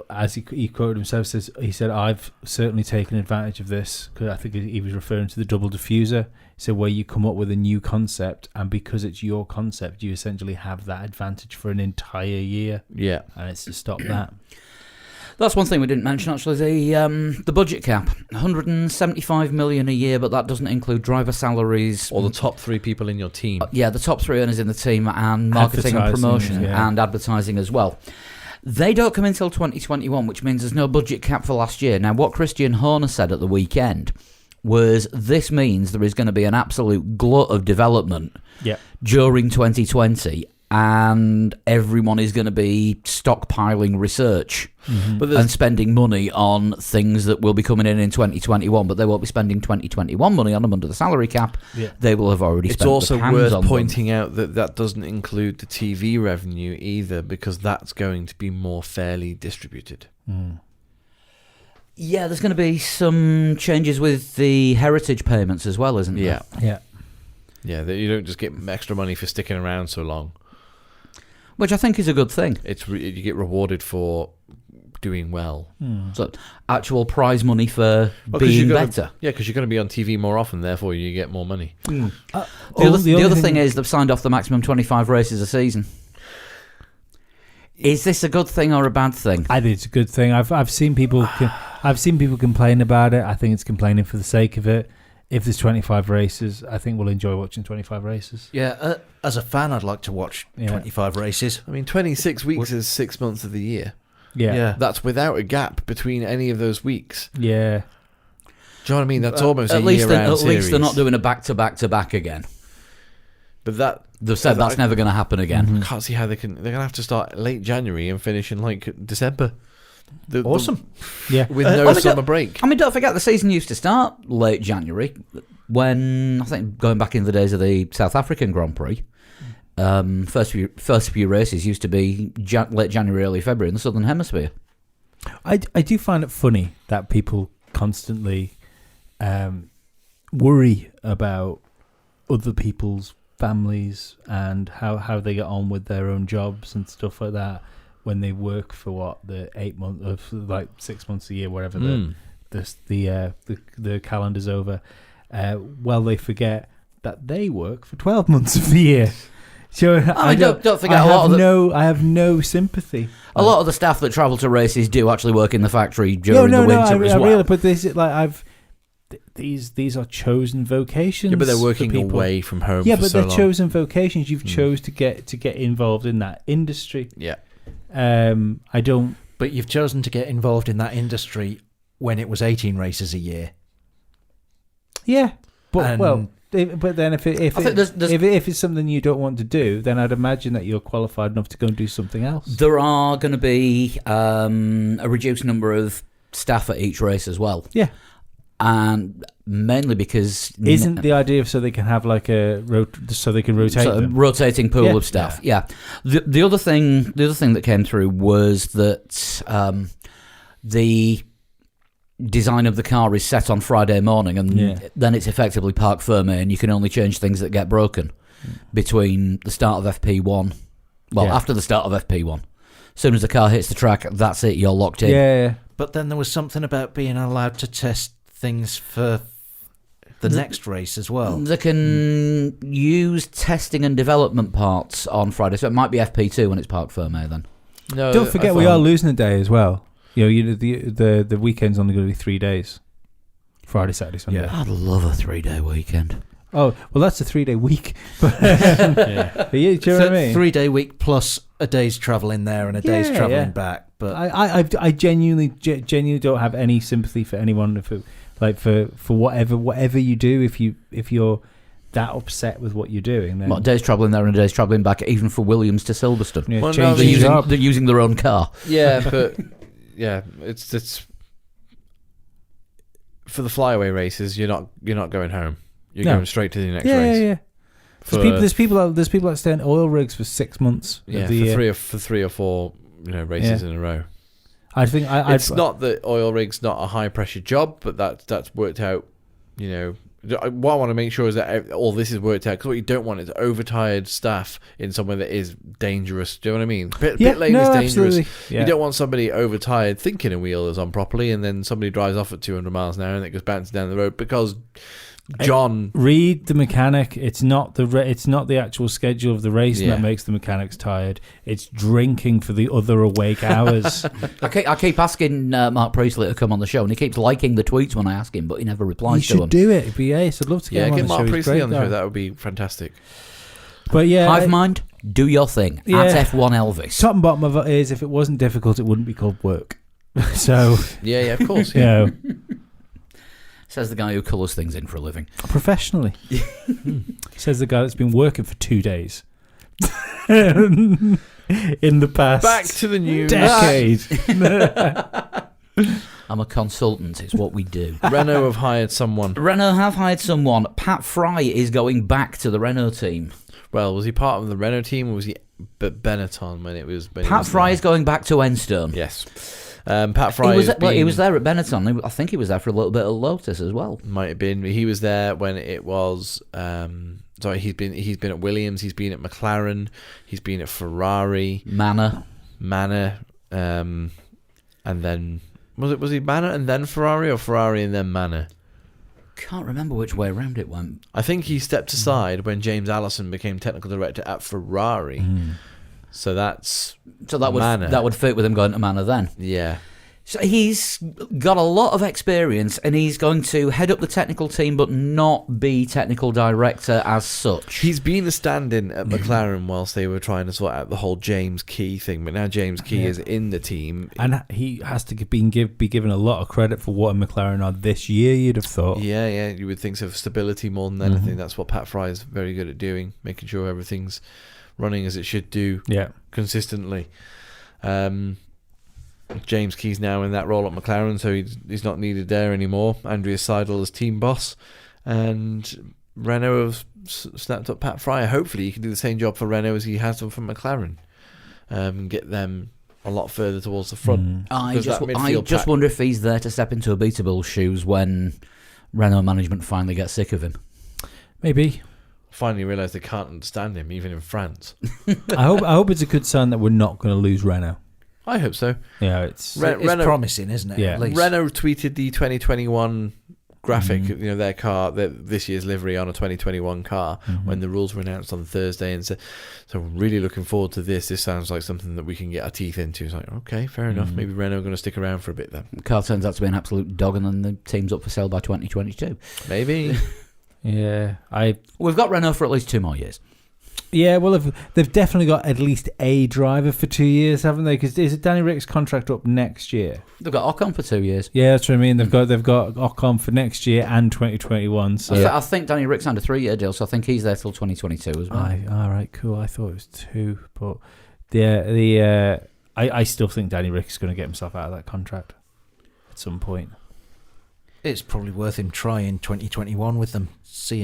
Speaker 2: as he quoted himself, he said, I've certainly taken advantage of this, because I think he was referring to the double diffuser. So where you come up with a new concept, and because it's your concept, you essentially have that advantage for an entire year.
Speaker 3: Yeah.
Speaker 2: And it's to stop that.
Speaker 1: That's one thing we didn't mention, actually, the budget cap. 175 million a year, but that doesn't include driver salaries.
Speaker 3: Or the top 3 people in your team.
Speaker 1: The top 3 earners in the team, and marketing and promotion, and advertising as well. They don't come until 2021, which means there's no budget cap for last year. Now, what Christian Horner said at the weekend was this means there is going to be an absolute glut of development during 2020, and everyone is going to be stockpiling research and spending money on things that will be coming in 2021, but they won't be spending 2021 money on them under the salary cap. They will have already spent the pounds on them.
Speaker 3: It's also worth pointing out that doesn't include the TV revenue either, because that's going to be more fairly distributed.
Speaker 1: Yeah, there's going to be some changes with the heritage payments as well, isn't there?
Speaker 3: Yeah, that you don't just get extra money for sticking around so long.
Speaker 1: Which I think is a good thing.
Speaker 3: You get rewarded for doing well.
Speaker 1: So actual prize money for being better.
Speaker 3: Yeah, because you're going to be on TV more often, therefore you get more money.
Speaker 1: The other thing is they've signed off the maximum 25 races a season. Is this a good thing or a bad thing?
Speaker 2: I think it's a good thing. I've seen people complain about it. I think it's complaining for the sake of it. If there's 25 races, I think we'll enjoy watching 25 races.
Speaker 4: Yeah, as a fan, I'd like to watch 25 races.
Speaker 3: I mean, 26 weeks is 6 months of the year.
Speaker 2: Yeah.
Speaker 3: That's without a gap between any of those weeks.
Speaker 2: Yeah.
Speaker 3: Do you know what I mean? That's almost a year-round series.
Speaker 1: At least they're not doing a back-to-back-to-back again.
Speaker 3: But
Speaker 1: they've said that's never going to happen again.
Speaker 3: I can't see how they're going to have to start late January and finish in December.
Speaker 4: Awesome.
Speaker 3: With no summer break.
Speaker 1: I mean, don't forget the season used to start late January, when I think going back in the days of the South African Grand Prix, first few races used to be late January, early February in the Southern Hemisphere.
Speaker 2: I do find it funny that people constantly worry about other people's families and how they get on with their own jobs and stuff like that when they work for the 8 months of 6 months a year, whatever the calendar's over. Well, they forget that they work for 12 months of the year. So
Speaker 1: don't forget,
Speaker 2: I have no sympathy.
Speaker 1: A lot of the staff that travel to races do actually work in the factory during the winter as well.
Speaker 2: Really, but this these are chosen vocations.
Speaker 3: Yeah, but they're working away from home.
Speaker 2: Yeah,
Speaker 3: for
Speaker 2: but
Speaker 3: so
Speaker 2: they're
Speaker 3: long.
Speaker 2: chosen vocations. You've chose to get involved in that industry.
Speaker 3: Yeah.
Speaker 2: I don't.
Speaker 4: But you've chosen to get involved in that industry when it was 18 races a year.
Speaker 2: Yeah, but but then if it's something you don't want to do, then I'd imagine that you're qualified enough to go and do something else.
Speaker 1: There are going to be a reduced number of staff at each race as well.
Speaker 2: Yeah.
Speaker 1: And mainly because
Speaker 2: isn't the idea so they can have so they can rotate
Speaker 1: a rotating pool of staff? Yeah. The other thing that came through was that the design of the car is set on Friday morning, and
Speaker 2: Yeah.
Speaker 1: then it's effectively parc fermé, and you can only change things that get broken between the start of FP1. Well,
Speaker 2: Yeah.
Speaker 1: after the start of FP1. As soon as the car hits the track, that's it, you're locked in.
Speaker 2: Yeah.
Speaker 4: But then there was something about being allowed to test things for the next race as well.
Speaker 1: They can use testing and development parts on Friday, so it might be FP2 when it's parc fermé then.
Speaker 3: No,
Speaker 2: Don't
Speaker 3: I
Speaker 2: forget, we
Speaker 3: thought-
Speaker 2: are losing a day as well. The weekend's only going to be 3 days. Friday, Saturday, Sunday.
Speaker 1: I'd love a 3-day weekend.
Speaker 2: Oh, well, that's a 3-day week. But yeah, do you know what I mean?
Speaker 4: 3-day week plus a day's travel in there and a day's
Speaker 2: Yeah,
Speaker 4: travelling
Speaker 2: yeah.
Speaker 4: back. But
Speaker 2: I genuinely don't have any sympathy for anyone for whatever you do. If you're that upset with what you're doing, then
Speaker 1: What, a day's travelling there and a day's travelling back, even for Williams to Silverstone.
Speaker 2: yeah,
Speaker 3: Well, no,
Speaker 2: change
Speaker 1: They're
Speaker 2: things
Speaker 1: using,
Speaker 2: up.
Speaker 1: they're using their own car.
Speaker 3: Yeah, but yeah, it's for the flyaway races. You're not going home. You're
Speaker 2: No.
Speaker 3: going straight to the next
Speaker 2: Yeah,
Speaker 3: race.
Speaker 2: yeah.
Speaker 3: For,
Speaker 2: There's people that stay in oil rigs for 6 months.
Speaker 3: yeah,
Speaker 2: of the year.
Speaker 3: for 3 or 4 races in a row.
Speaker 2: I think
Speaker 3: It's not that oil rig's not a high pressure job, but that's worked out. What I want to make sure is that all this is worked out, because what you don't want is overtired staff in somewhere that is dangerous. Do you know what I mean? Pit lane is dangerous.
Speaker 2: absolutely. Yeah.
Speaker 3: You don't want somebody overtired thinking a wheel is on properly, and then somebody drives off at 200 miles an hour and it goes bouncing down the road because John.
Speaker 2: Read the mechanic. It's not the actual schedule of the race
Speaker 3: Yeah.
Speaker 2: that makes the mechanics tired. It's drinking for the other awake hours.
Speaker 1: I keep asking Mark Priestley to come on the show, and he keeps liking the tweets when I ask him, but he never
Speaker 2: You
Speaker 1: replies to
Speaker 2: should
Speaker 1: them.
Speaker 2: do it. It'd be ace. I'd love to get
Speaker 3: Yeah,
Speaker 2: him on
Speaker 3: get
Speaker 2: the
Speaker 3: Mark
Speaker 2: show. He's
Speaker 3: Priestley
Speaker 2: great
Speaker 3: on the show.
Speaker 2: guy.
Speaker 3: That would be fantastic.
Speaker 2: But yeah,
Speaker 1: Hive Mind, do your thing.
Speaker 2: Yeah.
Speaker 1: At F1 Elvis.
Speaker 2: top and bottom of it is, if it wasn't difficult, it wouldn't be called work. So
Speaker 3: Yeah, of course.
Speaker 2: you know,
Speaker 1: Says the guy who colours things in for a living.
Speaker 2: professionally, says the guy that's been working for 2 days in the past
Speaker 3: Back to the news.
Speaker 2: decade.
Speaker 1: I'm a consultant, it's what we do.
Speaker 3: Renault have hired someone.
Speaker 1: Renault have hired someone. Pat Fry is going back to the Renault team.
Speaker 3: Well, was he part of the Renault team, or was he Benetton when it was? When he
Speaker 1: Pat
Speaker 3: was
Speaker 1: Fry
Speaker 3: there?
Speaker 1: is going back to Enstone.
Speaker 3: Yes. Pat Fry
Speaker 1: He was,
Speaker 3: has
Speaker 1: he was
Speaker 3: been-
Speaker 1: there at Benetton. I think he was there for a little bit at Lotus as well.
Speaker 3: Might have been. He was there when it was. Sorry, he's been at Williams. He's been at McLaren. He's been at Ferrari,
Speaker 1: Manor.
Speaker 3: and then was he Manor and then Ferrari, or Ferrari and then Manor?
Speaker 1: Can't remember which way around it went.
Speaker 3: I think he stepped aside when James Allison became technical director at Ferrari. So that's
Speaker 1: So that would
Speaker 3: Manor.
Speaker 1: that would fit with him going to Manor then.
Speaker 3: yeah.
Speaker 1: So he's got a lot of experience, and he's going to head up the technical team, but not be technical director as such.
Speaker 3: He's been a stand-in at McLaren whilst they were trying to sort out the whole James Key thing, but now James Key is in the team.
Speaker 2: And he has to be given a lot of credit for what a McLaren are this year, you'd have thought.
Speaker 3: Yeah, you would think so. Stability more than anything. That's what Pat Fry is very good at doing, making sure everything's running as it should do
Speaker 2: Yeah.
Speaker 3: consistently. James Key's now in that role at McLaren, so he's not needed there anymore. Andrea Seidel as team boss, and Renault have snapped up Pat Fry. Hopefully he can do the same job for Renault as he has done for McLaren, and get them a lot further towards the front.
Speaker 1: I
Speaker 3: Because
Speaker 1: just,
Speaker 3: that
Speaker 1: I
Speaker 3: midfield
Speaker 1: just
Speaker 3: pack-
Speaker 1: wonder if he's there to step into Abitibul's shoes when Renault management finally gets sick of him.
Speaker 2: Maybe.
Speaker 3: Finally realised they can't understand him, even in France.
Speaker 2: I hope it's a good sign that we're not going to lose Renault.
Speaker 3: I hope so.
Speaker 2: Yeah, it's
Speaker 3: Re-
Speaker 4: it's
Speaker 3: Renault-
Speaker 4: promising, isn't it?
Speaker 2: Yeah.
Speaker 4: At least.
Speaker 3: Renault tweeted the 2021 graphic, their car, this year's livery on a 2021 car when the rules were announced on Thursday, and said, so I'm really looking forward to this. This sounds like something that we can get our teeth into. It's like, okay, fair enough. Maybe Renault are going to stick around for a bit then.
Speaker 1: The car turns out to be an absolute dog, and then the team's up for sale by 2022.
Speaker 3: Maybe.
Speaker 2: yeah.
Speaker 1: We've got Renault for at least 2 more years.
Speaker 2: Yeah, well, they've definitely got at least a driver for 2 years, haven't they? Because is it Danny Rick's contract up next year?
Speaker 1: They've got Ocon for 2 years.
Speaker 2: Yeah, that's what I mean. They've got Ocon for next year and 2021. So
Speaker 1: I think Danny Rick signed a 3-year deal, so I think he's there till 2022 as well.
Speaker 2: all right, cool. I thought it was 2, but I still think Danny Rick is going to get himself out of that contract at some point.
Speaker 4: It's probably worth him trying 2021 with them, see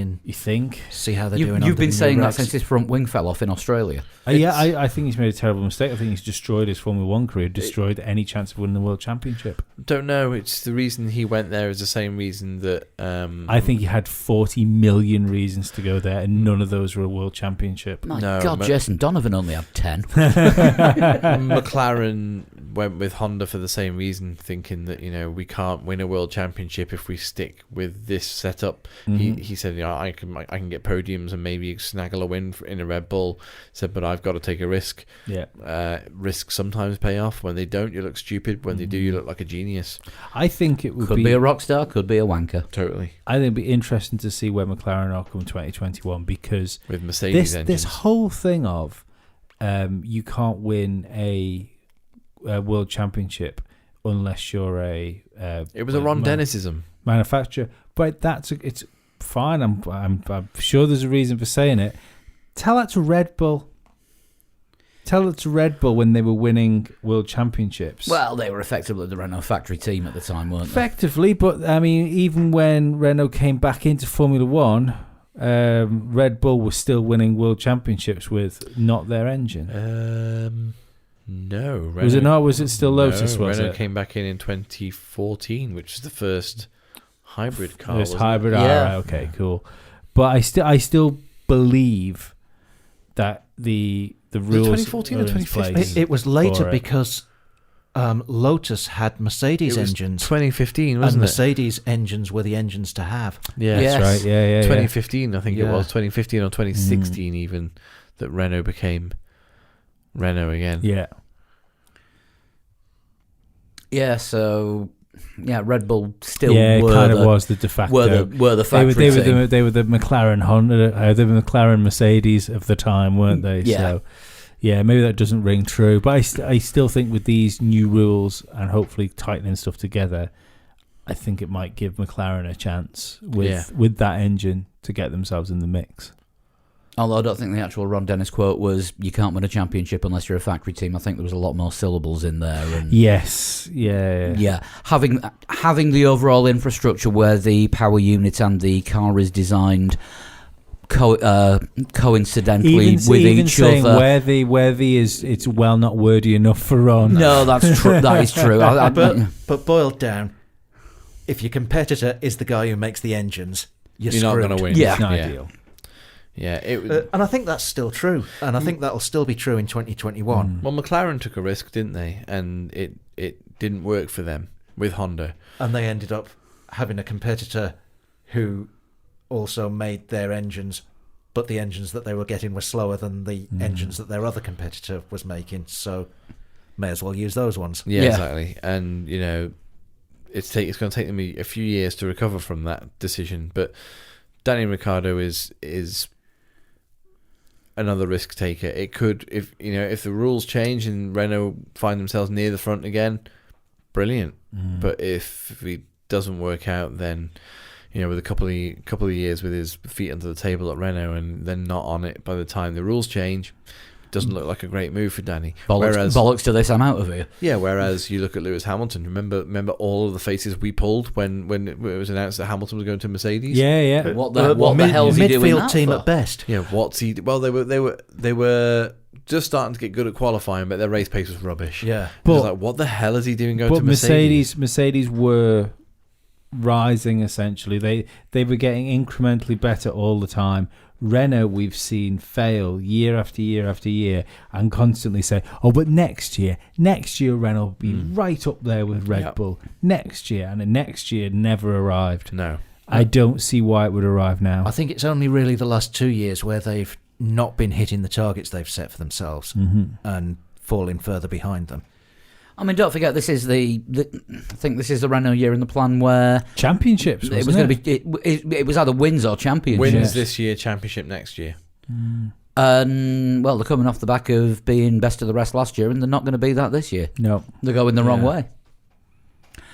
Speaker 4: how they're doing.
Speaker 1: You've been saying that
Speaker 4: regs.
Speaker 1: since his front wing fell off in Australia.
Speaker 2: I think he's made a terrible mistake. I think he's destroyed his Formula 1 career, destroyed any chance of winning the World Championship.
Speaker 3: Don't know. It's the reason he went there is the same reason that...
Speaker 2: I think he had 40 million reasons to go there, and none of those were a World Championship.
Speaker 1: My
Speaker 3: No,
Speaker 1: God, Jason Donovan only had 10.
Speaker 3: McLaren went with Honda for the same reason, thinking that we can't win a World Championship if we stick with this setup. He said, I can get podiums and maybe snaggle a win in a Red Bull. Said, but I've got to take a risk.
Speaker 2: Yeah.
Speaker 3: Risks sometimes pay off. When they don't, you look stupid. When they do, you look like a genius.
Speaker 2: I think it would
Speaker 1: Could be a rock star, could be a wanker.
Speaker 3: Totally.
Speaker 2: I think it'd be interesting to see where McLaren are come 2021, because
Speaker 3: With Mercedes engines.
Speaker 2: this whole thing of you can't win a World Championship unless you're a
Speaker 3: It was a Ron Dennisism.
Speaker 2: manufacturer, but it's fine. I'm sure there's a reason for saying it. Tell that to Red Bull. Tell it to Red Bull when they were winning World Championships.
Speaker 1: Well, they were effectively the Renault factory team at the time, weren't they?
Speaker 2: Effectively, but I mean, even when Renault came back into Formula One, Red Bull was still winning World Championships with not their engine.
Speaker 3: No. Renault,
Speaker 2: Was it not? Was it still Lotus?
Speaker 3: No,
Speaker 2: was
Speaker 3: Renault
Speaker 2: it?
Speaker 3: came back in 2014, which is the first hybrid car.
Speaker 2: This
Speaker 3: wasn't
Speaker 2: hybrid.
Speaker 3: it?
Speaker 1: Yeah.
Speaker 2: Right, okay, cool. But I still believe that the rules
Speaker 3: 2014 or
Speaker 2: are in
Speaker 3: 2015?
Speaker 2: place
Speaker 4: It was later
Speaker 2: for it.
Speaker 4: because Lotus had Mercedes
Speaker 3: It was
Speaker 4: engines,
Speaker 3: 2015,
Speaker 4: and
Speaker 3: wasn't it?
Speaker 4: Mercedes engines were the engines to have.
Speaker 3: Yeah,
Speaker 1: Yes.
Speaker 2: That's right. Yeah.
Speaker 3: 2015, I think it
Speaker 4: Yeah.
Speaker 3: was 2015 or 2016 even that Renault became Renault again.
Speaker 2: Yeah.
Speaker 1: Yeah, so Red Bull still
Speaker 2: Yeah, it
Speaker 1: were
Speaker 2: kind
Speaker 1: the,
Speaker 2: of was the de facto.
Speaker 1: were the factory team.
Speaker 2: They were the McLaren Honda, the McLaren Mercedes of the time, weren't they?
Speaker 1: Yeah.
Speaker 2: So, yeah, maybe that doesn't ring true. But I still think with these new rules and hopefully tightening stuff together, I think it might give McLaren a chance with that engine to get themselves in the mix.
Speaker 1: Although I don't think the actual Ron Dennis quote was, you can't win a championship unless you're a factory team. I think there was a lot more syllables in there. And
Speaker 2: Yes, yeah.
Speaker 1: yeah, having the overall infrastructure where the power unit and the car is designed coincidentally with
Speaker 2: even
Speaker 1: each
Speaker 2: saying
Speaker 1: other.
Speaker 2: where the is, it's well not wordy enough for Ron.
Speaker 1: No, that's true. That is true.
Speaker 4: But boiled down, if your competitor is the guy who makes the engines, you're
Speaker 3: not
Speaker 4: screwed.
Speaker 3: going to win.
Speaker 1: Yeah.
Speaker 2: It's not
Speaker 3: Yeah.
Speaker 2: ideal.
Speaker 3: Yeah, it was.
Speaker 4: And I think that's still true, and I think that'll still be true in 2021.
Speaker 3: Well, McLaren took a risk, didn't they? And it didn't work for them with Honda.
Speaker 4: And they ended up having a competitor who also made their engines, but the engines that they were getting were slower than the engines that their other competitor was making, so may as well use those ones.
Speaker 3: Yeah,
Speaker 1: Yeah.
Speaker 3: exactly. And it's going to take them a few years to recover from that decision. But Danny Ricciardo is another risk taker. It could, if the rules change and Renault find themselves near the front again, brilliant. But if it doesn't work out, then with a couple of years with his feet under the table at Renault and then not on it by the time the rules change, it doesn't look like a great move for Danny.
Speaker 1: bollocks to this, I'm out of here.
Speaker 3: Yeah, whereas you look at Lewis Hamilton. Remember all of the faces we pulled when it was announced that Hamilton was going to Mercedes.
Speaker 2: Yeah.
Speaker 1: What the hell is he doing
Speaker 4: midfield
Speaker 1: that
Speaker 4: team
Speaker 1: for?
Speaker 4: at best.
Speaker 3: Yeah, what's he? Well, they were just starting to get good at qualifying, but their race pace was rubbish.
Speaker 4: Yeah,
Speaker 3: But like, what the hell is he doing going to Mercedes?
Speaker 2: Mercedes were rising essentially. They were getting incrementally better all the time. Renault we've seen fail year after year after year and constantly say, oh, but next year Renault will be right up there with Red Bull next year, and the next year never arrived.
Speaker 3: No.
Speaker 2: I don't see why it would arrive now.
Speaker 4: I think it's only really the last 2 years where they've not been hitting the targets they've set for themselves and falling further behind them.
Speaker 1: I mean, don't forget, this is I think this is the Renault year in the plan where
Speaker 2: Championships,
Speaker 1: it was going to be. It was either wins or championships.
Speaker 3: Wins this year, championship next year.
Speaker 1: And well, they're coming off the back of being best of the rest last year, and they're not going to be that this year.
Speaker 2: No.
Speaker 1: They're going the wrong way.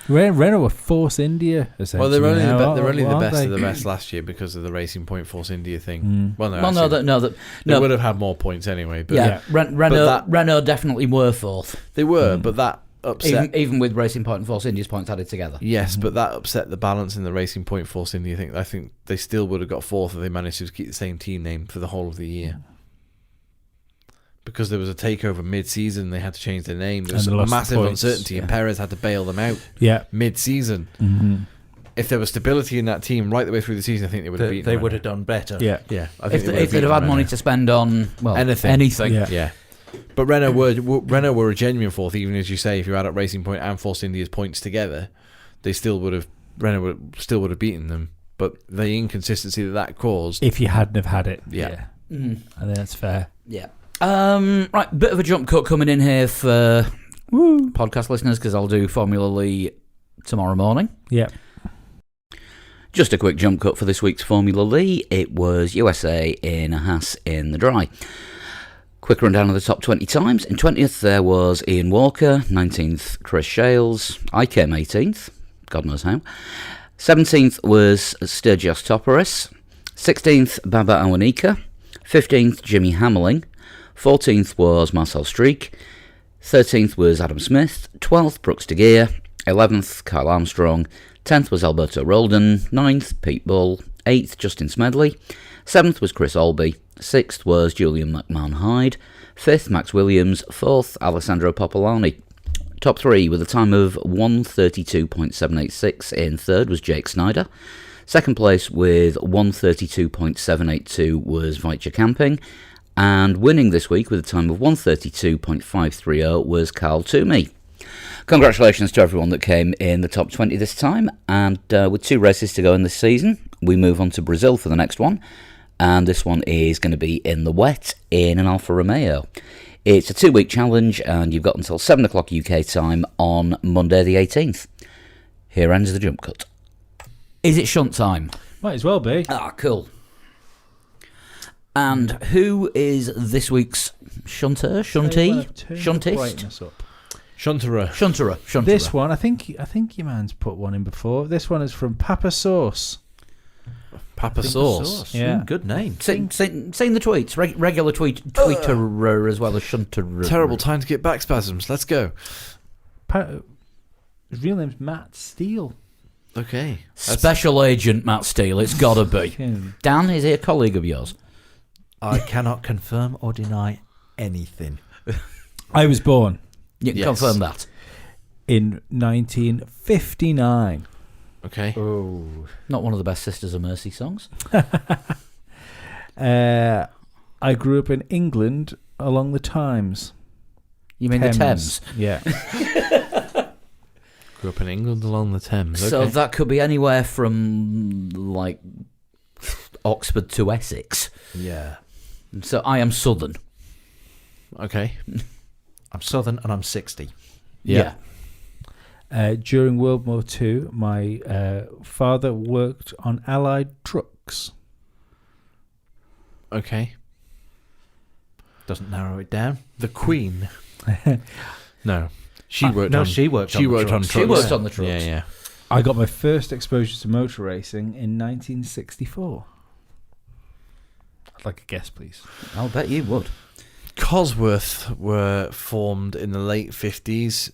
Speaker 2: Renault were Force India, essentially.
Speaker 3: Well, they're only
Speaker 2: now,
Speaker 3: they're only the
Speaker 2: aren't
Speaker 3: best
Speaker 2: they?
Speaker 3: of the best last year because of the Racing Point Force India thing. Well, no,
Speaker 1: Well,
Speaker 3: actually, they
Speaker 1: no.
Speaker 3: would have had more points anyway. But
Speaker 1: Yeah,
Speaker 2: Yeah.
Speaker 1: Renault definitely were fourth.
Speaker 3: they were, but upset.
Speaker 1: Even with Racing Point and Force India's points added together.
Speaker 3: Yes, but that upset the balance in the Racing Point Force India. I think they still would have got fourth if they managed to keep the same team name for the whole of the year. Because there was a takeover mid-season, they had to change their name. There was
Speaker 2: And
Speaker 3: a
Speaker 2: lost the
Speaker 3: massive
Speaker 2: points,
Speaker 3: uncertainty, and Perez had to bail them out
Speaker 2: Yeah.
Speaker 3: mid-season.
Speaker 2: Mm-hmm.
Speaker 3: If there was stability in that team right the way through the season, I think they would have beaten.
Speaker 4: They
Speaker 3: them.
Speaker 4: would have done better.
Speaker 2: Yeah.
Speaker 3: Yeah, I think
Speaker 1: If they'd have had money to spend on anything.
Speaker 2: Yeah.
Speaker 3: Yeah. But Renault were a genuine fourth, even as you say, if you add up Racing Point and Force India's points together, Renault still would have beaten them. But the inconsistency that caused,
Speaker 2: If you hadn't have had it.
Speaker 3: Yeah.
Speaker 1: Mm.
Speaker 2: I think that's fair.
Speaker 1: Yeah. Right, bit of a jump cut coming in here for podcast listeners because I'll do Formula Lee tomorrow morning.
Speaker 2: Yeah.
Speaker 1: Just a quick jump cut for this week's Formula Lee. It was USA in a Haas in the dry. Quick rundown of the top 20 times. In 20th there was Ian Walker, 19th Chris Shales. I came 18th, God knows how. 17th was Sturgios Toparis. 16th Baba Awanika. 15th Jimmy Hammerling. 14th was Marcel Streak. 13th was Adam Smith. 12th Brooks de Geer. 11th Kyle Armstrong. 10th was Alberto Roldan. 9th Pete Bull. 8th Justin Smedley. 7th was Chris Albee. 6th was Julian McMahon Hyde. 5th Max Williams. 4th Alessandro Popolani. Top 3 with a time of 1:32.786 in third was Jake Snyder. Second place with 1:32.782 was Vajcha Camping. And winning this week with a time of 1:32.530 was Carl Toomey. Congratulations to everyone that came in the top 20 this time. And with 2 races to go in this season, we move on to Brazil for the next one. And this one is going to be in the wet in an Alfa Romeo. It's a 2-week challenge, and you've got until 7 o'clock UK time on Monday the 18th. Here ends the jump cut. Is it shunt time?
Speaker 2: Might as well be.
Speaker 1: Ah, cool. And who is this week's shunter, shuntee, shuntist?
Speaker 2: Brightness up.
Speaker 1: Shunterer.
Speaker 2: This one, I think your man's put one in before. This one is from Papa Sauce.
Speaker 3: Papa Sauce.
Speaker 2: Yeah.
Speaker 4: Good name.
Speaker 1: Seen the tweets, regular tweeter as well as shunter.
Speaker 3: Terrible time to get back spasms. Let's go.
Speaker 2: His real name's Matt Steele.
Speaker 3: Okay.
Speaker 1: Special Agent Matt Steele, it's gotta be. Dan, is he a colleague of yours?
Speaker 4: I cannot confirm or deny anything.
Speaker 2: I was born
Speaker 1: You can
Speaker 3: Yes.
Speaker 1: confirm that.
Speaker 2: in 1959.
Speaker 3: Okay.
Speaker 4: Oh.
Speaker 1: Not one of the best Sisters of Mercy songs.
Speaker 2: I grew up in England along the Thames.
Speaker 1: You mean the Thames?
Speaker 2: Yeah.
Speaker 3: Grew up in England along the Thames. Okay.
Speaker 1: So that could be anywhere from, like, Oxford to Essex.
Speaker 4: Yeah.
Speaker 1: So I am Southern.
Speaker 3: Okay.
Speaker 4: I'm Southern and I'm 60.
Speaker 1: Yeah.
Speaker 2: During World War II, my father worked on Allied trucks.
Speaker 3: Okay.
Speaker 4: Doesn't narrow it down.
Speaker 3: The Queen. No. She worked
Speaker 4: no,
Speaker 3: on
Speaker 4: she worked on the trucks.
Speaker 1: She worked on the trucks.
Speaker 3: Yeah, yeah.
Speaker 2: I got my first exposure to motor racing in 1964. I'd like a guess, please.
Speaker 1: I'll bet you would.
Speaker 3: Cosworth were formed in the late 50s.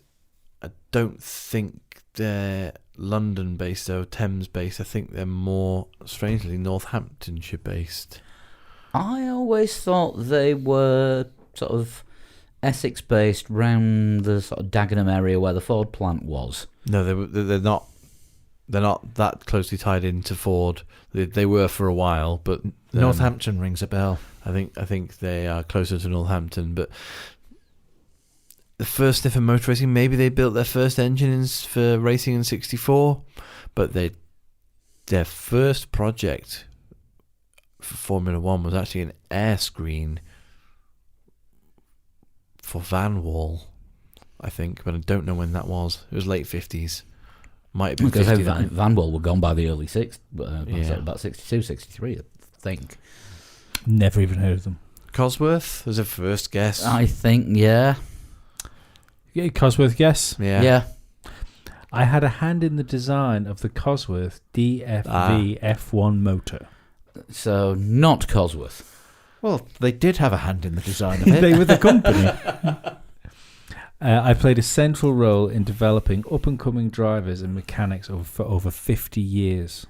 Speaker 3: I don't think they're London-based, though, Thames-based. I think they're more, strangely, Northamptonshire-based.
Speaker 1: I always thought they were sort of Essex-based, round the sort of Dagenham area where the Ford plant was.
Speaker 3: No, they're not. They're not that closely tied into Ford. They were for a while, but
Speaker 4: Northampton rings a bell.
Speaker 3: I think they are closer to Northampton. But the first sniff of motor racing, maybe they built their first engines for racing in '64, but their first project for Formula One was actually an air screen for Van Wall, I think, but I don't know when that was. It was late 50s. Might have been
Speaker 1: Because
Speaker 3: 59.
Speaker 1: Van Wall were gone by the early 60s,
Speaker 3: Yeah.
Speaker 1: about 62, 63, I think.
Speaker 2: Never even heard of them.
Speaker 3: Cosworth was a first guess.
Speaker 1: I think, yeah.
Speaker 2: Yeah, Cosworth guess.
Speaker 1: Yeah.
Speaker 2: I had a hand in the design of the Cosworth DFV F1 motor.
Speaker 1: So, not Cosworth.
Speaker 4: Well, they did have a hand in the design of it.
Speaker 2: They were the company. I played a central role in developing up-and-coming drivers and mechanics for over 50 years.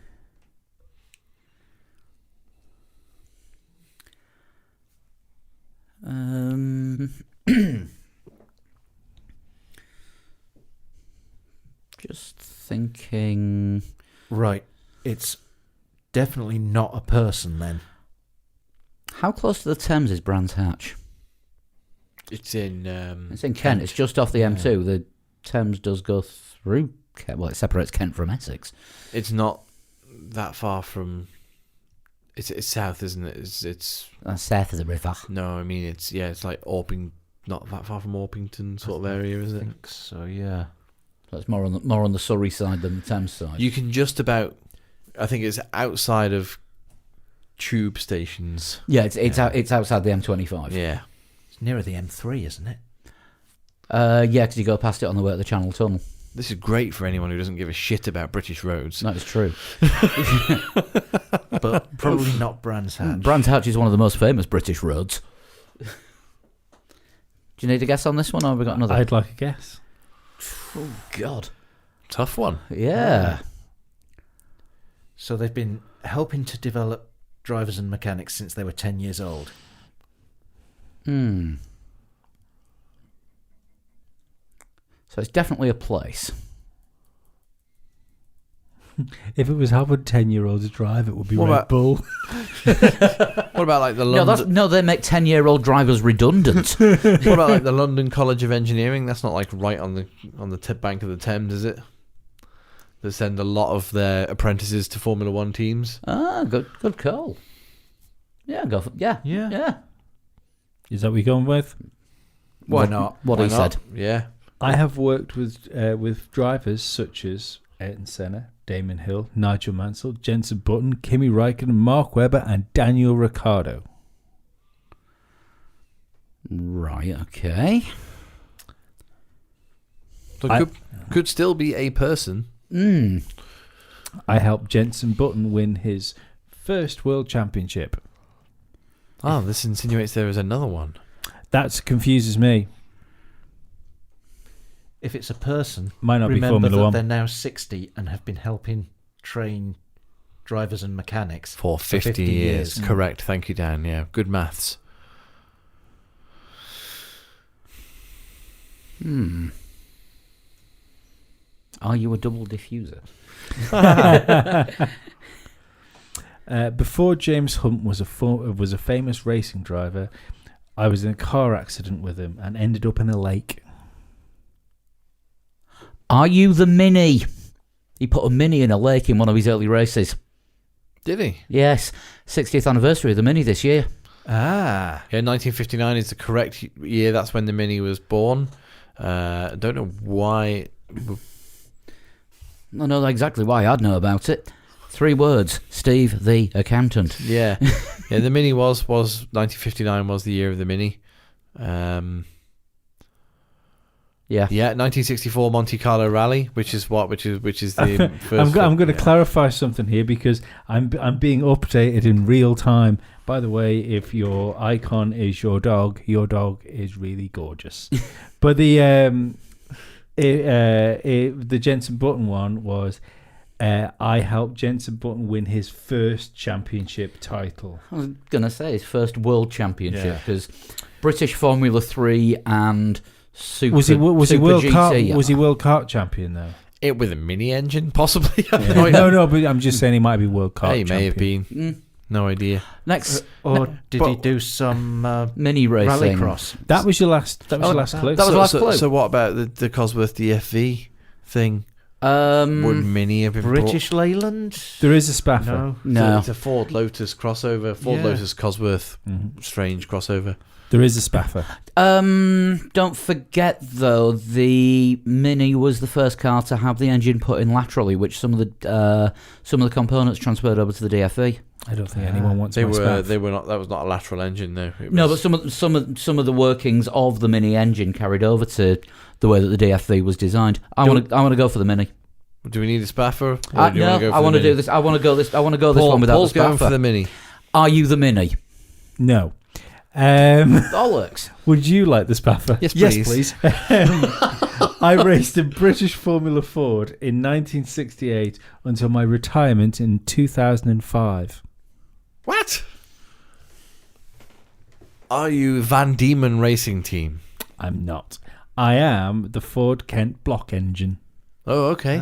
Speaker 1: Just thinking.
Speaker 4: Right. It's definitely not a person then.
Speaker 1: How close to the Thames is Brands Hatch?
Speaker 3: It's in.
Speaker 1: It's in Kent. It's just off the M2. The Thames does go through Kent. Well, it separates Kent from Essex.
Speaker 3: It's not that far from. It's south, isn't it? It's
Speaker 1: That's south of the river.
Speaker 3: no, I mean it's like Orping, not that far from Orpington sort of area, is
Speaker 4: I
Speaker 3: it?
Speaker 4: think so, yeah.
Speaker 1: So it's more on the Surrey side than the Thames side.
Speaker 3: You can just about. I think it's outside of tube stations.
Speaker 1: Yeah, it's outside the M25.
Speaker 3: Yeah.
Speaker 4: It's nearer the M3, isn't it?
Speaker 1: Yeah, because you go past it on the way to the Channel Tunnel.
Speaker 3: This is great for anyone who doesn't give a shit about British roads.
Speaker 1: That is true.
Speaker 4: But probably not Brands Hatch.
Speaker 1: Brands Hatch is one of the most famous British roads. Do you need a guess on this one, or have we got another?
Speaker 2: I'd like a guess.
Speaker 1: Oh, God.
Speaker 3: Tough one.
Speaker 1: Yeah.
Speaker 4: So they've been helping to develop drivers and mechanics since they were 10 years old.
Speaker 1: So it's definitely a place.
Speaker 2: If it was how would 10-year-olds drive, it would be
Speaker 3: What
Speaker 2: Red
Speaker 3: about-
Speaker 2: Bull.
Speaker 3: What about like the London?
Speaker 1: No, they make 10-year-old drivers redundant.
Speaker 3: What about like the London College of Engineering? That's not like right on the bank of the Thames, is it? They send a lot of their apprentices to Formula One teams.
Speaker 1: Good call. Yeah, go for yeah.
Speaker 2: Is that what you're going with?
Speaker 4: Why not?
Speaker 1: What
Speaker 3: Why
Speaker 1: he
Speaker 3: not?
Speaker 1: said.
Speaker 3: Yeah.
Speaker 2: I have worked with drivers such as Ayrton Senna, Damon Hill, Nigel Mansell, Jenson Button, Kimi Räikkönen, Mark Webber, and Daniel Ricciardo.
Speaker 1: Right, okay.
Speaker 3: So could still be a person.
Speaker 2: I helped Jenson Button win his first world championship.
Speaker 3: Oh, this insinuates there is another one.
Speaker 2: That confuses me.
Speaker 4: If it's a person,
Speaker 2: Might not be
Speaker 4: remember
Speaker 2: Formula
Speaker 4: that
Speaker 2: One.
Speaker 4: they're now 60 and have been helping train drivers and mechanics
Speaker 3: For 50 years. Correct. Thank you, Dan. Yeah. Good maths.
Speaker 1: Are you a double diffuser?
Speaker 2: Before James Hunt was a famous racing driver, I was in a car accident with him and ended up in a lake.
Speaker 1: Are you the Mini? He put a Mini in a lake in one of his early races.
Speaker 3: Did he?
Speaker 1: Yes, 60th anniversary of the Mini this year.
Speaker 4: Ah.
Speaker 3: Yeah, 1959 is the correct year. That's when the Mini was born. I don't know why.
Speaker 1: I know exactly why I'd know about it. 3 words. Steve the accountant.
Speaker 3: Yeah. Yeah, the Mini was 1959 was the year of the Mini.
Speaker 1: Yeah.
Speaker 3: Yeah, 1964 Monte Carlo Rally, which is the first.
Speaker 2: I'm going to clarify something here because I'm being updated in real time. By the way, if your icon is your dog is really gorgeous. But the Jenson Button one was I helped Jenson Button win his first championship title.
Speaker 1: I was going to say his first world championship
Speaker 2: Yeah.
Speaker 1: because British Formula 3 and Super
Speaker 2: Was he world
Speaker 1: GT,
Speaker 2: kart? Was he world kart champion though?
Speaker 3: It with a Mini engine, possibly.
Speaker 2: No, but I'm just saying he might be world kart.
Speaker 3: He may have
Speaker 2: champion.
Speaker 3: been. No idea.
Speaker 1: Next,
Speaker 4: Or did he do some
Speaker 1: Mini racing.
Speaker 4: rallycross?
Speaker 2: That was your last. That was your last clue.
Speaker 1: that was the last clue.
Speaker 3: So what about the Cosworth DFV thing? Would Mini have been
Speaker 4: British Leyland?
Speaker 2: There is a spaffer.
Speaker 4: No.
Speaker 1: No.
Speaker 3: It's a Ford Lotus crossover. Ford
Speaker 4: Yeah.
Speaker 3: Lotus Cosworth.
Speaker 2: Mhm.
Speaker 3: Strange crossover.
Speaker 2: There is a spaffer.
Speaker 1: Don't forget though, the Mini was the first car to have the engine put in laterally, which some of the components transferred over to the DFE.
Speaker 2: I don't think anyone wants
Speaker 3: They
Speaker 2: my
Speaker 3: were
Speaker 2: spaff.
Speaker 3: they were not. That was not a lateral engine though. It
Speaker 1: No,
Speaker 3: was-
Speaker 1: but some of the workings of the Mini engine carried over to the way that the DFV was designed. I want to go for the Mini.
Speaker 3: do we need a spaffer? Or do you
Speaker 1: No,
Speaker 3: wanna go for
Speaker 1: I
Speaker 3: the
Speaker 1: want to
Speaker 3: Mini?
Speaker 1: do this. I want to go this one without
Speaker 3: Paul's
Speaker 1: the
Speaker 3: going for
Speaker 1: spaffer.
Speaker 3: the Mini.
Speaker 1: Are you the Mini?
Speaker 2: No.
Speaker 1: Bollocks.
Speaker 2: Would you like this, Paffer?
Speaker 3: Yes,
Speaker 4: Yes,
Speaker 3: please.
Speaker 2: I raced a British Formula Ford in 1968 until my retirement in 2005.
Speaker 3: What? Are you Van Diemen Racing Team?
Speaker 2: I'm not. I am the Ford Kent block engine.
Speaker 3: Oh, okay.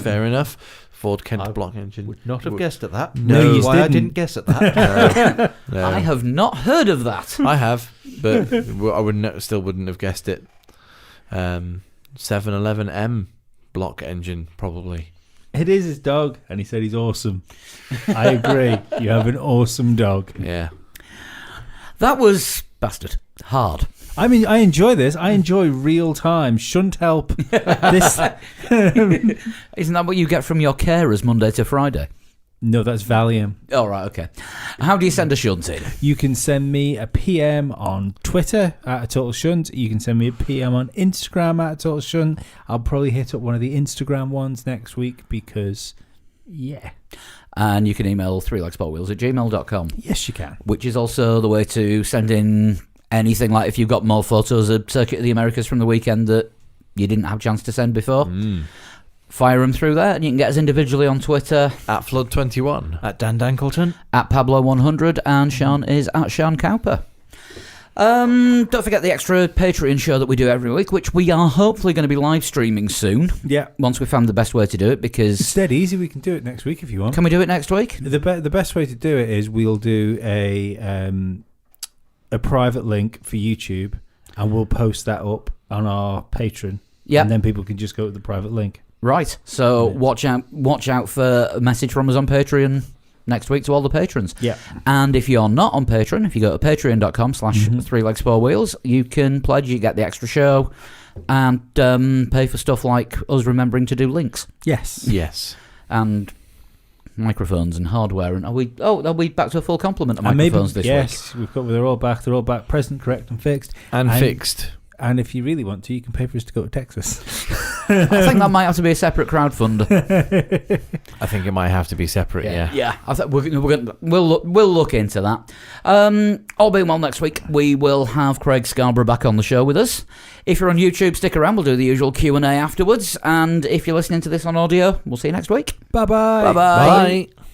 Speaker 3: Fair enough. Ford Kent
Speaker 4: I
Speaker 3: block engine.
Speaker 4: Would not have guessed at that.
Speaker 2: No, you
Speaker 4: Why I
Speaker 2: didn't.
Speaker 4: didn't guess at that.
Speaker 3: No.
Speaker 1: I have not heard of that.
Speaker 3: I have, but I still wouldn't have guessed it. 711M block engine, probably.
Speaker 2: It is his dog, and he said he's awesome. I agree. You have an awesome dog.
Speaker 3: Yeah.
Speaker 1: That was bastard hard.
Speaker 2: I mean, I enjoy this. I enjoy real time. Shunt help. This.
Speaker 1: Isn't that what you get from your carers Monday to Friday?
Speaker 2: No, that's Valium.
Speaker 1: All right, okay. How do you send a shunt in?
Speaker 2: You can send me a PM on Twitter at a Total Shunt. You can send me a PM on Instagram at a Total Shunt. I'll probably hit up one of the Instagram ones next week because, yeah.
Speaker 1: And you can email 3legsportwheels@gmail.com,
Speaker 2: Yes, you can.
Speaker 1: which is also the way to send in anything, like if you've got more photos of Circuit of the Americas from the weekend that you didn't have a chance to send before. Fire them through there, and you can get us individually on Twitter
Speaker 3: At Flood21.
Speaker 4: At Dan Dankleton.
Speaker 1: at Pablo100, and Sean is at Sean Cowper. Don't forget the extra Patreon show that we do every week, which we are hopefully going to be live streaming soon,
Speaker 2: Yeah.
Speaker 1: once we found the best way to do it,
Speaker 2: It's
Speaker 1: because...
Speaker 2: dead easy. We can do it next week if you want.
Speaker 1: Can we do it next week?
Speaker 2: The best way to do it is we'll do a private link for YouTube, and we'll post that up on our Patreon.
Speaker 1: Yeah.
Speaker 2: And then people can just go to the private link.
Speaker 1: Right, so
Speaker 2: Yeah.
Speaker 1: watch out for a message from us on Patreon next week to all the patrons.
Speaker 2: Yeah.
Speaker 1: And if you're not on Patreon, if you go to patreon.com/3legs4wheels, you can pledge, you get the extra show, and pay for stuff like us remembering to do links
Speaker 2: Yes.
Speaker 3: Yes.
Speaker 1: and microphones and hardware. And are we back to a full complement of
Speaker 2: And maybe,
Speaker 1: microphones this week?
Speaker 2: yes, they're all back. They're all back, present, correct, and fixed.
Speaker 3: And
Speaker 2: And-
Speaker 3: fixed.
Speaker 2: And if you really want to, you can pay for us to go to Texas.
Speaker 1: I think that might have to be a separate crowdfunder.
Speaker 3: I think it might have to be separate, yeah.
Speaker 1: Yeah, I think we'll look into that. All being well, next week we will have Craig Scarborough back on the show with us. If you're on YouTube, stick around. We'll do the usual Q&A afterwards. And if you're listening to this on audio, we'll see you next week.
Speaker 2: Bye-bye.
Speaker 1: Bye-bye.
Speaker 3: Bye.